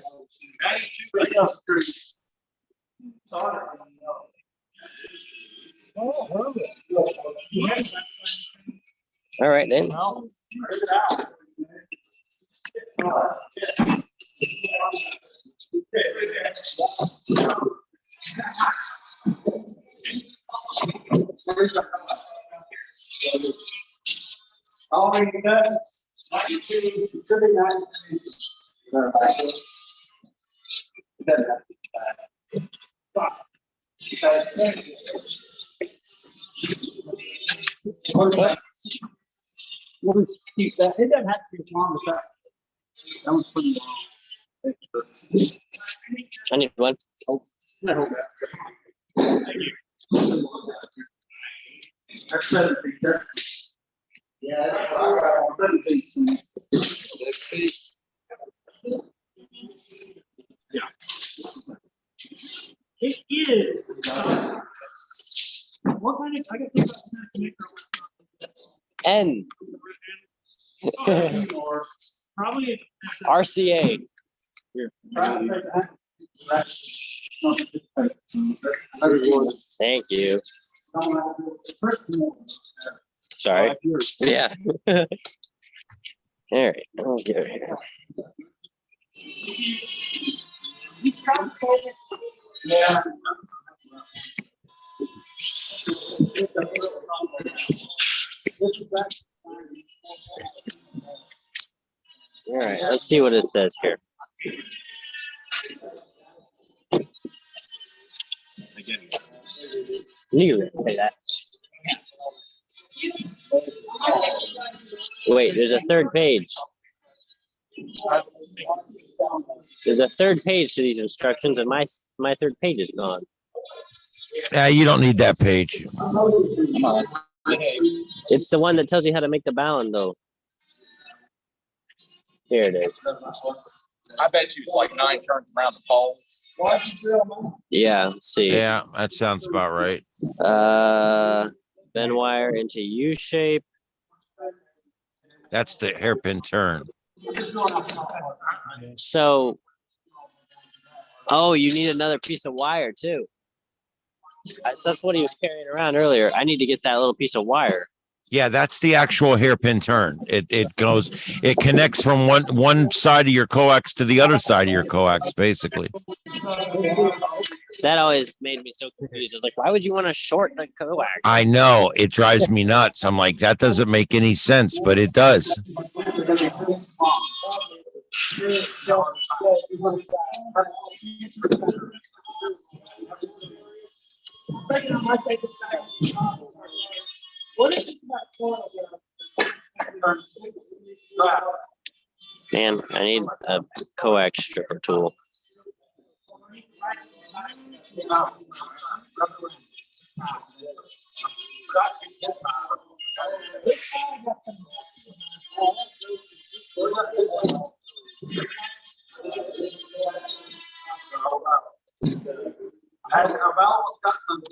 All right then. Keep that. It doesn't have to be as long as that. That was pretty long. I need one. Oh, no. That's 17. Yeah, that's 17. Yeah. It is. what kind of, I got things to make N. or probably. RCA. Thank you. Sorry. Yeah. All right. I'll get it here. Yeah. All right. Let's see what it says here. You say that. Wait, there's a third page. There's a third page to these instructions, and my third page is gone. You don't need that page. It's the one that tells you how to make the balun, though. Here it is. I bet you it's like 9 turns around the pole. Yeah, let's see. Yeah, that sounds about right. Bend wire into U shape. That's the hairpin turn. So, oh, you need another piece of wire too. That's what he was carrying around earlier. I need to get that little piece of wire. Yeah, that's the actual hairpin turn. It connects from one side of your coax to the other side of your coax, basically. That always made me so confused. I was like, why would you want to short the coax? I know, it drives me nuts. I'm like, that doesn't make any sense, but it does. Man, I need a coax stripper tool.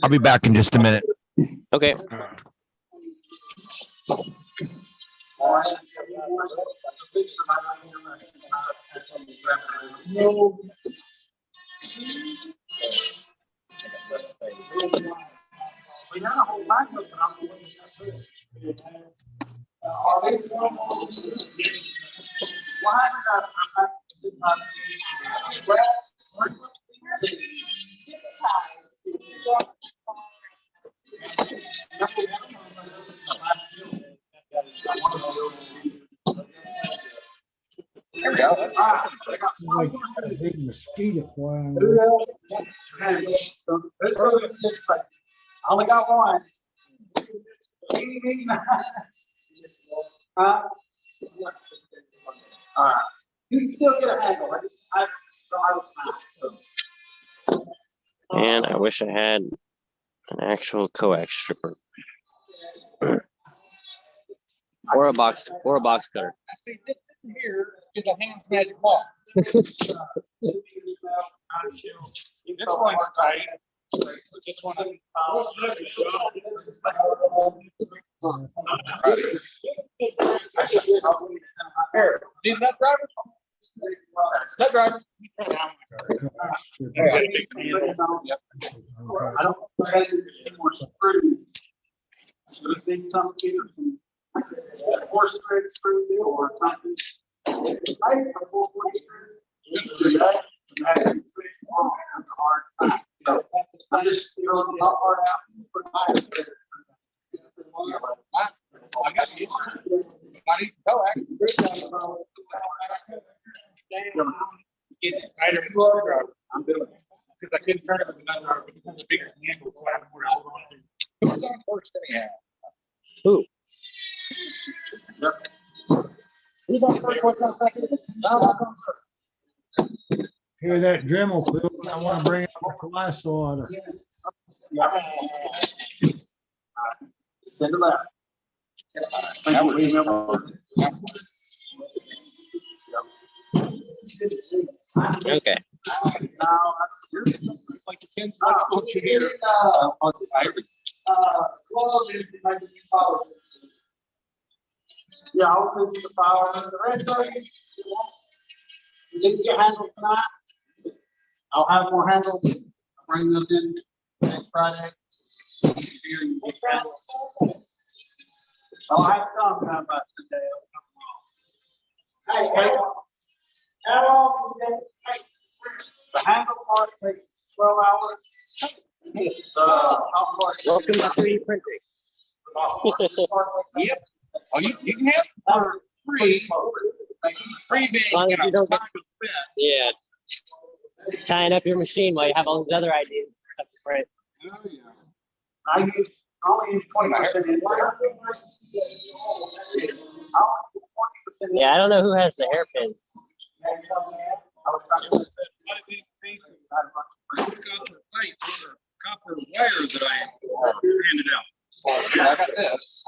I'll be back in just a minute. Okay. There we go. Like a big mosquito flying. I only got one. All right. You can still get a handle. And I wish I had an actual coax stripper. Or a box cutter. Actually, this here is a hand's magic ball. This one's tight. This one. Here, see that driver? That driver. I don't think more screws. So I think something or straight screw deal or something. I have a 440 screw. That's hard. So I just throw the top part out and put my I got you. I need to go I'm doing it. because I couldn't turn it with another, because the bigger handle. So I have more hold on to. It was on first anyhow. Ooh. Who's on first? What's on second? Hear that Dremel, Bill? I want to bring up the glass water. Send it left. Okay. Like the 10 electrical engineer. Glove is like the power. Yeah, I'll put the power and the rest of it. You didn't get handles tonight? I'll have more handles. I'll bring those in next Friday. I'll have some done by today. Hey, how long do you take? The handle part takes 12 hours. Welcome to 3D printing. Yep. Oh, you can have free being, As long as you don't get, yeah, tying up your machine while you have all these other ideas. That's right. I only use 20% in there. Yeah, I don't know who has the hairpin. Copper wire that I handed out. I got this.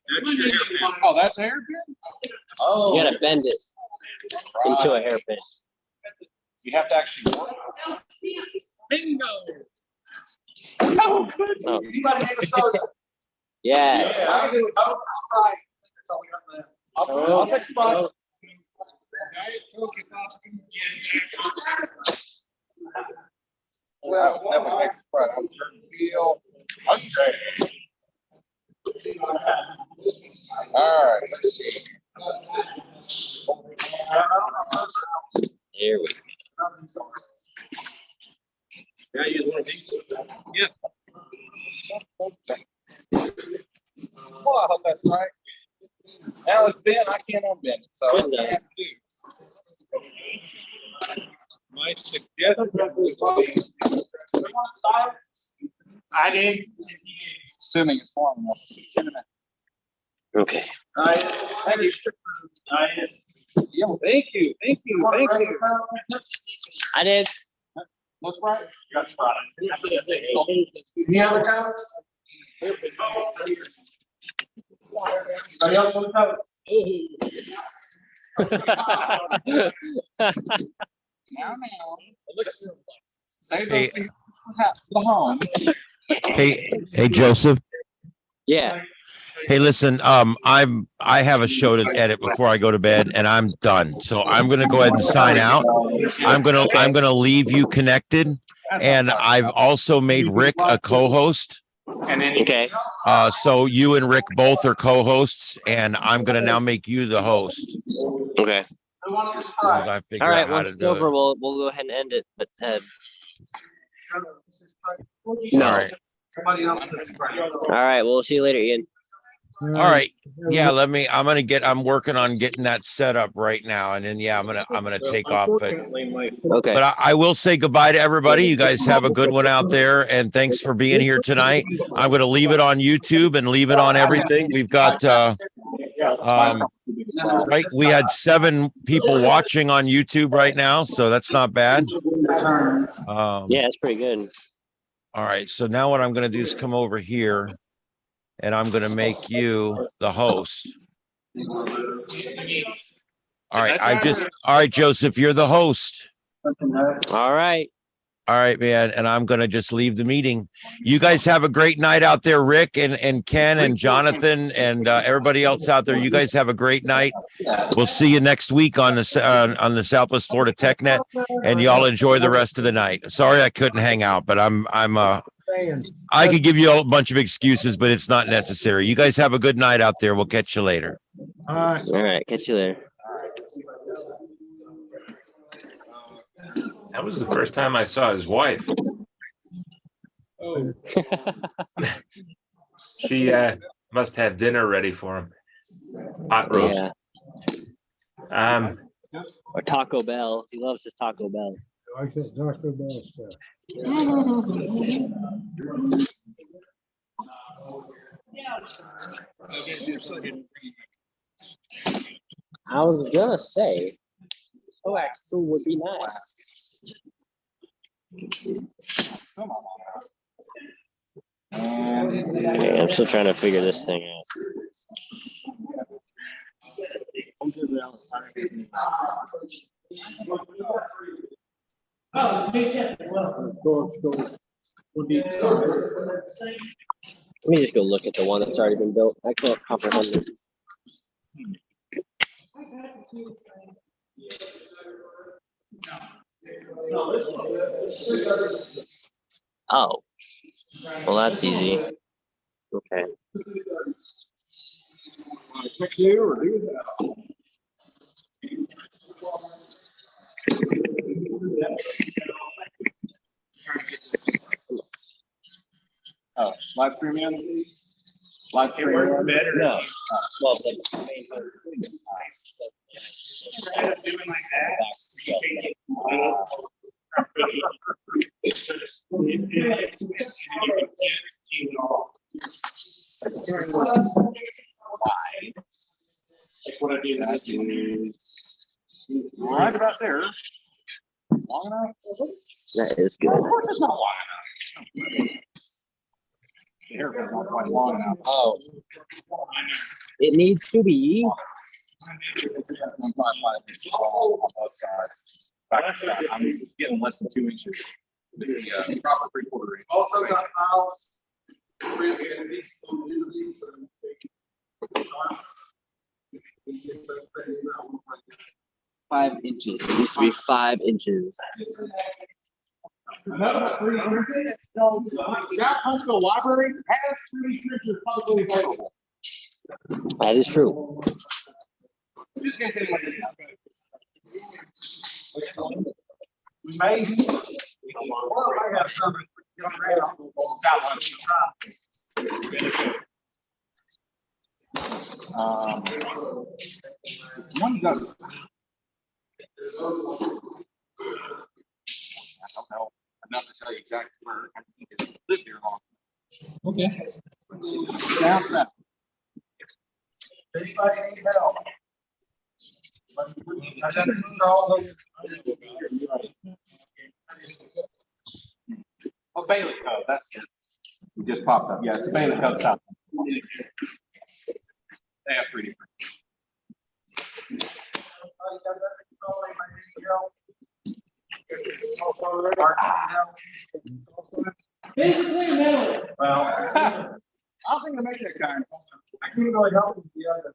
That's your hairpin. Oh, that's a hairpin? Oh. You gotta bend it into a hairpin. You have to actually work. Bingo. Oh. Anybody need a soda? Yeah. I'll do it. I'll try. That's all we got left. I'll take the bottle. Well, that would make it right. I'm sure feel. All right, let's see. There we go. Yeah, you want to yeah. Well, I hope that's right. Now it's bent, I can't unbend it, so that's what I have to do. My suggestion would be. I did. Assuming it's long enough. Okay. Thank you. Yeah, thank you, thank you, thank you. I did. That's right. That's right. Any other comments? Anybody else want to comment? Now. Save Hey. those things perhaps for the home. Hey, Joseph. Yeah. Hey, listen, I have a show to edit before I go to bed and I'm done. So I'm gonna go ahead and sign out. I'm gonna leave you connected. And I've also made Rick a co-host. Okay. So you and Rick both are co-hosts and I'm gonna now make you the host. Okay. I figure All right. out how Once to it's do over, it. we'll go ahead and end it. But No. All right. Somebody else that's right. all right. We'll see you later, Ian. All right. Yeah, I'm working on getting that set up right now. And then, yeah, I'm going to take off. But Okay. I will say goodbye to everybody. You guys have a good one out there. And thanks for being here tonight. I'm going to leave it on YouTube and leave it on everything. We've got, right. We had 7 people watching on YouTube right now. So that's not bad. Yeah, it's pretty good. All right. So now what I'm going to do is come over here. And I'm going to make you the host. All right. All right, Joseph, you're the host. All right. All right, man. And I'm going to just leave the meeting. You guys have a great night out there, Rick and Ken and Jonathan and everybody else out there. You guys have a great night. We'll see you next week on the Southwest Florida TechNet, and y'all enjoy the rest of the night. Sorry I couldn't hang out, but I could give you a bunch of excuses, but it's not necessary. You guys have a good night out there. We'll catch you later. All right. Catch you later. That was the first time I saw his wife. She must have dinner ready for him. Hot roast. Yeah. Or Taco Bell. He loves his Taco Bell. I like that Taco Bell stuff. I was gonna say, coax tool would be nice. Okay, I'm still trying to figure this thing out. Oh, Let me just go look at the one that's already been built. I can't comprehend this. Oh, well, that's easy. Okay. Pick you or do that? Oh, live premium? Live premium? better. No. Well, but Doing like that. You take it. Like what I did. Right about there. Long enough? that is good. Of course it's not long enough. The haircut's not quite long enough. Oh, it needs to be. 1.5 inches long on both sides. I'm getting less than 2 inches. The proper 3/4 inch. Also got files. 5 inches. It needs to be 5 inches. That Huntsville Library has 3D printers publicly available. That is true. Just in case anybody. We may. Or I have some. One does. I don't know enough to tell you exactly where I need to live here long. Okay. Down south. Anybody need help? Oh, Bailey Cove, that's it. It just popped up. Yeah, it's Bailey Cove South. They have 3D printers. Well, I don't think they make that kind. I can't really help with the other.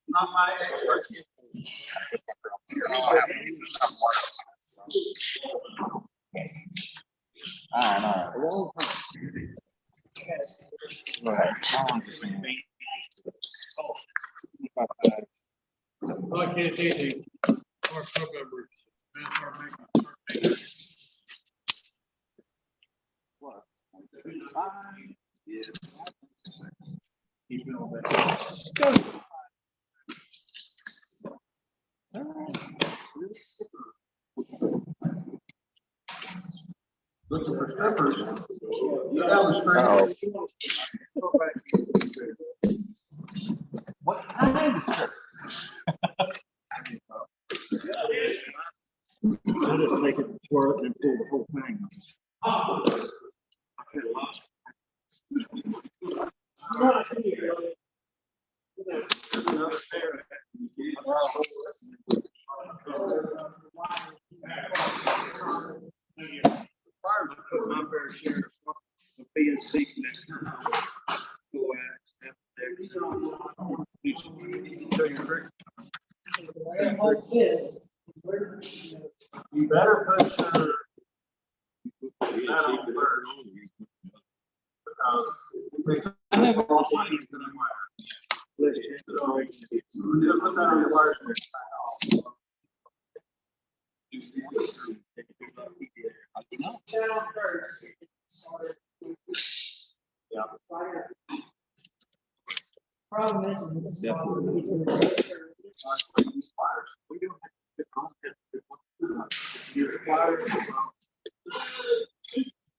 Not my expertise. All right. Well, I can't see anything. Or programmers. That's our makeup. Looking for strippers. What kind of strip? I just make it work and pull the whole thing. Fires are putting my fair share of BNC connectors. You better put your. Because I have all signs that I'm wearing. Put that on the wires. Yeah. Problem is,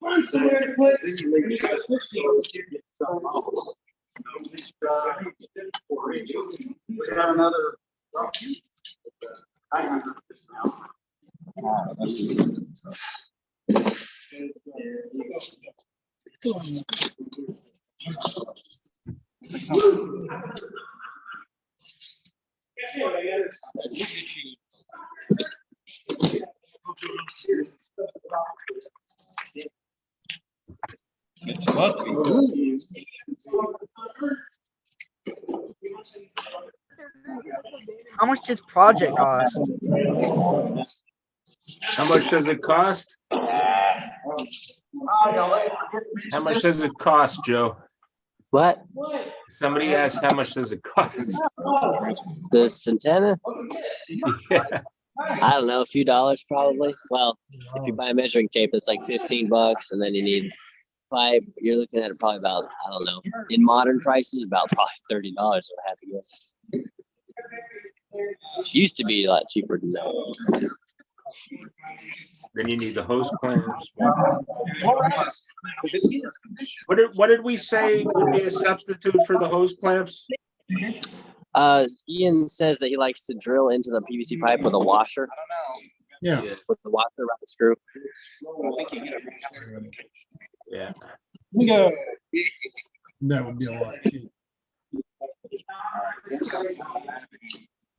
find somewhere to put. We got another. Must be good. How much does project cost? How much does it cost? How much does it cost, Joe? What? Somebody asked, how much does it cost? This antenna? Yeah. I don't know, a few dollars probably. Well, if you buy measuring tape, it's like $15, and then you need pipe. You're looking at it probably about, I don't know, in modern prices, about probably $30. I have to guess. It used to be a lot cheaper than that. Then you need the hose clamps. What did we say would be a substitute for the hose clamps? Ian says that he likes to drill into the PVC pipe with a washer. Yeah. With the washer around the screw. Yeah. That would be a lot cheaper.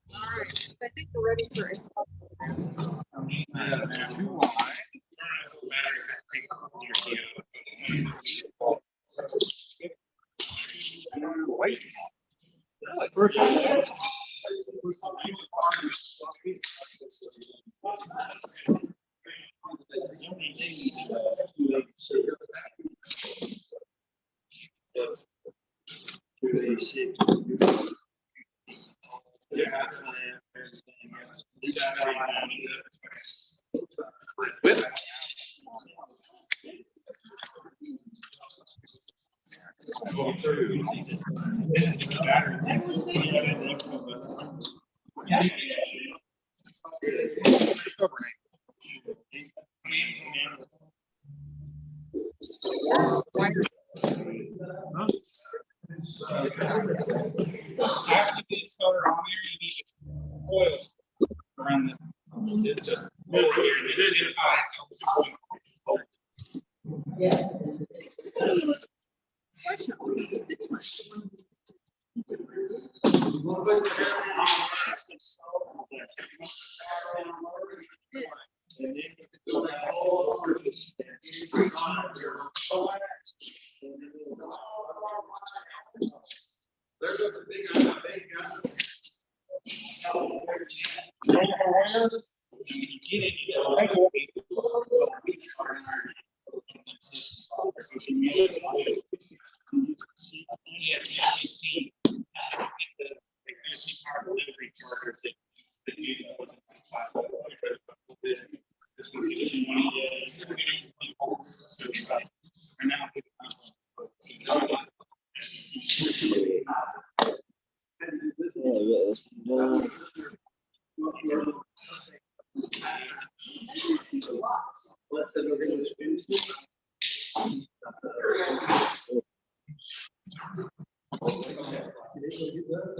All right, I think we're ready for it. After you start on here, you need oil around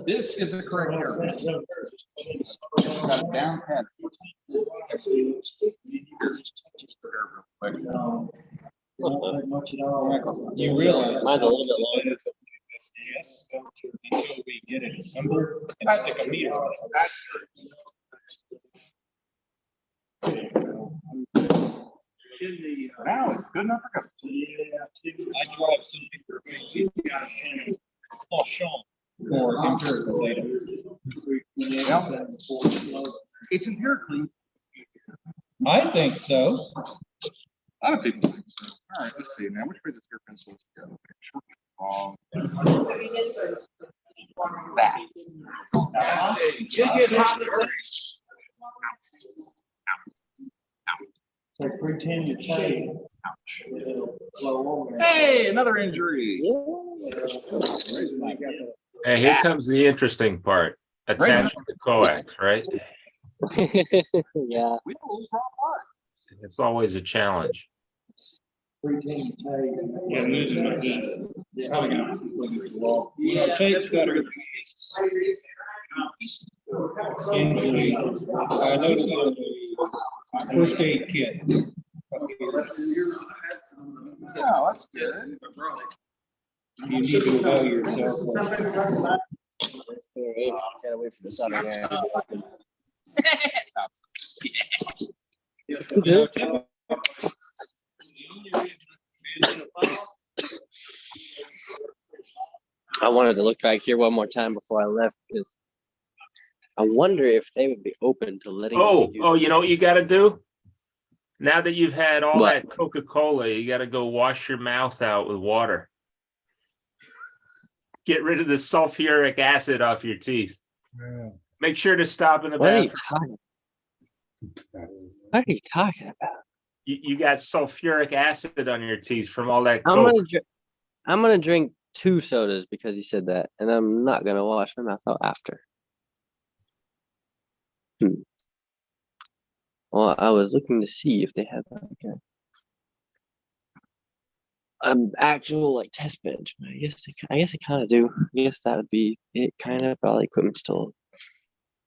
This is the correct error. Got it down pat. You realize Mine's a little bit longer. Yes, until we get it assembled and stick a meter on it. That's now it's good enough for customers. I drive some people crazy. Oh, Sean, for empirical data. Well, it's empirically. I think so. A lot of people think so. All right, let's see now. Which way does your pencil go? Short, long. That. You get hot. Pretend you're tight. Hey, another injury. Hey, here comes the interesting part. Attaching the coax, right? Yeah. It's always a challenge. Yeah, news is not good. Probably gonna look at the wall. You know, tape's better. Injury. I noticed on the first aid kit. Oh, that's good. You need to know yourself. Gotta wait for the sun again. I wanted to look back here one more time before I left because I wonder if they would be open to letting me do You know what you got to do? Now that you've had all What? that Coca-Cola, you got to go wash your mouth out with water. Get rid of the sulfuric acid off your teeth. Yeah. Make sure to stop in the What are you bathroom. What are you talking about? You got sulfuric acid on your teeth from all that I'm Coke. I'm gonna drink 2 sodas because you said that, and I'm not gonna wash my mouth out after. Well, I was looking to see if they had like actual like test bench. But I guess they kind of do. I guess that would be it, kind of. But all the equipment's still.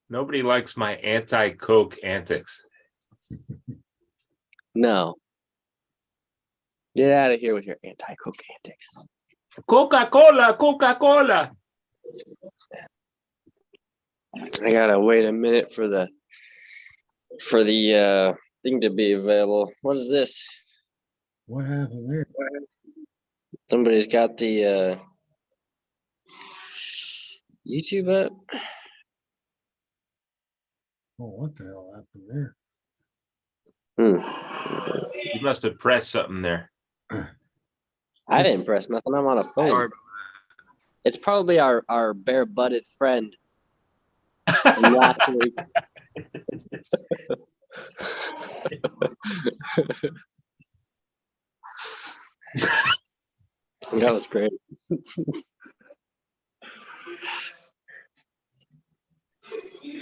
Nobody likes my anti-Coke antics. No. Get out of here with your anti-Coke antics. Coca-Cola, Coca-Cola. I gotta wait a minute for the thing to be available. What is this? What happened there? Somebody's got the YouTube up. Oh, what the hell happened there? You must have pressed something there. I didn't press nothing. I'm on a phone. Sorry. It's probably our bare-butted friend. Last week. That was great.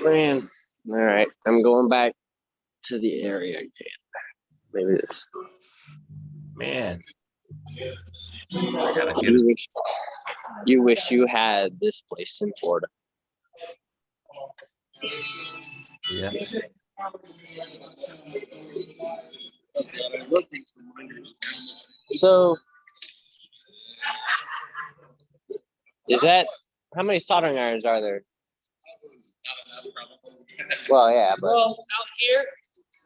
Man, all right. I'm going back to the area again. Maybe this. Man. You wish you had this place in Florida. Yeah. So, is that how many soldering irons are there? Well, yeah, but Well, out here,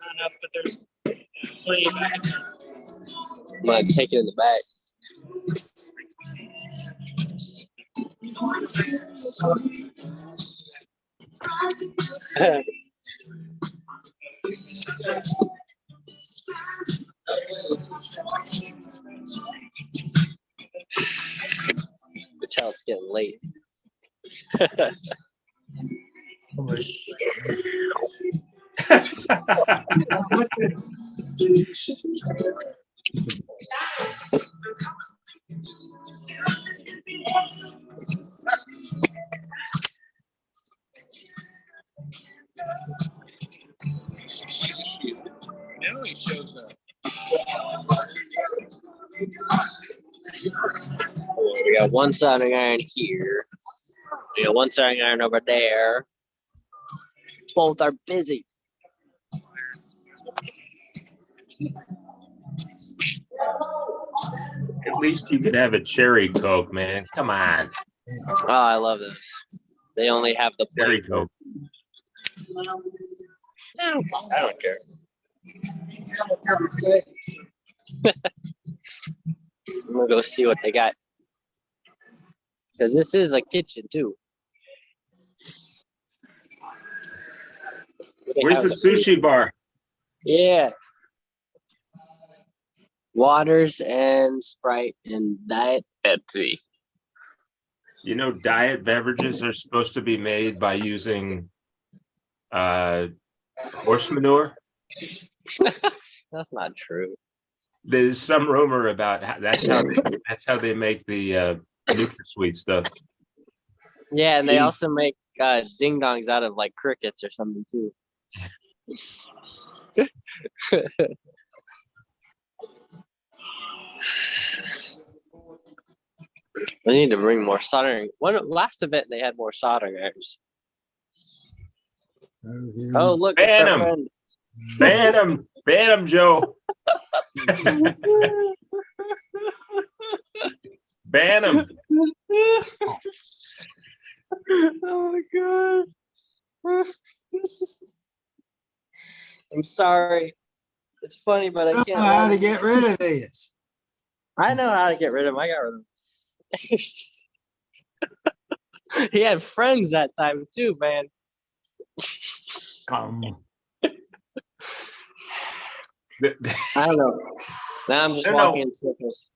not enough, but there's plenty of back. I'm gonna take it in the back. You tell it's getting late. Now he shows up. We got one soldering iron here. We got one soldering iron over there. Both are busy. At least you could have a cherry Coke, man. Come on. Oh, I love this. They only have the Cherry plain. Coke. I don't care. I'm gonna go see what they got. Because this is a kitchen too. Where's the sushi bar? Yeah. Waters and Sprite and Diet Pepsi. You know, diet beverages are supposed to be made by using horse manure. That's not true. There's some rumor about that's how they make the NutraSweet stuff. Yeah, and they also make ding dongs out of like crickets or something too. We need to bring more soldering. Last event they had more soldering irons. Oh, look, it's Ban our 'em. friend. Ban him, Joe. Ban him. Oh my god. I'm sorry. It's funny, but I I can't. know how to get rid of this. I know how to get rid of them. I got rid of them. He had friends that time too, man. I don't know. Now I'm just walking in circles.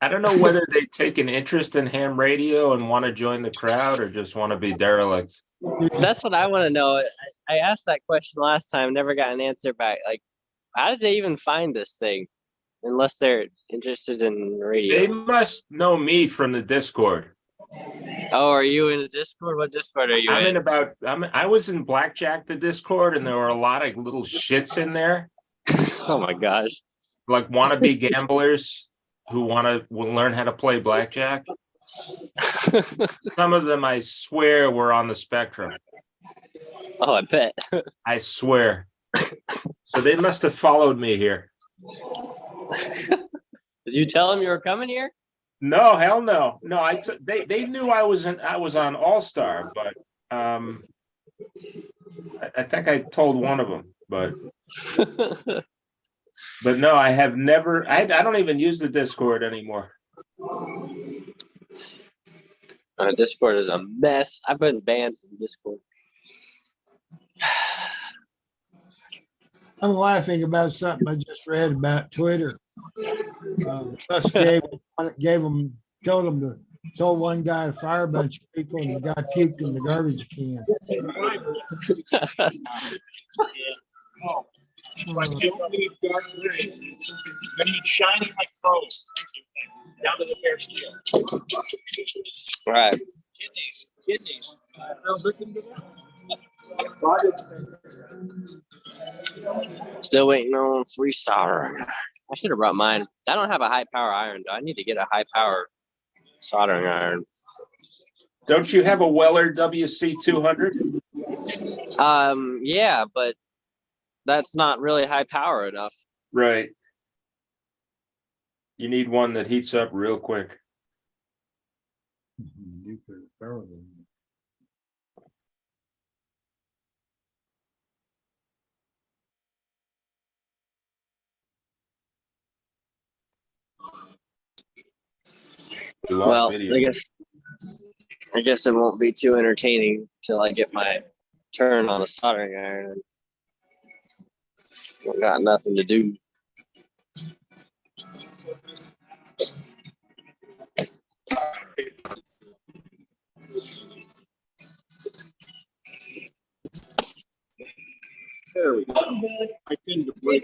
I don't know whether they take an interest in ham radio and want to join the crowd or just want to be derelicts. That's what I want to know. I asked that question last time, never got an answer back. Like, how did they even find this thing? Unless they're interested in radio. They must know me from the Discord. Oh, are you in the Discord? What Discord are you in? I was in Blackjack, the Discord, and there were a lot of little shits in there. Oh my gosh. Like wannabe gamblers who want to learn how to play blackjack. Some of them, I swear, were on the spectrum. Oh, I bet. I swear. So they must have followed me here. Did you tell them you were coming here? No, hell no. No, they knew I was on All Star, but I think I told one of them, but no, I have never. I don't even use the Discord anymore. Discord is a mess. I've been banned from Discord. I'm laughing about something I just read about Twitter. Just told one guy to fire a bunch of people, and the guy puked in the garbage can. Like you don't need dark gray. You need shining like pearls. Down to the bare steel. Right. Kidneys. Still waiting on free solder. I should have brought mine. I don't have a high power iron, though. I need to get a high power soldering iron. Don't you have a Weller WC200? Yeah, but that's not really high power enough. Right. You need one that heats up real quick. Well, I guess it won't be too entertaining till I get my turn on a soldering iron. I've got nothing to do. There we go. I tend to break.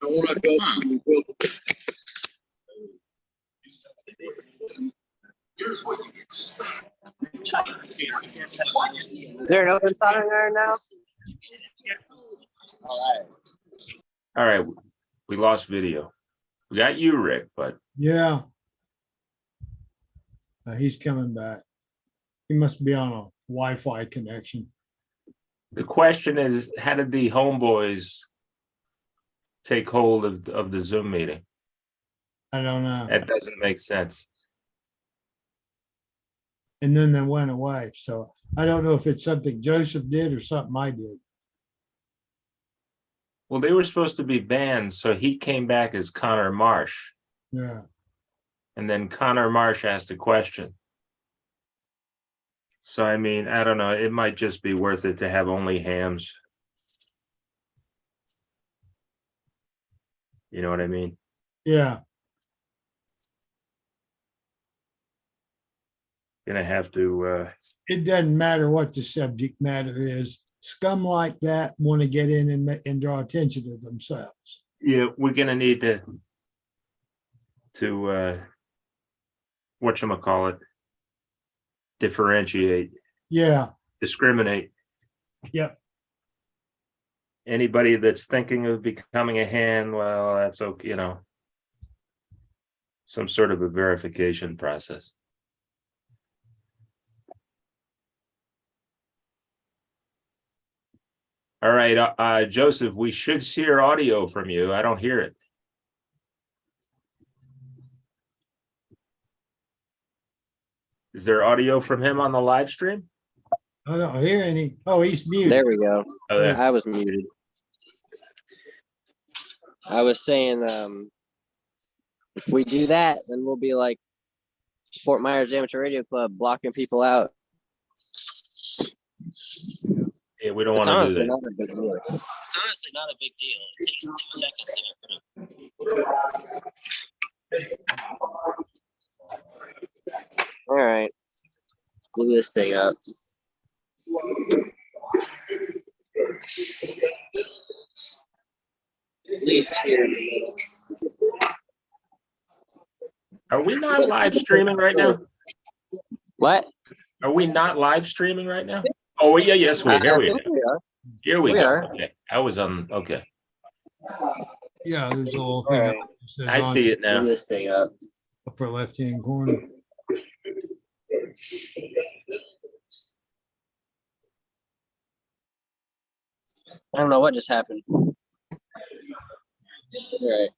I want to go. Here's what you get. Is there an open soldering iron now? All right. We lost video. We got you, Rick, but Yeah. He's coming back. He must be on a Wi-Fi connection. the question is, how did the homeboys take hold of the Zoom meeting? I don't know. That doesn't make sense. And then they went away. So I don't know if it's something Joseph did or something I did. Well, they were supposed to be banned, so he came back as Connor Marsh. Yeah. And then Connor Marsh asked a question. So, I mean, I don't know. It might just be worth it to have only hams. You know what I mean? Yeah. Gonna have to. It doesn't matter what the subject matter is. Scum like that want to get in and draw attention to themselves. Yeah, we're gonna need to whatchamacallit, differentiate, Yeah. discriminate. Yep. Anybody that's thinking of becoming a hand, well, that's okay, you know, some sort of a verification process. All right, Joseph, we should hear audio from you. I don't hear it. Is there audio from him on the live stream? I don't hear any. Oh, he's muted. There we go. Oh, there. I was muted. I was saying, if we do that, then we'll be like Fort Myers Amateur Radio Club, blocking people out. Yeah, we don't It's want to do honestly that. not a big deal. It's honestly not a big deal. It takes 2 seconds to get rid of. All right, let's glue this thing up. At least here in the middle. Are we not live streaming right now? What? Are we not live streaming right now? Oh, yeah, yes, I here we think are. we are. Here we We go. are. Okay. I was on, okay. Yeah, there's a little All thing. right. that says I on see it Glue now. this thing up. Upper left-hand corner. I don't know what just happened. All right.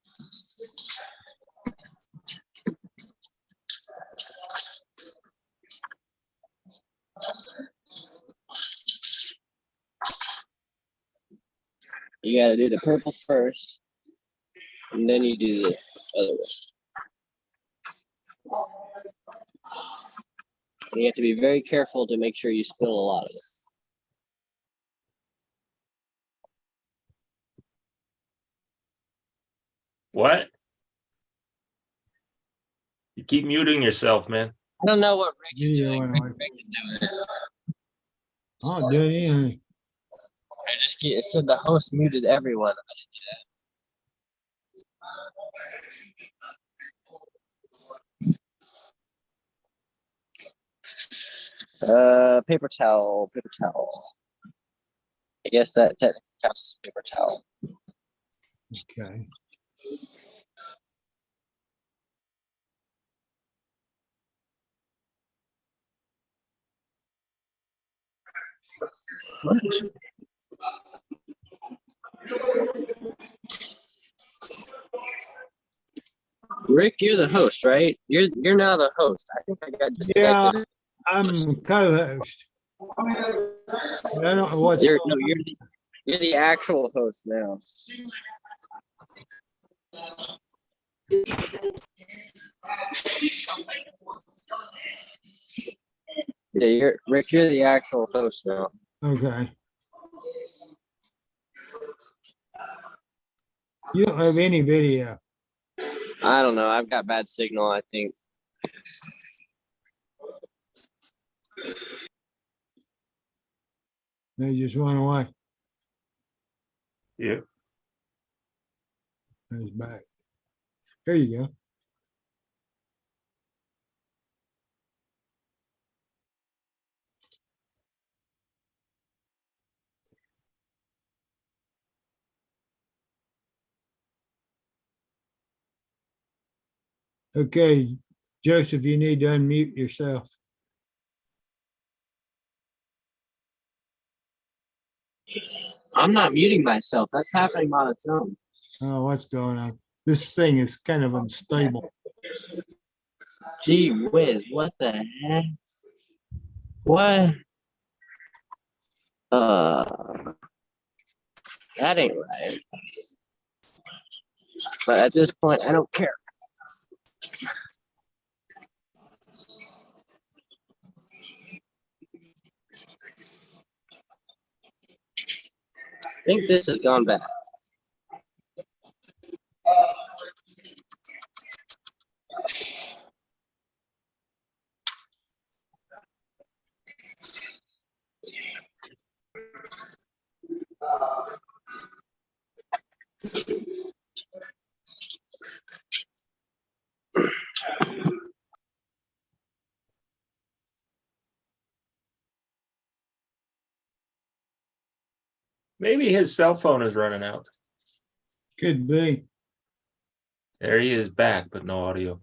You got to do the purple first, and then you do the other one. And you have to be very careful to make sure you spill a lot of it. What? You keep muting yourself, man. I don't know what Rick is Video doing. anyway. Rick is doing. I'm not doing anything. It said the host muted everyone. I didn't do that. Paper towel, paper towel. I guess that technically counts as paper towel. Okay. Rick, you're the host, right? You're now the host. I think I got Yeah, disconnected. I'm co-host. I don't know what's You're going on. you're the actual host now. Yeah, Rick, you're the actual host now. Okay. You don't have any video. I don't know. I've got bad signal, I think. They just went away. Yeah. It's back. There you go. Okay, Joseph, you need to unmute yourself. I'm not muting myself. That's happening on its own. Oh, what's going on? This thing is kind of unstable. Gee whiz, what the heck? What? That ain't right. But at this point, I don't care. I think this has gone bad. Maybe his cell phone is running out. Could be. There he is back, but no audio.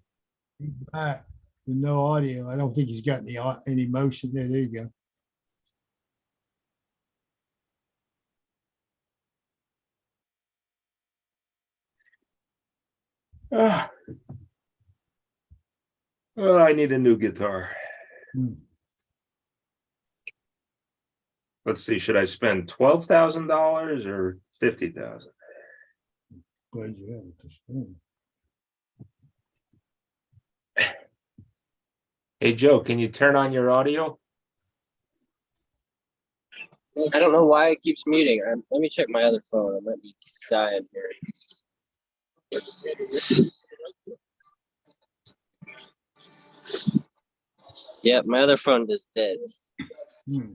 Back with no audio. I don't think he's got any motion there. There you go. Ah. Oh, I need a new guitar. Hmm. Let's see, should I spend $12,000 or $50,000? Glad you have it this morning. Hey, Joe, can you turn on your audio? I don't know why it keeps muting. Let me check my other phone. I might be dying here. Yep, my other phone is dead. Hmm.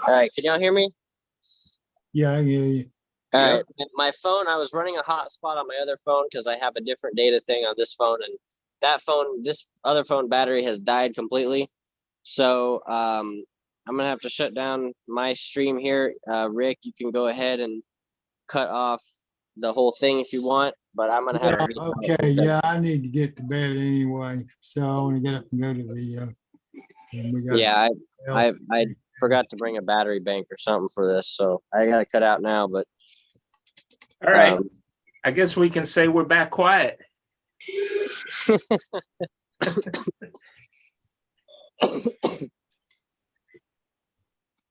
All right, can y'all hear me? Yeah, I hear you. All Yep. right, my phone, I was running a hotspot on my other phone because I have a different data thing on this phone, and that phone, this other phone battery has died completely. So I'm gonna have to shut down my stream here. Rick, you can go ahead and cut off the whole thing if you want, but I'm gonna have Yeah, to read out okay, the- yeah, I need to get to bed anyway, so I want to get up and go to the, and we got. Yeah, I forgot to bring a battery bank or something for this, so I gotta cut out now, but All right. um, I guess we can say we're back quiet.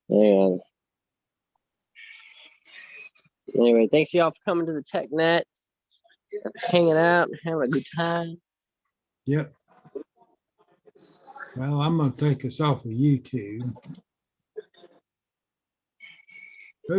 yeah. Anyway, thanks y'all for coming to the Tech Net, hanging out, having a good time. Yep. Well, I'm gonna take us off of YouTube.